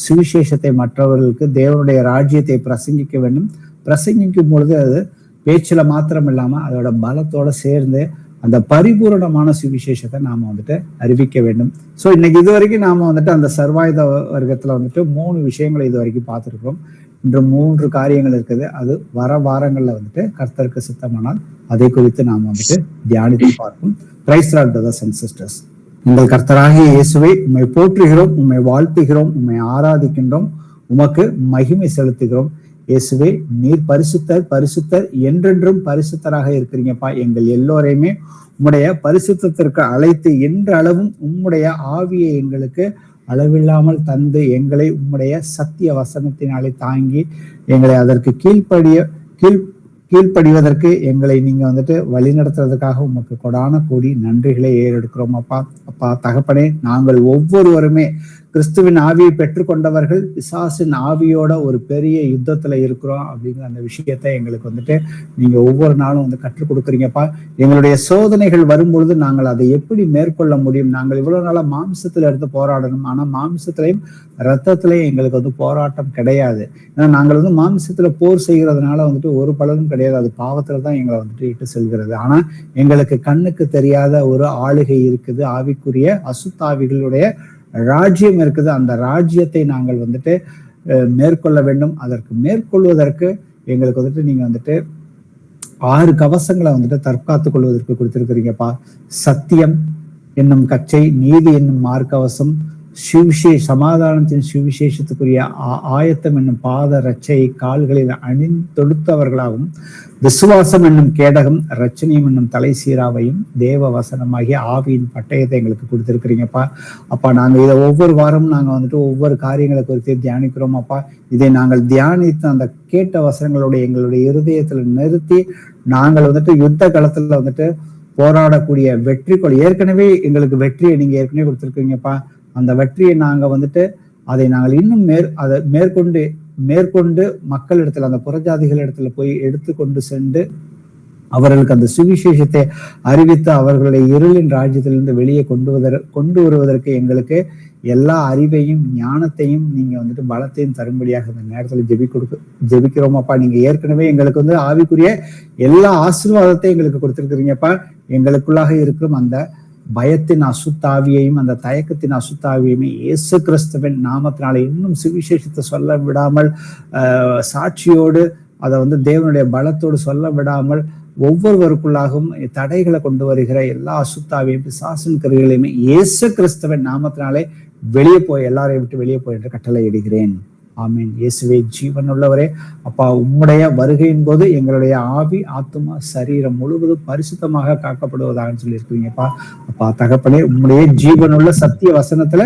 சுவிசேஷத்தை மற்றவர்களுக்கு தேவனுடைய ராஜ்யத்தை பிரசங்கிக்க வேண்டும். பிரசங்கிக்கும் பொழுது அது பேச்சுல மாத்திரம் இல்லாம அதோட பலத்தோட சேர்ந்து அந்த பரிபூரணமான சுவிசேஷத்தை நாம வந்துட்டு அறிவிக்க வேண்டும். சோ இன்னைக்கு இது வரைக்கும் நாம வந்துட்டு அந்த சர்வாயுத வர்க்கத்துல வந்துட்டு 3 விஷயங்களை இது வரைக்கும் பார்த்திருக்கிறோம். இன்று 3 காரியங்கள் இருக்குது. அது வர வாரங்கள்ல வந்துட்டு கர்த்தருக்கு சித்தமானால் அதை குறித்து நாம வந்துட்டு தியானித்து பார்ப்போம். Price the Lord brothers and sisters. உங்கள் கர்த்தராகிய இயேசுவை உம்மை போற்றுகிறோம், உம்மை வாழ்த்துகிறோம், உம்மை ஆராதிக்கின்றோம், உமக்கு மகிமை செலுத்துகிறோம். இயேசுவே, நீர் பரிசுத்தர் என்றென்றும் பரிசுத்தராக இருக்கிறீங்கப்பா. எங்கள் எல்லோரையுமே உம்முடைய பரிசுத்தத்திற்கு அழைத்து இன்றளவும் உம்முடைய ஆவியை எங்களுக்கு அளவில்லாமல் தந்து எங்களை உம்முடைய சத்திய வசனத்தினாலே தாங்கி எங்களை அதற்கு கீழ்ப்படிவதற்கு எங்களை நீங்க வந்துட்டு வழி நடத்துறதுக்காக உமக்கு கொடான கூடி நன்றிகளை ஏறெடுக்கிறோம் அப்பா தகப்பனே. நாங்கள் ஒவ்வொருவருமே கிறிஸ்துவின் ஆவியை பெற்றுக்கொண்டவர்கள் பிசாசின் ஆவியோட ஒரு பெரிய யுத்தத்துல இருக்கிறோம் அப்படிங்கிற அந்த விஷயத்தை எங்களுக்கு வந்துட்டு நீங்க ஒவ்வொரு நாளும் வந்து கற்றுக் கொடுக்குறீங்கப்பா. எங்களுடைய சோதனைகள் வரும்பொழுது நாங்கள் அதை எப்படி மேற்கொள்ள முடியும்? நாங்கள் இவ்வளவு நாளா மாம்சத்துல இருந்து போராடணும், ஆனா மாம்சத்திலையும் ரத்தத்திலையும் எங்களுக்கு வந்து போராட்டம் கிடையாது. ஏன்னா நாங்கள் வந்து மாம்சத்துல போர் செய்கிறதுனால வந்துட்டு ஒரு பலனும் கிடையாது, அது பாவத்துலதான் எங்களை வந்துட்டு இட்டு செல்கிறது. ஆனா எங்களுக்கு கண்ணுக்கு தெரியாத ஒரு ஆளுகை இருக்குது, ஆவிக்குரிய அசுத்தாவிகளுடைய ராஜ்யம் இருக்குது. அந்த ராஜ்யத்தை நாங்கள் வந்துட்டு மேற்கொள்ள வேண்டும். அதற்கு மேற்கொள்வதற்கு எங்களுக்கு வந்துட்டு நீங்க வந்துட்டு 6 கவசங்களை வந்துட்டு தற்காத்துக் கொள்வதற்கு கொடுத்திருக்கிறீங்கப்பா. சத்தியம் என்னும் கச்சை, நீதி என்னும் மார்க்கவசம், சமாதானத்தின் சுவிசேஷத்துக்குரிய ஆயத்தம் என்னும் பாத ரட்சை கால்களில் தொடுத்தவர்களாகவும், விசுவாசம் என்னும் கேடகம், ரட்சணியம் என்னும் தலை சீராவையும், தேவ வசனமாகிய ஆவியின் பட்டயத்தை எங்களுக்கு கொடுத்திருக்கிறீங்கப்பா. அப்பா நாங்க இதை ஒவ்வொரு வாரமும் நாங்க வந்துட்டு ஒவ்வொரு காரியங்களை குறித்து தியானிக்கிறோம் அப்பா. இதை நாங்கள் தியானித்து அந்த கேட்ட வசனங்களுடைய எங்களுடைய இருதயத்துல நிறுத்தி நாங்கள் வந்துட்டு யுத்த களத்துல வந்துட்டு போராடக்கூடிய வெற்றிக்குள் ஏற்கனவே எங்களுக்கு வெற்றியை நீங்க ஏற்கனவே கொடுத்திருக்கீங்கப்பா. அந்த வெற்றியை நாங்க வந்துட்டு அதை நாங்கள் இன்னும் மேற்கொண்டு மக்களிடத்துல அந்த புறஜாதிகள் இடத்துல போய் எடுத்துக்கொண்டு சென்று அவர்களுக்கு அந்த சுவிசேஷத்தை அறிவித்து அவர்களுடைய இருளின் ராஜ்யத்திலிருந்து வெளியே கொண்டு வருவதற்கு எங்களுக்கு எல்லா அறிவையும் ஞானத்தையும் நீங்க வந்துட்டு பலத்தையும் தரும்படியாக இந்த நேரத்துல ஜெபிக்கிறோமாப்பா. நீங்க ஏற்கனவே எங்களுக்கு வந்து ஆவிக்குரிய எல்லா ஆசீர்வாதத்தையும் எங்களுக்கு கொடுத்திருக்கிறீங்கப்பா. எங்களுக்குள்ளாக இருக்கும் அந்த பயத்தின் அசுத்தாவியையும் அந்த தயக்கத்தின் அசுத்தாவியுமே இயேசு கிறிஸ்துவின் நாமத்தினால இன்னும் சுவிசேஷத்தை சொல்ல விடாமல், சாட்சியோடு அதை வந்து தேவனுடைய பலத்தோடு சொல்ல விடாமல் ஒவ்வொருவருக்குள்ளாகவும் தடைகளை கொண்டு வருகிற எல்லா அசுத்தாவையும் பிசாசின் கிரியைகளையுமே இயேசு கிறிஸ்துவின் நாமத்தினாலே வெளியே போய் எல்லாரையும் விட்டு வெளியே போய் என்று கட்டளை இடுகிறேன். ஆமீன். இயேசுவே ஜீவன் உள்ளவரே, அப்பா உம்முடைய வருகையின் போது எங்களுடைய ஆவி ஆத்துமா சரீரம் முழுவதும் பரிசுத்தமாக காக்கப்படுவதாக சொல்லியிருக்கிறீங்கப்பா. அப்பா தகப்பனே, உம்முடைய ஜீவனுள்ள சத்திய வசனத்துல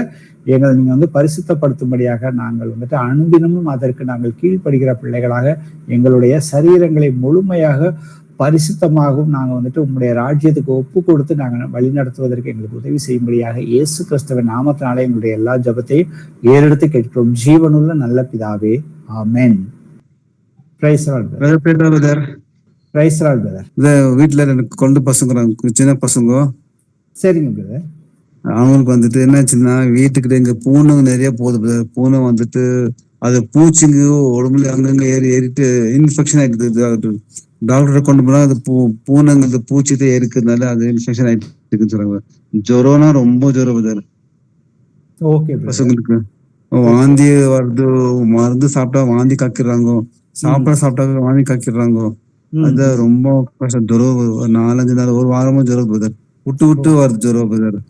எங்களை நீங்க பரிசுத்தப்படுத்தும்படியாக நாங்கள் அனுதினமும் அதற்கு நாங்கள் கீழ்ப்படுகிற பிள்ளைகளாக எங்களுடைய சரீரங்களை முழுமையாக பரிசுத்தமாகவும் நாங்க உம்முடைய ராஜ்யத்துக்கு ஒப்பு கொடுத்து நாங்க வழி நடத்துவதற்கு எங்களுக்கு உதவி செய்யும்படியாக இயேசு கிறிஸ்துவின் நாமத்தினாலே எங்களுடைய எல்லா ஜெபத்தையும் ஏறெடுத்து கேட்கிறோம் ஜீவனுள்ள நல்ல பிதாவே. Amen. Praise the lord brother. Praise the lord brother. வீட்டுல எனக்கு கொண்டு பசங்க சின்ன பசங்க. சரிங்க பிரதர். அவங்களுக்கு என்னாச்சுன்னா வீட்டுக்கிட்ட எங்க பூனைங்க நிறைய போகுது. பூனை அது பூச்சிங்க உடம்புல அங்கங்க ஏறிட்டு இன்ஃபெக்ஷன் ஆயிடுது. டாக்டரை கொண்டு போனா அது பூனைங்க பூச்சிட்டு இருக்கிறதுனால அது இன்ஃபெக்ஷன் ஆயிட்டு இருக்குன்னு சொல்றாங்க. ஜுரம்னா ரொம்ப ஜுரம் வருது பசங்களுக்கு. வாந்தி வருது, மருந்து சாப்பிட்டா வாந்தி காக்கிடுறாங்க, சாப்பிட்டா வாந்தி காக்கிடுறாங்க. அது ரொம்ப கஷ்டம். ஜுரம் 4-5 நாள், ஒரு வாரமா ஜுரம் வருது, விட்டு வருது ஜுரம் வருது.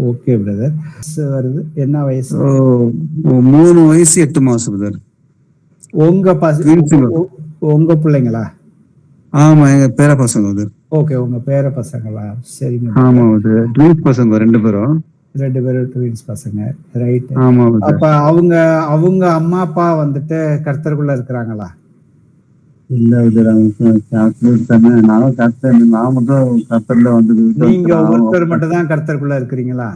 Okay brother. வருது. என்ன வயசு? 3 வயசு 8 மாசம் பிரதர். உங்க பிள்ளைங்களா? ஆமா, எங்க பேர பசங்க அது. ஓகே, உங்க பேர பசங்களா? சரிங்க. ஆமா, அது ட்வின்ஸ் பசங்க 2 பேரும் ட்வின்ஸ் பசங்க. ரைட். ஆமா. அப்ப அவங்க அம்மா அப்பா கர்த்தருக்குள்ள இருக்கிறாங்களா? இல்ல, நான் மட்டும் கர்த்தர்ல நீங்க ஒருத்தர் மட்டும் தான் கர்த்தருக்குள்ள இருக்கிறீங்களா?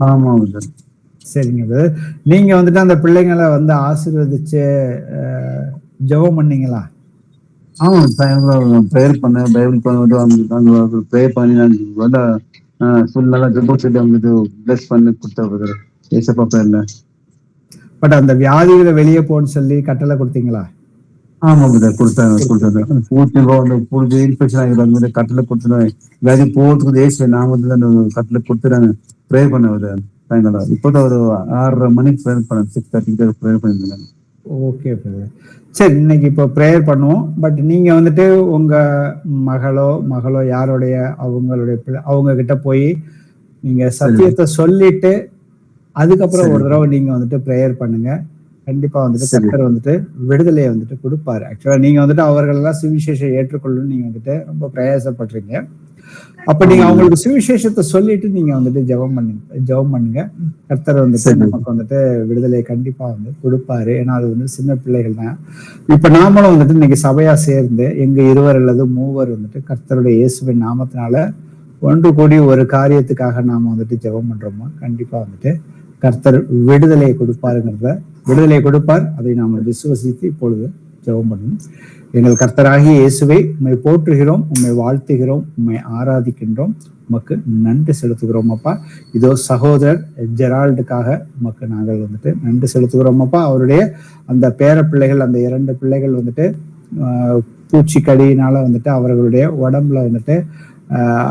ஆமா. சரிங்க. நீங்க அந்த பிள்ளைங்களை ஆசீர்வதிச்சு ஜெபம் பண்ணீங்களா? ஆமா, ப்ரேயர் பண்ண, பைபிள் பண்ணி ப்ரேயர் பண்ணி ஃபுல்லா ஜெபம் சொல்லி அவங்களுக்கு பிளஸ் பண்ணி கொடுத்தா ஏசப்பா பேர்ல. பட் அந்த வியாதிகளை வெளியே போன்னு சொல்லி கட்டளை கொடுத்தீங்களா? ஆமா பிரதர், கொடுத்தாங்க. பூச்சி இன்ஃபெக்ஷன் ஆகிடுறாங்க, கட்டளை கொடுத்துருவாங்க. வியாதி போறதுக்கு ஏசு நாம கட்டளை கொடுத்துறாங்க. ப்ரேயர் பண்ண சாயங்காலம். இப்போதான் ஒரு 6:30 மணிக்கு ப்ரேயர் பண்ண, 6:30 ப்ரேயர் பண்ணிருந்தாங்க. Okay brother. சரி, இன்னைக்கு இப்போ ப்ரேயர் பண்ணுவோம். பட் நீங்க உங்க மகளோ யாருடைய அவங்களுடைய அவங்க கிட்ட போய் நீங்க சத்தியத்தை சொல்லிட்டு அதுக்கப்புறம் ஒரு தடவை நீங்க ப்ரேயர் பண்ணுங்க. கண்டிப்பா கர்த்தர் விடுதலையை கொடுப்பாரு. ஆக்சுவலா நீங்க அவர்கள் எல்லாம் சுவிசேஷம் ஏற்றுக்கொள்ளணும்னு நீங்க ரொம்ப பிரயாசப்படுறீங்க. அப்ப நீங்க அவங்களுக்கு சுவிசேஷத்தை சொல்லிட்டு நீங்க ஜெபம் பண்ணுங்க. கர்த்தர் நமக்கு விடுதலை கண்டிப்பா கொடுப்பாரு. ஏன்னா அது சின்ன பிள்ளைகள் தான். இப்ப நாமளும் இன்னைக்கு சபையா சேர்ந்து எங்க 2 அல்லது 3 கர்த்தருடைய இயேசுவின் நாமத்தினால ஒன்று கூடி ஒரு காரியத்துக்காக நாம ஜெபம் பண்றோமோ கண்டிப்பா கர்த்தர் விடுதலையை கொடுப்பார். அதை நாம் விசுவசித்து இப்பொழுது ஜெபம் பண்ணணும். எங்கள் கர்த்தராகிய இயேசுவை உம்மை போற்றுகிறோம், உம்மை வாழ்த்துகிறோம், உம்மை ஆராதிக்கின்றோம், உமக்கு நன்றி செலுத்துகிறோம் அப்பா. இதோ சகோதரர் ஜெரால்டுக்காக உமக்கு நாங்கள் நன்றி செலுத்துகிறோம் அப்பா. அவருடைய அந்த பேர பிள்ளைகள், அந்த 2 பிள்ளைகள் பூச்சிக்கடியினால அவர்களுடைய உடம்புல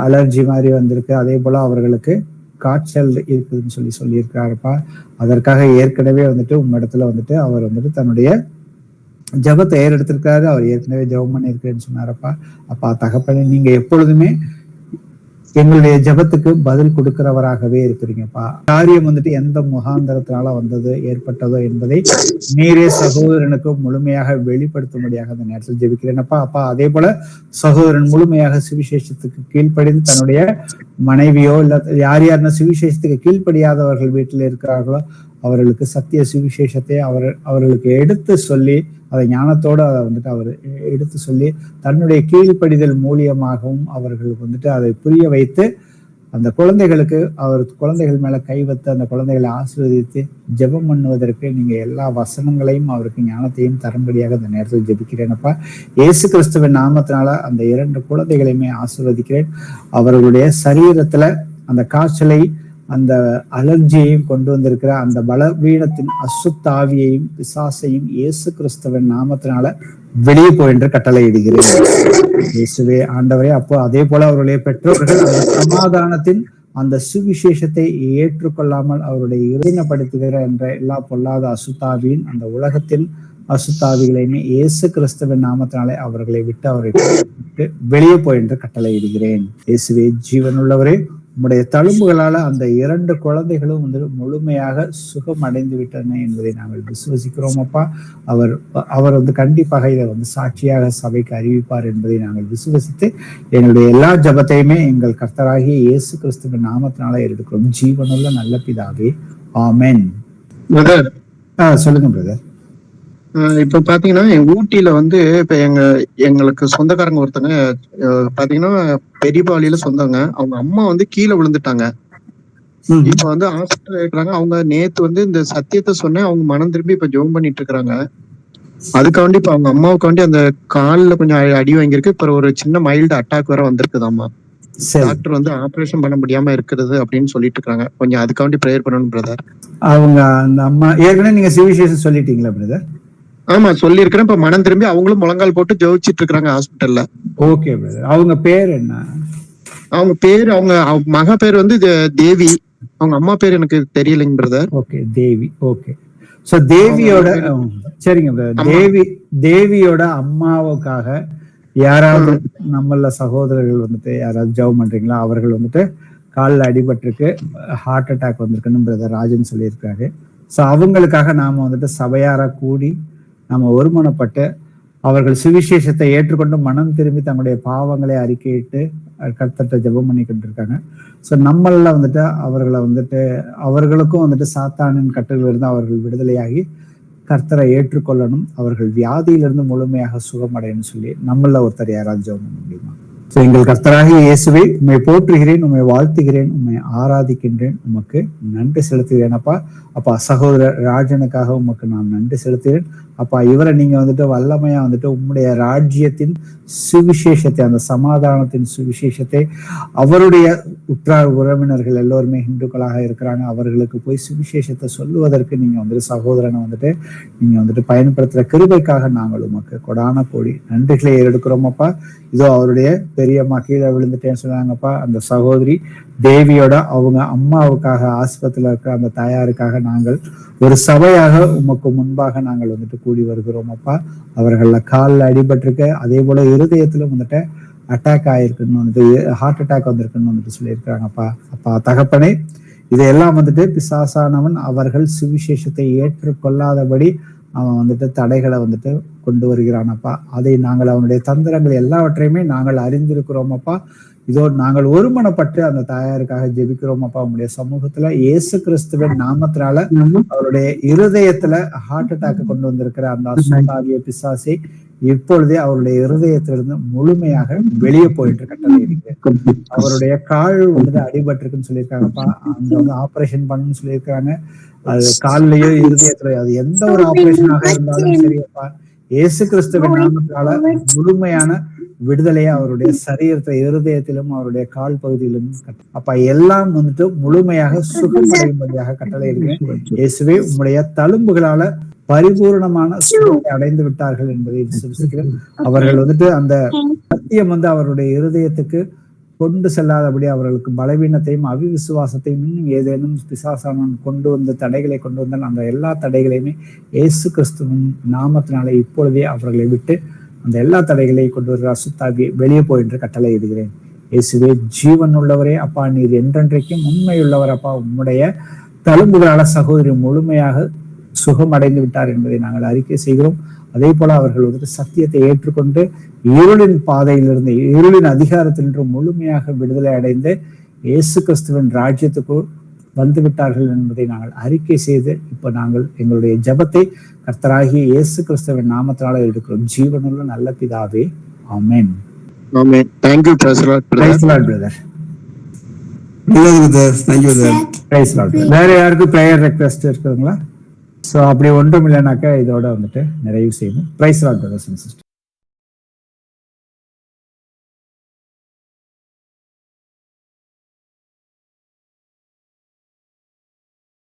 அலர்ஜி மாதிரி வந்திருக்கு. அதே போல அவர்களுக்கு காய்ச்சல் இருக்குதுன்னு சொல்லியிருக்காருப்பா. அதற்காக ஏற்கனவே உம்மிடத்துல அவர் தன்னுடைய ஜெபத்தை ஏறெடுத்திருக்காரு. அவர் ஏற்கனவே ஜெபம் பண்ணியிருக்கேன்னு சொன்னாரப்பா. அப்பா தகப்பனே, நீங்க எப்பொழுதுமே எங்களுடைய ஜெபத்துக்கு பதில் கொடுக்கிறவராகவே இருக்கிறீங்கப்பா. காரியம் எந்த முகாந்தரத்தினால ஏற்பட்டதோ என்பதை நீரே சகோதரனுக்கு முழுமையாக வெளிப்படுத்தும்படியாக அந்த நேரத்தில் ஜெபிக்கிறேனப்பா. அப்பா அதே போல சகோதரன் முழுமையாக சுவிசேஷத்துக்கு கீழ்ப்படிந்து தன்னுடைய மனைவியோ இல்ல யார் சுவிசேஷத்துக்கு கீழ்ப்படியாதவர்கள் வீட்டில் இருக்கிறார்களோ அவர்களுக்கு சத்திய சுவிசேஷத்தை அவர்களுக்கு எடுத்து சொல்லி அதை ஞானத்தோடு அதை அவர் எடுத்து சொல்லி தன்னுடைய கீழ்ப்படிதல் மூலியமாகவும் அவர்களுக்கு அதை புரிய வைத்து அந்த குழந்தைகளுக்கு குழந்தைகள் மேல கை வைத்து அந்த குழந்தைகளை ஆசீர்வதித்து ஜெபம் பண்ணுவதற்கு நீங்க எல்லா வசனங்களையும் அவருக்கு ஞானத்தையும் தரும்படியாக அந்த நேரத்தில் ஜெபிக்கிறேனப்பா. இயேசு கிறிஸ்துவின் நாமத்தினால அந்த 2 குழந்தைகளையுமே ஆசீர்வதிக்கிறேன். அவர்களுடைய சரீரத்துல அந்த காய்ச்சலை, அந்த அலர்ஜியையும் கொண்டு வந்திருக்கிற அந்த பலவீனத்தின் அசுத்தாவியையும் பிசாசையும் இயேசு கிறிஸ்துவின் நாமத்தினால வெளியே போய் என்று கட்டளை இடுகிறேன். இயேசுவே ஆண்டவரே. அப்போ அதே போல அவருடைய பெற்றோர்கள் அந்த சமாதானத்தின் அந்த சுவிசேஷத்தை ஏற்றுக்கொள்ளாமல் அவருடைய இறைனப்படுத்துகிற என்ற எல்லா பொல்லாத அசுத்தாவியின் அந்த உலகத்தின் அசுத்தாவிகளையுமே இயேசு கிறிஸ்துவின் நாமத்தினாலே அவர்களை விட்டு அவரை விட்டு வெளியே போய் என்று கட்டளையிடுகிறேன். இயேசுவே ஜீவனுள்ளவரே, உம்முடைய தழும்புகளால அந்த 2 குழந்தைகளும் வந்து முழுமையாக சுகம் அடைந்து விட்டன என்பதை நாங்கள் விசுவசிக்கிறோம் அப்பா. அவர் வந்து கண்டிப்பாக இதை வந்து சாட்சியாக சபைக்கு அறிவிப்பார் என்பதை நாங்கள் விசுவசித்து எங்களுடைய எல்லா ஜபத்தையுமே எங்கள் கர்த்தராகிய இயேசு கிறிஸ்துவின் நாமத்தினால எடுக்கிறோம். ஜீவனுள்ள நல்ல பிதாவே, ஆமென். சொல்லுங்க பிரதர். இப்ப பாத்தீங்கன்னா ஊட்டியில வந்து இப்ப எங்களுக்கு சொந்தக்காரங்க ஒருத்தங்க பாத்தீங்கன்னா பெரியபாளியில சொந்தங்க. அவங்க அம்மா வந்து கீழே விழுந்துட்டாங்க. இப்ப வந்து ஹாஸ்பிட்டல் இருக்கிறாங்க. அவங்க நேத்து வந்து இந்த சத்தியத்தை சொன்னேன், அவங்க மனம் திரும்பி இப்ப ஜெபம் பண்ணிட்டு இருக்காங்க. அதுக்காண்டி இப்ப அவங்க அம்மாவுக்காண்டி அந்த கால்ல கொஞ்சம் அடி வாங்கியிருக்கு. இப்ப ஒரு சின்ன மைல்டு அட்டாக் வேற வந்திருக்குதாம்மா. டாக்டர் வந்து ஆபரேஷன் பண்ண முடியாம இருக்கிறது அப்படின்னு சொல்லிட்டு இருக்காங்க. கொஞ்சம் அதுக்காண்டி ப்ரேயர் பண்ணணும் பிரதர். அவங்க அந்த அம்மா ஏற்கனவே நீங்க சுவிசேஷம் சொல்லிட்டீங்களா பிரதர்? ஆமா சொல்லியிருக்கிறேன். இப்ப மனம் திரும்பி அவங்களும் முழங்கால் போட்டு ஜெபிச்சிட்டு இருக்காங்க ஹாஸ்பிட்டல்ல. Okay brother. அவங்க பேர் என்ன? அவங்க பேர் அவங்க மக பேர் வந்து தேவி. அவங்க அம்மா பேர் எனக்கு தெரியலைங்க பிரதர். ஓகே, தேவி. ஓகே. சோ தேவியோட சரிங்க பிரதர். தேவியோட அம்மாவுக்காக யாராவது நம்மள சகோதரர்கள் வந்துட்டு யாராவது ஜெபம் பண்றீங்களா? அவர்கள் வந்துட்டு காலில் அடிபட்டிருக்கு, ஹார்ட் அட்டாக் வந்திருக்குன்னு பிரதர் ராஜன் சொல்லியிருக்காரு. ஸோ அவங்களுக்காக நாம வந்துட்டு சபையாரா கூடி நாம ஒருமனப்பட்டு அவர்கள் சுவிசேஷத்தை ஏற்றுக்கொண்டு மனம் திரும்பி தங்களுடைய பாவங்களை அறிக்கையிட்டு கர்த்தர்ட்ட ஜெபம் பண்ணிக்கிட்டு இருக்காங்க. ஸோ நம்மள வந்துட்டு அவர்களை வந்துட்டு அவர்களுக்கும் வந்துட்டு சாத்தானின் கட்டுகளில் இருந்து அவர்கள் விடுதலையாகி கர்த்தரை ஏற்றுக்கொள்ளணும், அவர்கள் வியாதியிலிருந்து முழுமையாக சுகமடையணும்னு சொல்லி நம்மள ஒருத்தர் யாராவது ஜெபம் பண்ண முடியுமா? ஸோ எங்கள் கர்த்தராகிய இயேசுவே, உம்மை போற்றுகிறேன், உம்மை வாழ்த்துகிறேன், உம்மை ஆராதிக்கின்றேன், உமக்கு நன்றி செலுத்துகிறேன் அப்பா. அப்பா சகோதரர் ராஜனுக்காக உமக்கு நான் நன்றி செலுத்துகிறேன் அப்பா. இவரை நீங்க வந்துட்டு வல்லமையா வந்துட்டு உம்முடைய ராஜ்யத்தின் சுவிசேஷத்தை, அந்த சமாதானத்தின் சுவிசேஷத்தை அவருடைய உற்றார் உறவினர்கள் எல்லோருமே இந்துக்களாக இருக்கிறாங்க, அவர்களுக்கு போய் சுவிசேஷத்தை சொல்லுவதற்கு நீங்க வந்துட்டு சகோதரனை வந்துட்டு நீங்க வந்துட்டு பயன்படுத்துற கிருபைக்காக நாங்கள் உமக்கு கொடான கோடி நன்றிகளை எடுக்கிறோம் அப்பா. இதோ அவருடைய பெரியம்மா கீழே விழுந்துட்டேன்னு சொன்னாங்கப்பா. அந்த சகோதரி தேவியோட அவங்க அம்மாவுக்காக ஆஸ்பத்திரியில இருக்கிற அந்த தாயாருக்காக நாங்கள் ஒரு சபையாக உமக்கு முன்பாக நாங்கள் வந்துட்டு கூடி வருகிறோம் அப்பா. அவர்கள காலில் அடிபட்டிருக்க, அதே போல இருதயத்திலும் வந்துட்டு அட்டாக் ஆயிருக்குன்னு வந்துட்டு ஹார்ட் அட்டாக் வந்திருக்குன்னு வந்துட்டு சொல்லியிருக்கிறாங்கப்பா. அப்பா தகப்பனே, இதையெல்லாம் வந்துட்டு பிசாசானவன் அவர்கள் சுவிசேஷத்தை ஏற்றுக்கொள்ளாதபடி அவன் வந்துட்டு தடைகளை வந்துட்டு கொண்டு வருகிறானப்பா. அதை நாங்கள் அவனுடைய தந்திரங்கள் எல்லாவற்றையுமே நாங்கள் அறிந்திருக்கிறோம் அப்பா. இதோ நாங்கள் ஒருமனப்பட்டு அந்த தாயாருக்காக ஜெபிக்கிறோம் அப்பா. உங்களுடைய சமூகத்துல இயேசு கிறிஸ்துவின் நாமத்தினால அவருடைய இருதயத்துல ஹார்ட் அட்டாக் கொண்டு வந்திருக்கிற அந்த அசுத்தாவிய பிசாசை இப்பொழுதே அவருடைய இருதயத்திலிருந்து முழுமையாக வெளியே போயிட்டு கட்டளை இருக்கு. அவருடைய கால் வந்து அடிபட்டிருக்குன்னு சொல்லியிருக்காங்கப்பா. அங்க வந்து ஆபரேஷன் பண்ணணும்னு சொல்லியிருக்காங்க. அது கால்லயோ இருதயத்திலயோ, அது எந்த ஒரு ஆபரேஷனாக இருந்தாலும் சரியப்பா, இயேசு கிறிஸ்துவின் நாமத்தினால முழுமையான விடுதலையா அவருடைய சரீரத்தை இருதயத்திலும் அவருடைய கால் பகுதியிலும் அப்ப எல்லாம் வந்துட்டு முழுமையாக சுகமடையும்படியாக கட்டளை இருக்கிறேன். இயேசுவே, உம்முடைய தழும்புகளால பரிபூர்ணமான சுகத்தை அடைந்து விட்டார்கள் என்பதை விசுவசிக்கிறேன். அவர்கள் வந்துட்டு அந்த சத்தியம் வந்து அவருடைய இருதயத்துக்கு கொண்டு செல்லாதபடி அவர்களுக்கு பலவீனத்தையும் அவிவிசுவாசத்தையும் இன்னும் ஏதேனும் பிசாசானவன் கொண்டு வந்த தடைகளை கொண்டு வந்தால் அந்த எல்லா தடைகளையுமே இயேசு கிறிஸ்துவின் நாமத்தினாலே இப்பொழுதே அவர்களை விட்டு அந்த எல்லா தடைகளையும் கொண்டு வருகிற அசுத்தாவியை வெளியே போய் என்று கட்டளை இடுகிறேன். இயேசுவே ஜீவன் உள்ளவரே அப்பா, நீர் என்றென்றைக்கும் உண்மையுள்ளவர் அப்பா. உம்முடைய தழும்புகளால சகோதரி முழுமையாக சுகம் அடைந்து விட்டார் என்பதை நாங்கள் அறிக்கை செய்கிறோம். அதே போல அவர்கள் வந்துட்டு சத்தியத்தை ஏற்றுக்கொண்டு இருளின் பாதையிலிருந்து, இருளின் அதிகாரத்திலிருந்து முழுமையாக விடுதலை அடைந்து இயேசு கிறிஸ்துவின் ராஜ்யத்துக்கு வந்து விட்டார்கள் என்பதை நாங்கள் அறிக்கை செய்து இப்ப நாங்கள் எங்களுடைய ஜெபத்தை கர்த்தராகிய இயேசு கிறிஸ்துவின் நாமத்தினால எடுக்கிறோம். ஜீவனுள்ள நல்ல பிதாவே, ஆமென். ஆமென். Thank you brother. வேற யாருக்கும் பிரேயர் ரெக்வெஸ்ட் இருக்குதுங்களா? சோ அப்படி ஒன்றும் இல்லைனாக்கா இதோட வந்துட்டு நிறைவு செய்யணும். Praise Lord brothers and sisters.